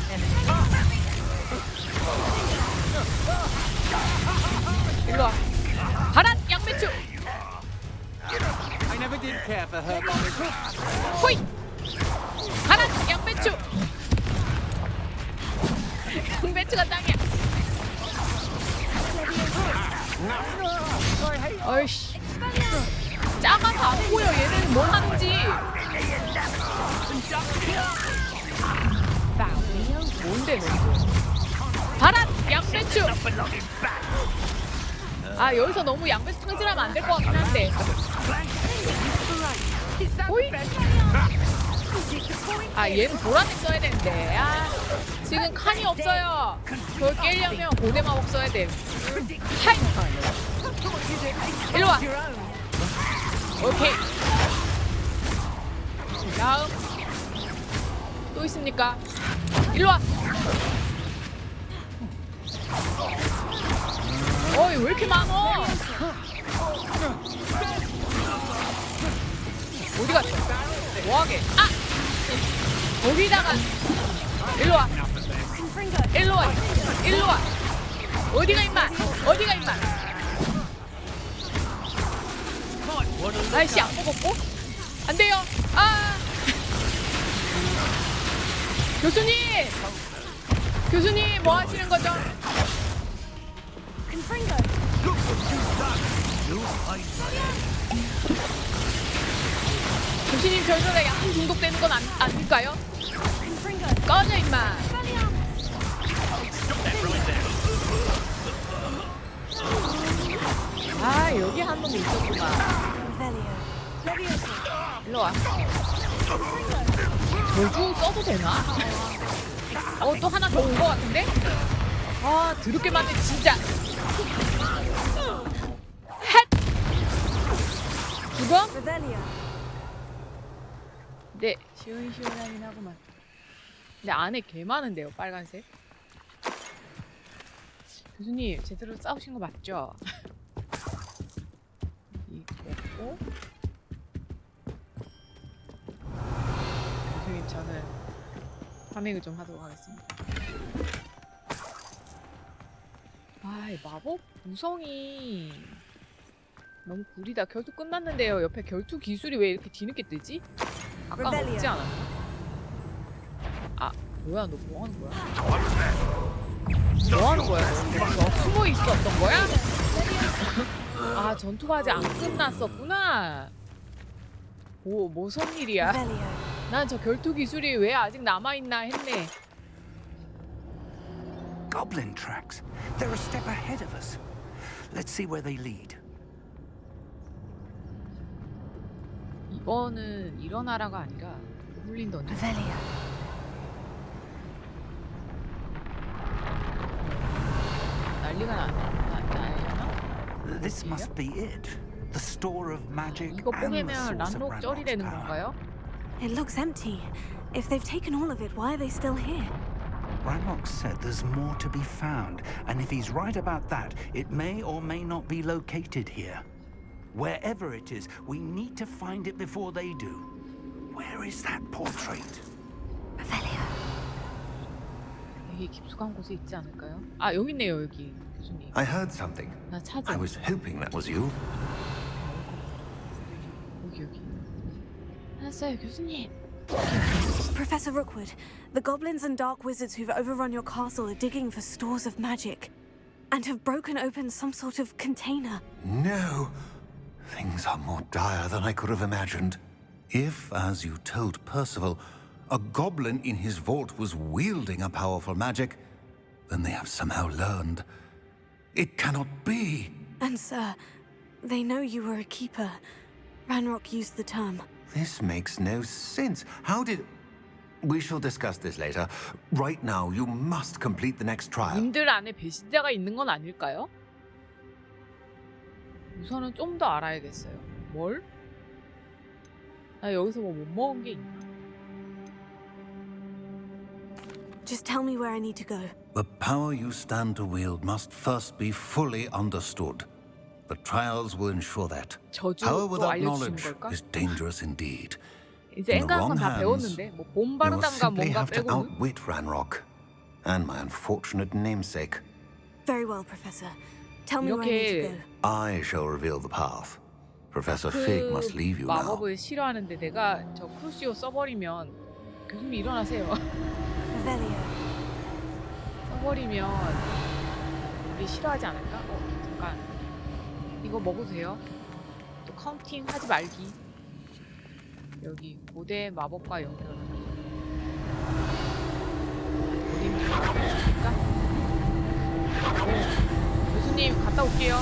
일로와. 가란 양배추. I never did care for her barnacle. 호이! 가란 양배추. 양배추가 짱이야. 어이씨. 작아서 안 보여. 얘는 뭘 하는지. 뭔데 너? 바란 양배추. 아 여기서 너무 양배추 탕질하면 안 될 것 같긴 한데. 호이? 아 얘는 보라색 써야 되는데. 아 지금 칸이 없어요. 그걸 깨려면 고대 마법 써야 돼. 하이. 일로 와. 오케이. 다음 또 있습니까? 일로 와. 어이 왜 이렇게 많어? 어디 갔어? 뭐하게? 아! 거기다가 일로 와. 일로 와. 일로 와. 어디가 임마? 어디가 임마? 아이씨 안 먹었고? 안 돼요. 아! 교수님! 교수님 뭐 하시는 거죠? 교수님 별전에 약 중독되는 건 아닐까요? 꺼져 임마. 아 여기 한 놈이 있었구만. 일로 와. 저주 써도 되나? 또 하나 더 온 거 같은데? 아 더럽게 많네 진짜. 헷! 죽어? 네 시원시원하긴 하구만. 근데 안에 개 많은데요 빨간색. 교수님 제대로 싸우신 거 맞죠? 이거 먹고 교수님 저는 파밍을 좀 하도록 하겠습니다. 아, 이 마법 구성이 너무 구리다. 결투 끝났는데요. 옆에 결투 기술이 왜 이렇게 뒤늦게 뜨지? 아까 없지 않았나? 아, 뭐야? 너 뭐 하는 거야? 뭐 하는 거야? 너 숨어 있었던 거야? 아, 전투가 아직 안 끝났었구나. 오, 무슨 일이야? 난 저 결투 기술이 왜 아직 남아있나 했네. Goblin tracks. They're a step ahead of us. Let's see where they lead. 이번은 일어나라가 아니라 훌린 던져. 난리가 나나? This must be it. The store of magic 이거 and the 뽀개면 source of 란록 쩔이 Ranrock's 되는 power. 건가요? It looks empty. If they've taken all of it, why are they still here? Ranrock said there's more to be found, and if he's right about that, it may or may not be located here. Wherever it is, we need to find it before they do. Where is that portrait? 되게 깊숙한 곳에 있지 않을까요? 아, 여기 있네요, 여기 교수님. I heard something. 나 찾아. I was hoping that was you. 여기. 알았어요, 교수님. Professor Rookwood, the goblins and dark wizards who've overrun your castle are digging for stores of magic and have broken open some sort of container. No. Things are more dire than I could have imagined. If, as you told Percival, a goblin in his vault was wielding a powerful magic, then they have somehow learned. It cannot be. And sir, they know you were a keeper. Ranrock used the term. This makes no sense. How did... We shall discuss this later. Right now, you must complete the next trial. 님들 안에 배신자가 있는 건 아닐까요? 우선은 좀 더 알아야겠어요. 뭘? 나 여기서 뭐 못 먹은 게 있나? Just tell me where I need to go. The power you stand to wield must first be fully understood. The trials will ensure that. Power 저주도 without 알려주시는 knowledge 걸까? is dangerous indeed. 이제 In the 앵간한 wrong 건 다 hands, 배웠는데 뭐 You will 봄바르단가 simply 뭔가 have to 빼고는 outwit Ranrock and my unfortunate namesake. Very well, Professor. Tell me where I need to 이렇게 go. I shall reveal the path. Professor Fig must leave you now. 마법을 싫어하는데 내가 저 크루시오 써버리면 교수님 일어나세요. 써버리면 이게 싫어하지 않을까? 잠깐 이거 먹어도 돼요? 또 카운팅 하지 말기. 여기 고대 마법과 연결하기. 어디입니까? 교수님 갔다 올게요.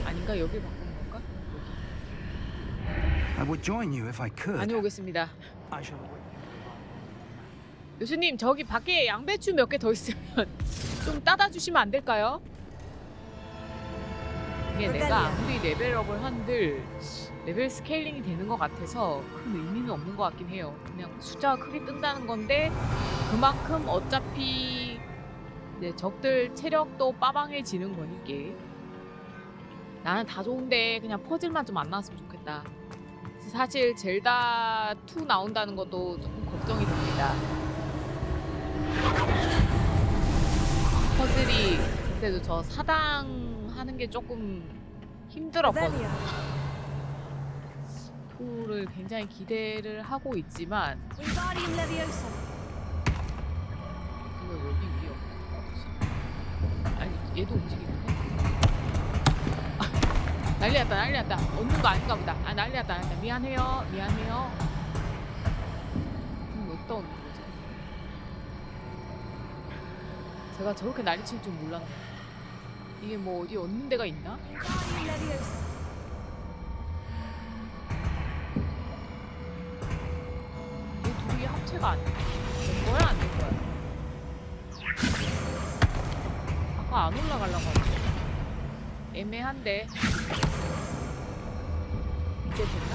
아닌가? 여기 바꾸는 건가? I would join you if I could. 다녀오겠습니다. I shall wait. 교수님 저기 밖에 양배추 몇 개 더 있으면 좀 따다 주시면 안 될까요? 이게 내가 아무리 레벨업을 한들 레벨 스케일링이 되는 것 같아서 큰 의미는 없는 것 같긴 해요. 그냥 숫자가 크게 뜬다는 건데 그만큼 어차피 이제 적들 체력도 빠방해지는 거니까 나는 다 좋은데 그냥 퍼즐만 좀 안 나왔으면 좋겠다. 사실 젤다 2 나온다는 것도 조금 걱정이 됩니다. 퍼즐이 그때도 저 사당 하는 게 조금 힘들었거든요. 2를 굉장히 기대를 하고 있지만 이거 여기 위에 없나? 아니 얘도 움직이는데? 난리 났다 난리 났다. 얻는 거 아닌가 보다. 아 난리 났다 난리 났다. 미안해요 미안해요. 어디다 얻는 거지? 제가 저렇게 난리 칠 줄 몰랐네. 이게 뭐 어디 얻는 데가 있나? 이 둘이 합체가 안 돼. 될 거야 안 될 거야? 아까 안 올라가려고 하는데 애매한데 이제 됐나?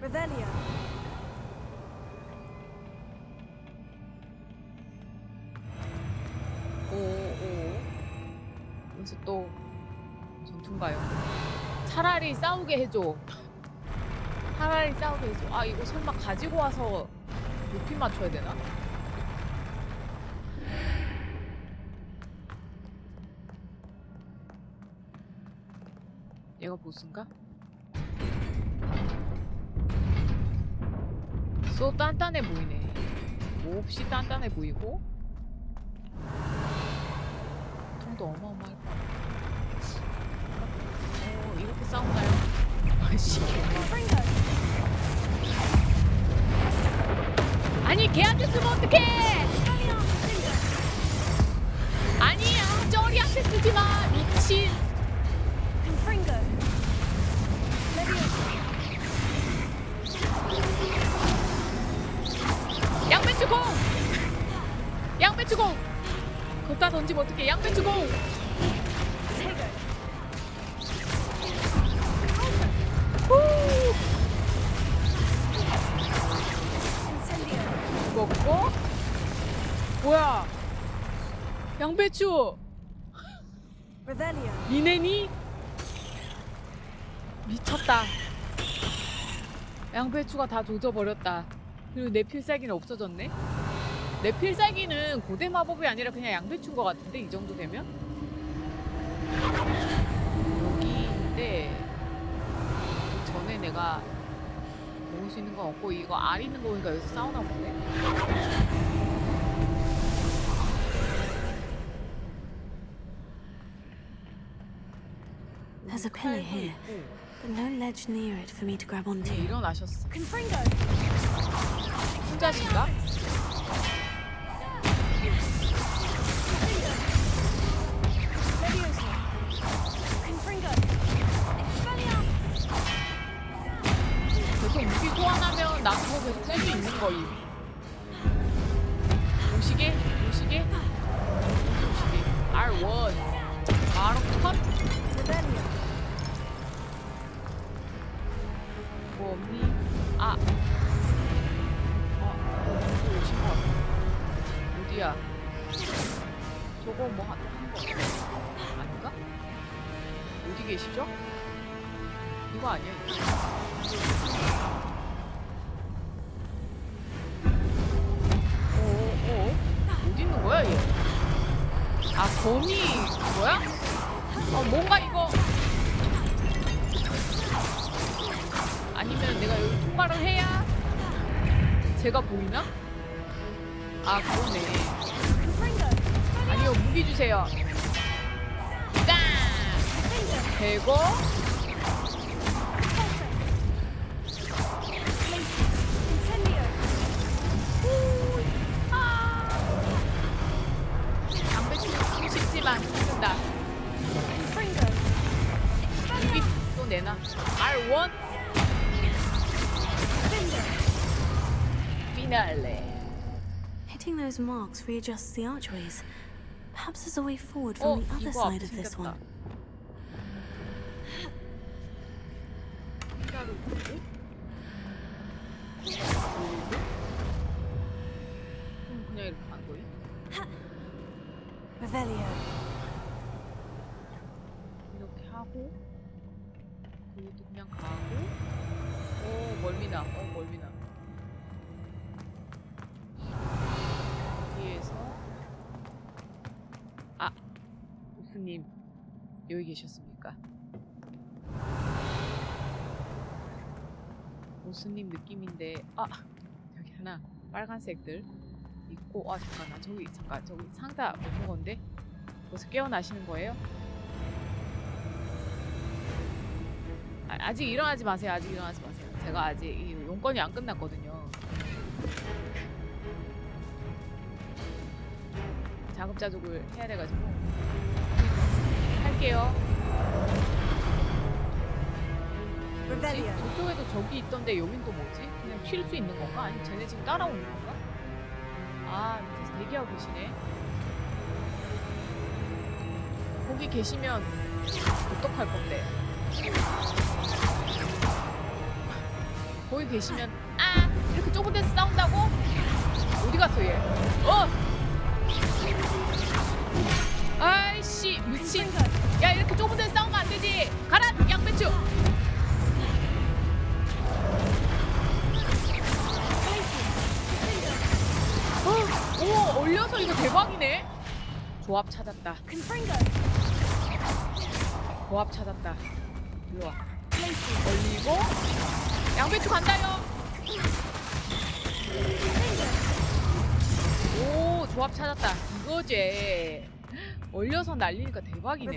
Revelio. 전투인가요? 차라리 싸우게 해줘. 차라리 싸우게 해줘. 아 이거 설마 가지고 와서 높이 맞춰야 되나? 얘가 보스인가? 쏘 단단해 보이네. 몹시 단단해 보이고 통도 어마어마할 것 같아. 이렇게 싸우나요? 아이씨 아니 걔한테 쓰면 어떡해! 아니야 쩌리한테 쓰지마 미친. 양배추공! 양배추공! 걷다 던지면 어떡해. 양배추공! 후! 먹고 뭐야 양배추 니네니? 미쳤다. 양배추가 다 조져버렸다. 그리고 내 필살기는 없어졌네? 내 필살기는 고대 마법이 아니라 그냥 양배추인 것 같은데 이 정도 되면? 여기인데 전에 내가 먹을 수 있는 건 없고 이거 알 있는 거 보니까 여기서 싸우나 보네? There's a pillar here, but no ledge near it for me to grab onto. 일어나셨어. 혼자신가? 계속 무기 소환하면 나도 계속 쓸 수 있는 거임. 오시게? 오시게? 오시게. R1 바로 컷? 뭐 없니? 아! 또 오신 것 같아. 어디야? 저거 뭐 한 거 아닌가? 어디 계시죠? 이거 아니야 이거. 어디 있는 거야 얘? 아 거미 뭐야? 뭔가 이거 아니면 내가 여기 통과를 해야 제가 보이나? 아 그러네. 아니요 무기 주세요. 짠! 대고 양배추는 쉽지만 힘든다. 무기 또 내놔. R1 Finale. Hitting those marks readjusts the archways. Perhaps there's a way forward from the other side of this one. 그냥 이렇게 간 거임? 이렇게 하고 그것도 그냥 가고. 멀미나. 멀미나. 여기에서 보스님 여기 계셨습니까? 보스님 느낌인데 여기 하나 빨간색들 있고 잠깐만 저기 상자 없는 건데 벌써 깨어나시는 거예요? 아직 일어나지 마세요. 아직 일어나지 마세요. 제가 아직 이 용건이 안 끝났거든요. 자급자족을 해야 돼가지고 할게요. 뭐지? 저쪽에도 적이 있던데 여긴 또 뭐지? 그냥 튈 수 있는 건가? 아니면 쟤네 지금 따라오는 건가? 밑에서 대기하고 계시네. 거기 계시면 어떡할 건데? 거기 계시면 이렇게 좁은 데서 싸운다고? 어디 갔어 얘? 아이씨 미친. 야 이렇게 좁은 데서 싸우면 안 되지. 조합 찾았다. 조합 찾았다. 일로 와. 올리고 양배추 간다요. 오, 조합 찾았다. 이거지. 얼려서 날리니까 대박이네.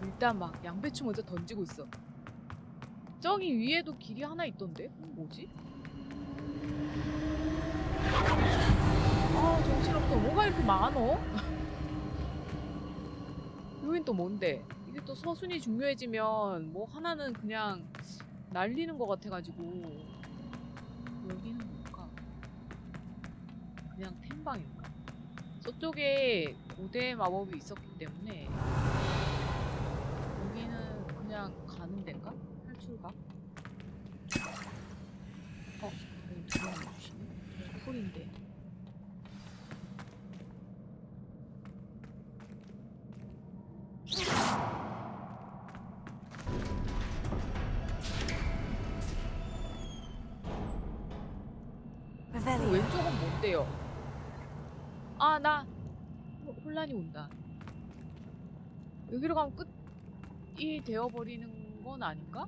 일단 막 양배추 먼저 던지고 있어. 저기 위에도 길이 하나 있던데? 뭐지? 아, 정신없어. 뭐가 이렇게 많어? 여긴 또 뭔데? 이게 또 서순이 중요해지면 뭐 하나는 그냥 날리는 것 같아가지고. 여기는 뭘까? 그냥 템방인가? 저쪽에 고대 마법이 있었기 때문에 여기는 그냥 가는 데인가? 탈출가? 여기 들어와주시네. 풀인데. 왼쪽은 뭔데요? 아, 나 혼란이 온다. 여기로 가면 끝이 되어버리는 건 아닌가?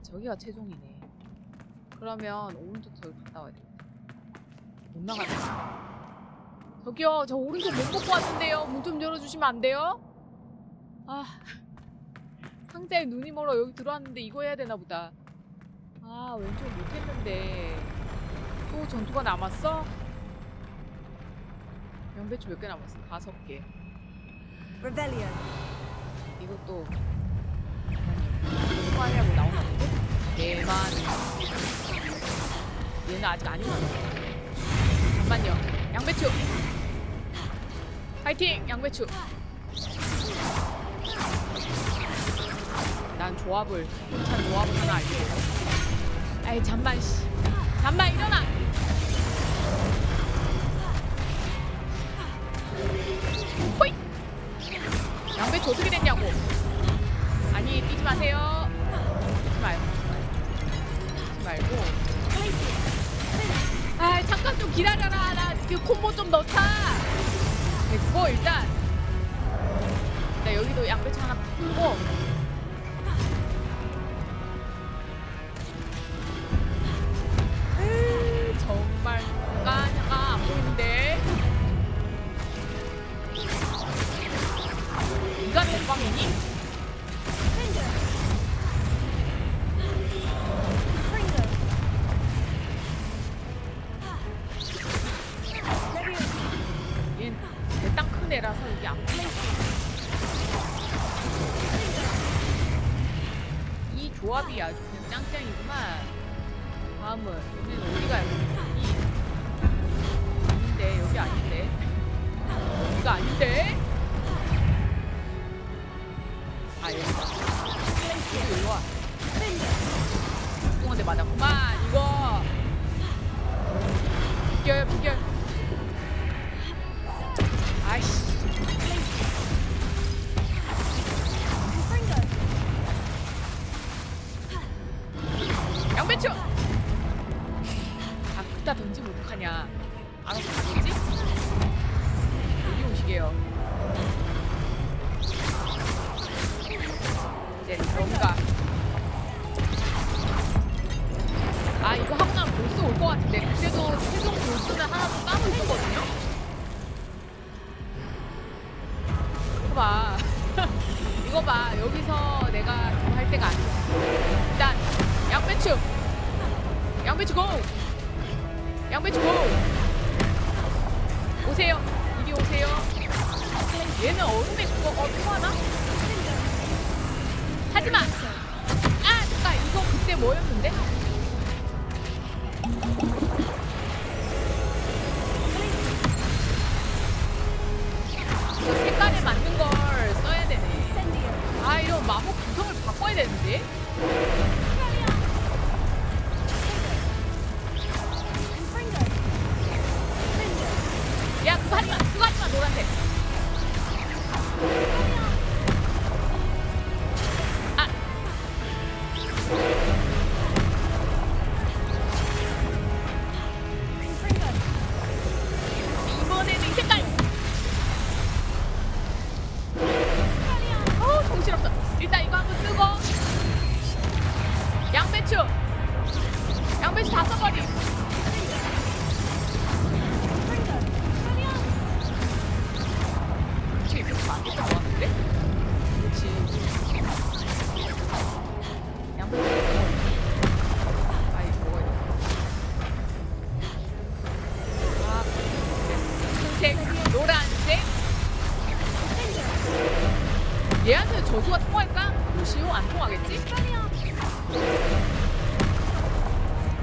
저기가 최종이네. 그러면 오른쪽 저기 갔다 와야 되겠다. 못 나가네. 저기요, 저 오른쪽 못 보고 왔는데요. 문 좀 열어주시면 안 돼요? 아, 상자에 눈이 멀어. 여기 들어왔는데 이거 해야 되나 보다. 아, 왼쪽 못했는데. 또 전투가 남았어? 양배추 몇 개 남았어? 5개. 이것도 소화하려고 나오나 보고? 대만. 얘는 아직 안 일어났어. 잠깐만요. 양배추. 파이팅! 양배추. 난 조합을, 괜찮은 조합을 하나 알게 됐어. 아이, 잠만, 씨. 잠만, 일어나! 호잇! 양배추 어떻게 됐냐고. 아니, 뛰지 마세요. 뛰지 말고. 아, 잠깐 좀 기다려라. 나 그 콤보 좀 넣자. 됐고, 일단. 나 여기도 양배추 하나 풀고. 정말 까냐가 안 보이는데. 네가 대빵이니? 얘는 대땅 큰 애라서 여기 안 보여. 이 조합이 아주 그냥 짱짱이구만. 다음은 얘는 어디 가야 되니? 아닌데, 여기 아닌데. 여기가 아닌데? 아, 여기다. 여기 일로 와. 뚱한데 맞았구만. 이거 비껴요, 비껴. 아이씨. 양배추! 아, 그따 던지면 어떡하냐. 알아서 가겠지? 여기 오시게요. 이제 뭔가. 아, 이거 하고 나면 보스 올 것 같은데. 그때도 최종 보스는 하나 더 따로 있었거든요? 이거 봐. 이거 봐. 여기서 내가 그거 할 때가 아니야. 일단 양배추! 양배추 고! 양배추 고! 오세요. 이리 오세요. 얘는 얼음에 그거 필요하나? 하지마! 아, 잠깐. 이거 그때 뭐였는데? 이거 색깔에 맞는 걸 써야 되네. 아, 이런 마법 구성을 바꿔야 되는데? 야, 그거 하지마! 그거 하지마, 노란색! 아! 양배추 다 써버리. 그치, 그렇게 많이 나왔는데? 그렇지. 양배추 다 써버리. 아이, 먹어야 돼. 아, 흰색, 노란색. 얘한테 저주가 통할까? 무시호 안 통하겠지?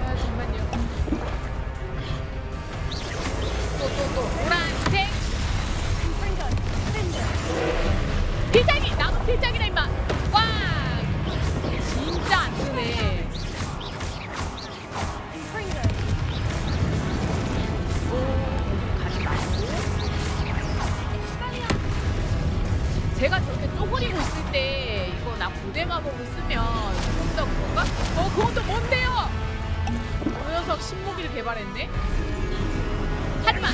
아, 잠깐만요. 또 노란색. 필살기! 나도 필살기다 임마! 와! 진짜 안 쓰네. 오, 가지 말고. 제가 저렇게 쪼그리고 있을 때 이거 나 고대 마법을 쓰면 좀 더 그런가? 그건 또 뭔데요? 그 녀석 신무기를 개발했네? 하지마!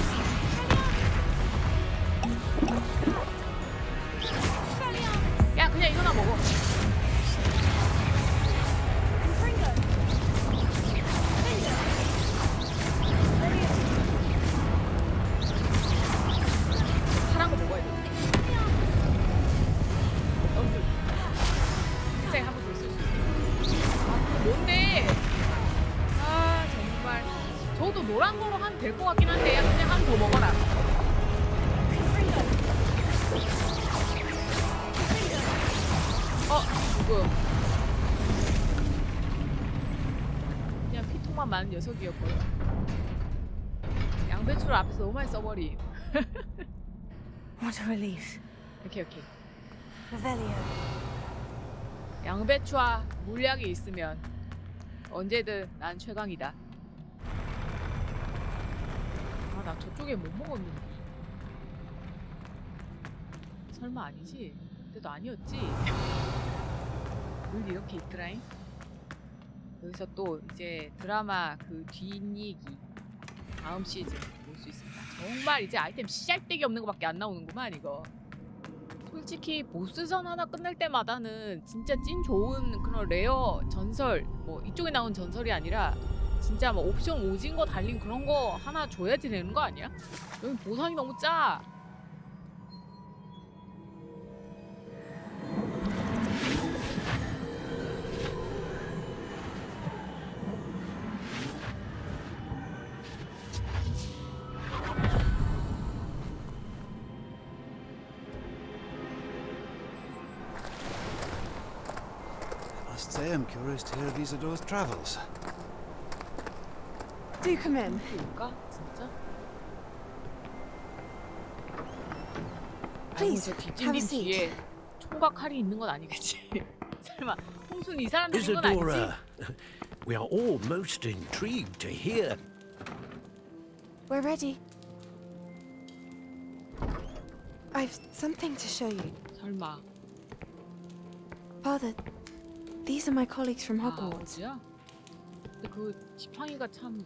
야 그냥 이거나 먹어. 파란 거 먹어야 돼. 굉장히 한 번 더 쓸 수 있어. 아, 뭔데? 아, 정말. 저도 노란 거로 하면 될 것 같긴 한데, 야, 그냥 한 번 더 먹어라. 누구? 그냥 피통만 많은 녀석이었거든. 양배추를 앞에서 너무 많이 써버림. What a relief. 오케이. Revelio. 양배추와 물약이 있으면 언제든 난 최강이다. 아, 나 저쪽에 못 먹었는데. 설마 아니지? 그때도 아니었지? 늘 이렇게 있더라잉. 여기서 또 이제 드라마 그 뒷얘기 다음 시즌 볼 수 있습니다. 정말 이제 아이템 씨알데기 없는 거밖에 안 나오는구만 이거. 솔직히 보스전 하나 끝낼 때마다는 진짜 찐 좋은 그런 레어 전설 뭐 이쪽에 나온 전설이 아니라 진짜 뭐 옵션 오징어 달린 그런 거 하나 줘야지 되는 거 아니야? 여기 보상이 너무 짜. Must say I'm curious to hear of Isadore's travels. Do come in. 진짜? Please, 저 have a 뒷짐님 seat. 뒤에 총과 칼이 있는 건 아니겠지? 설마 홍순이 이 사람들인 건 아니지? Isadora, we are all most intrigued to hear. We're ready. I've something to show you. 설마. Father, these are my colleagues from Hogwarts. 어디야? 근데 그 지팡이가 참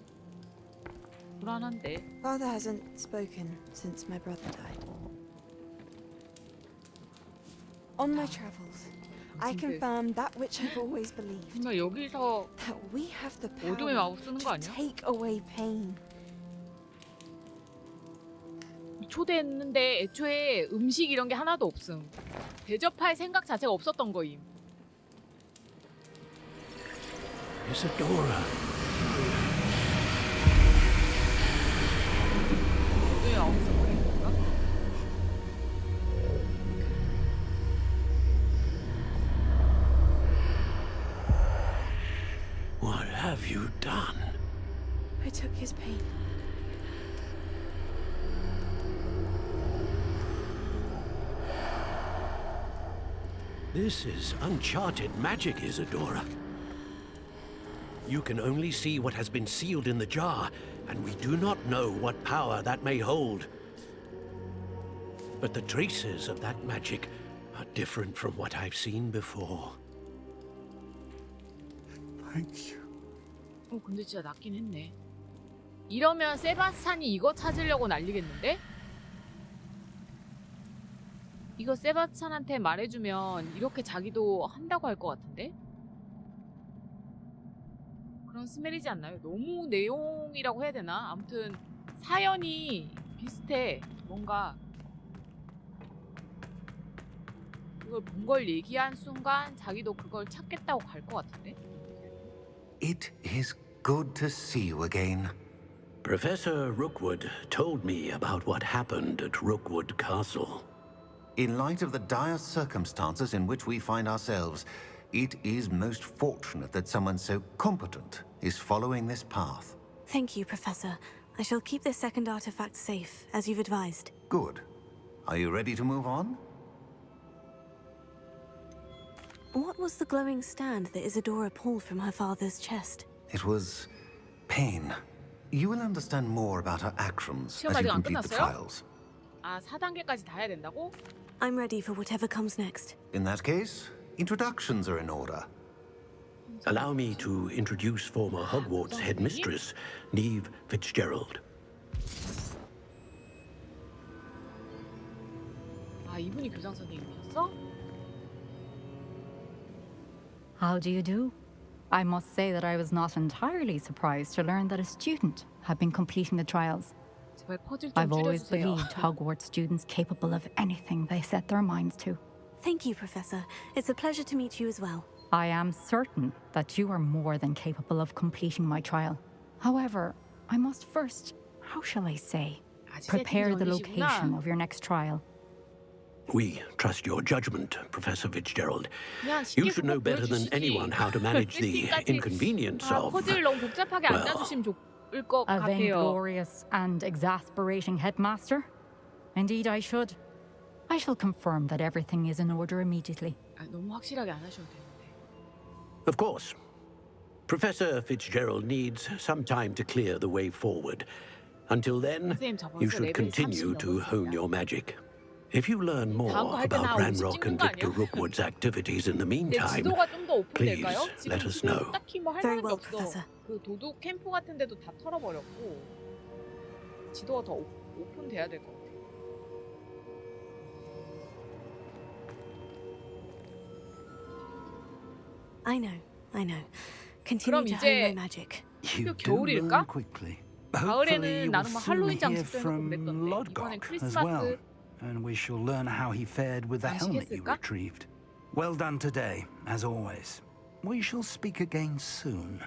불안한데. Father hasn't spoken since my brother died. On my travels, I confirmed that which I've always believed. 정말 여기서 That we have the 어둠의 power 마법 쓰는 거 to 아니야? take away pain. 초대했는데 애초에 음식 이런 게 하나도 없음. 대접할 생각 자체가 없었던 거임. Isadora. 어둠의 마법 써버린 건가? What have you done? I took his pain. This is uncharted magic, Isadora. You can only see what has been sealed in the jar, and we do not know what power that may hold. But the traces of that magic are different from what I've seen before. Thank you. 근데 진짜 낫긴 했네. 이러면 세바스찬이 이거 찾으려고 난리겠는데? 이거 세바스찬한테 말해주면 이렇게 자기도 한다고 할 것 같은데? 그런 스멜이지 않나요? 너무 내용이라고 해야 되나? 아무튼 사연이 비슷해. 뭔가 그걸 본 걸 얘기한 순간 자기도 그걸 찾겠다고 갈 것 같은데? It is good to see you again. Professor Rookwood told me about what happened at Rookwood Castle. In light of the dire circumstances in which we find ourselves, it is most fortunate that someone so competent is following this path. Thank you, Professor. I shall keep this second artifact safe, as you've advised. Good. Are you ready to move on? What was the glowing stand that Isadora pulled from her father's chest? It was pain. You will understand more about her acronyms 시험 as you 아직 안 complete the 끝났어요? trials. 아, 4단계까지 다 해야 된다고? I'm ready for whatever comes next. In that case, introductions are in order. Allow me to introduce former Hogwarts headmistress, Neve Fitzgerald. 아, 이분이 교장 선생님이셨어? How do you do? I must say that I was not entirely surprised to learn that a student had been completing the trials. 제발 퍼즐 좀 I've always 줄여주세요. believed Hogwarts students capable of anything they set their minds to. Thank you, Professor. It's a pleasure to meet you as well. I am certain that you are more than capable of completing my trial. However, I must first, how shall I say, prepare the location of your next trial. We trust your judgment, Professor Fitzgerald. 그냥 You 쉽게 should know 꼭 better than 보여주시지. anyone how to manage the 세팅까지 inconvenience 아, of... 퍼즐 너무 복잡하게 안 짜주시면 좋을 것 A 같아요. vainglorious and exasperating headmaster? Indeed, I should. I shall confirm that everything is in order immediately. 아, 너무 확실하게 안 하셔도 되는데. Of course. Professor Fitzgerald needs some time to clear the way forward. Until then, 선생님, 저 you 벌써 should 레벨 continue 30 to hone your magic. If you learn more 다음 거 할 때는 about 한 50 Ranrock 찍는 and 거 Victor 아니야? Rookwood's activities in the 내 meantime, 지도가 좀 더 please 오픈될까요? let 지금 us know. 딱히 뭐 할 Very 만한 게 well, 없어. Professor. 그 도둑 캠프 같은 데도 다 털어버렸고 지도가 더 오픈돼야 될 것 같아. I know. 그럼 Continue to hone my 이제 magic. 학교 겨울일까? quickly. 가을에는 나는 뭐 soon 할로윈 hear 장식 빼놓고 from 그랬던데 이번엔 Lodgok as 크리스마스 well, and we shall learn how he fared with the helmet you 장식했을까? retrieved. Well done today, as always. We shall speak again soon.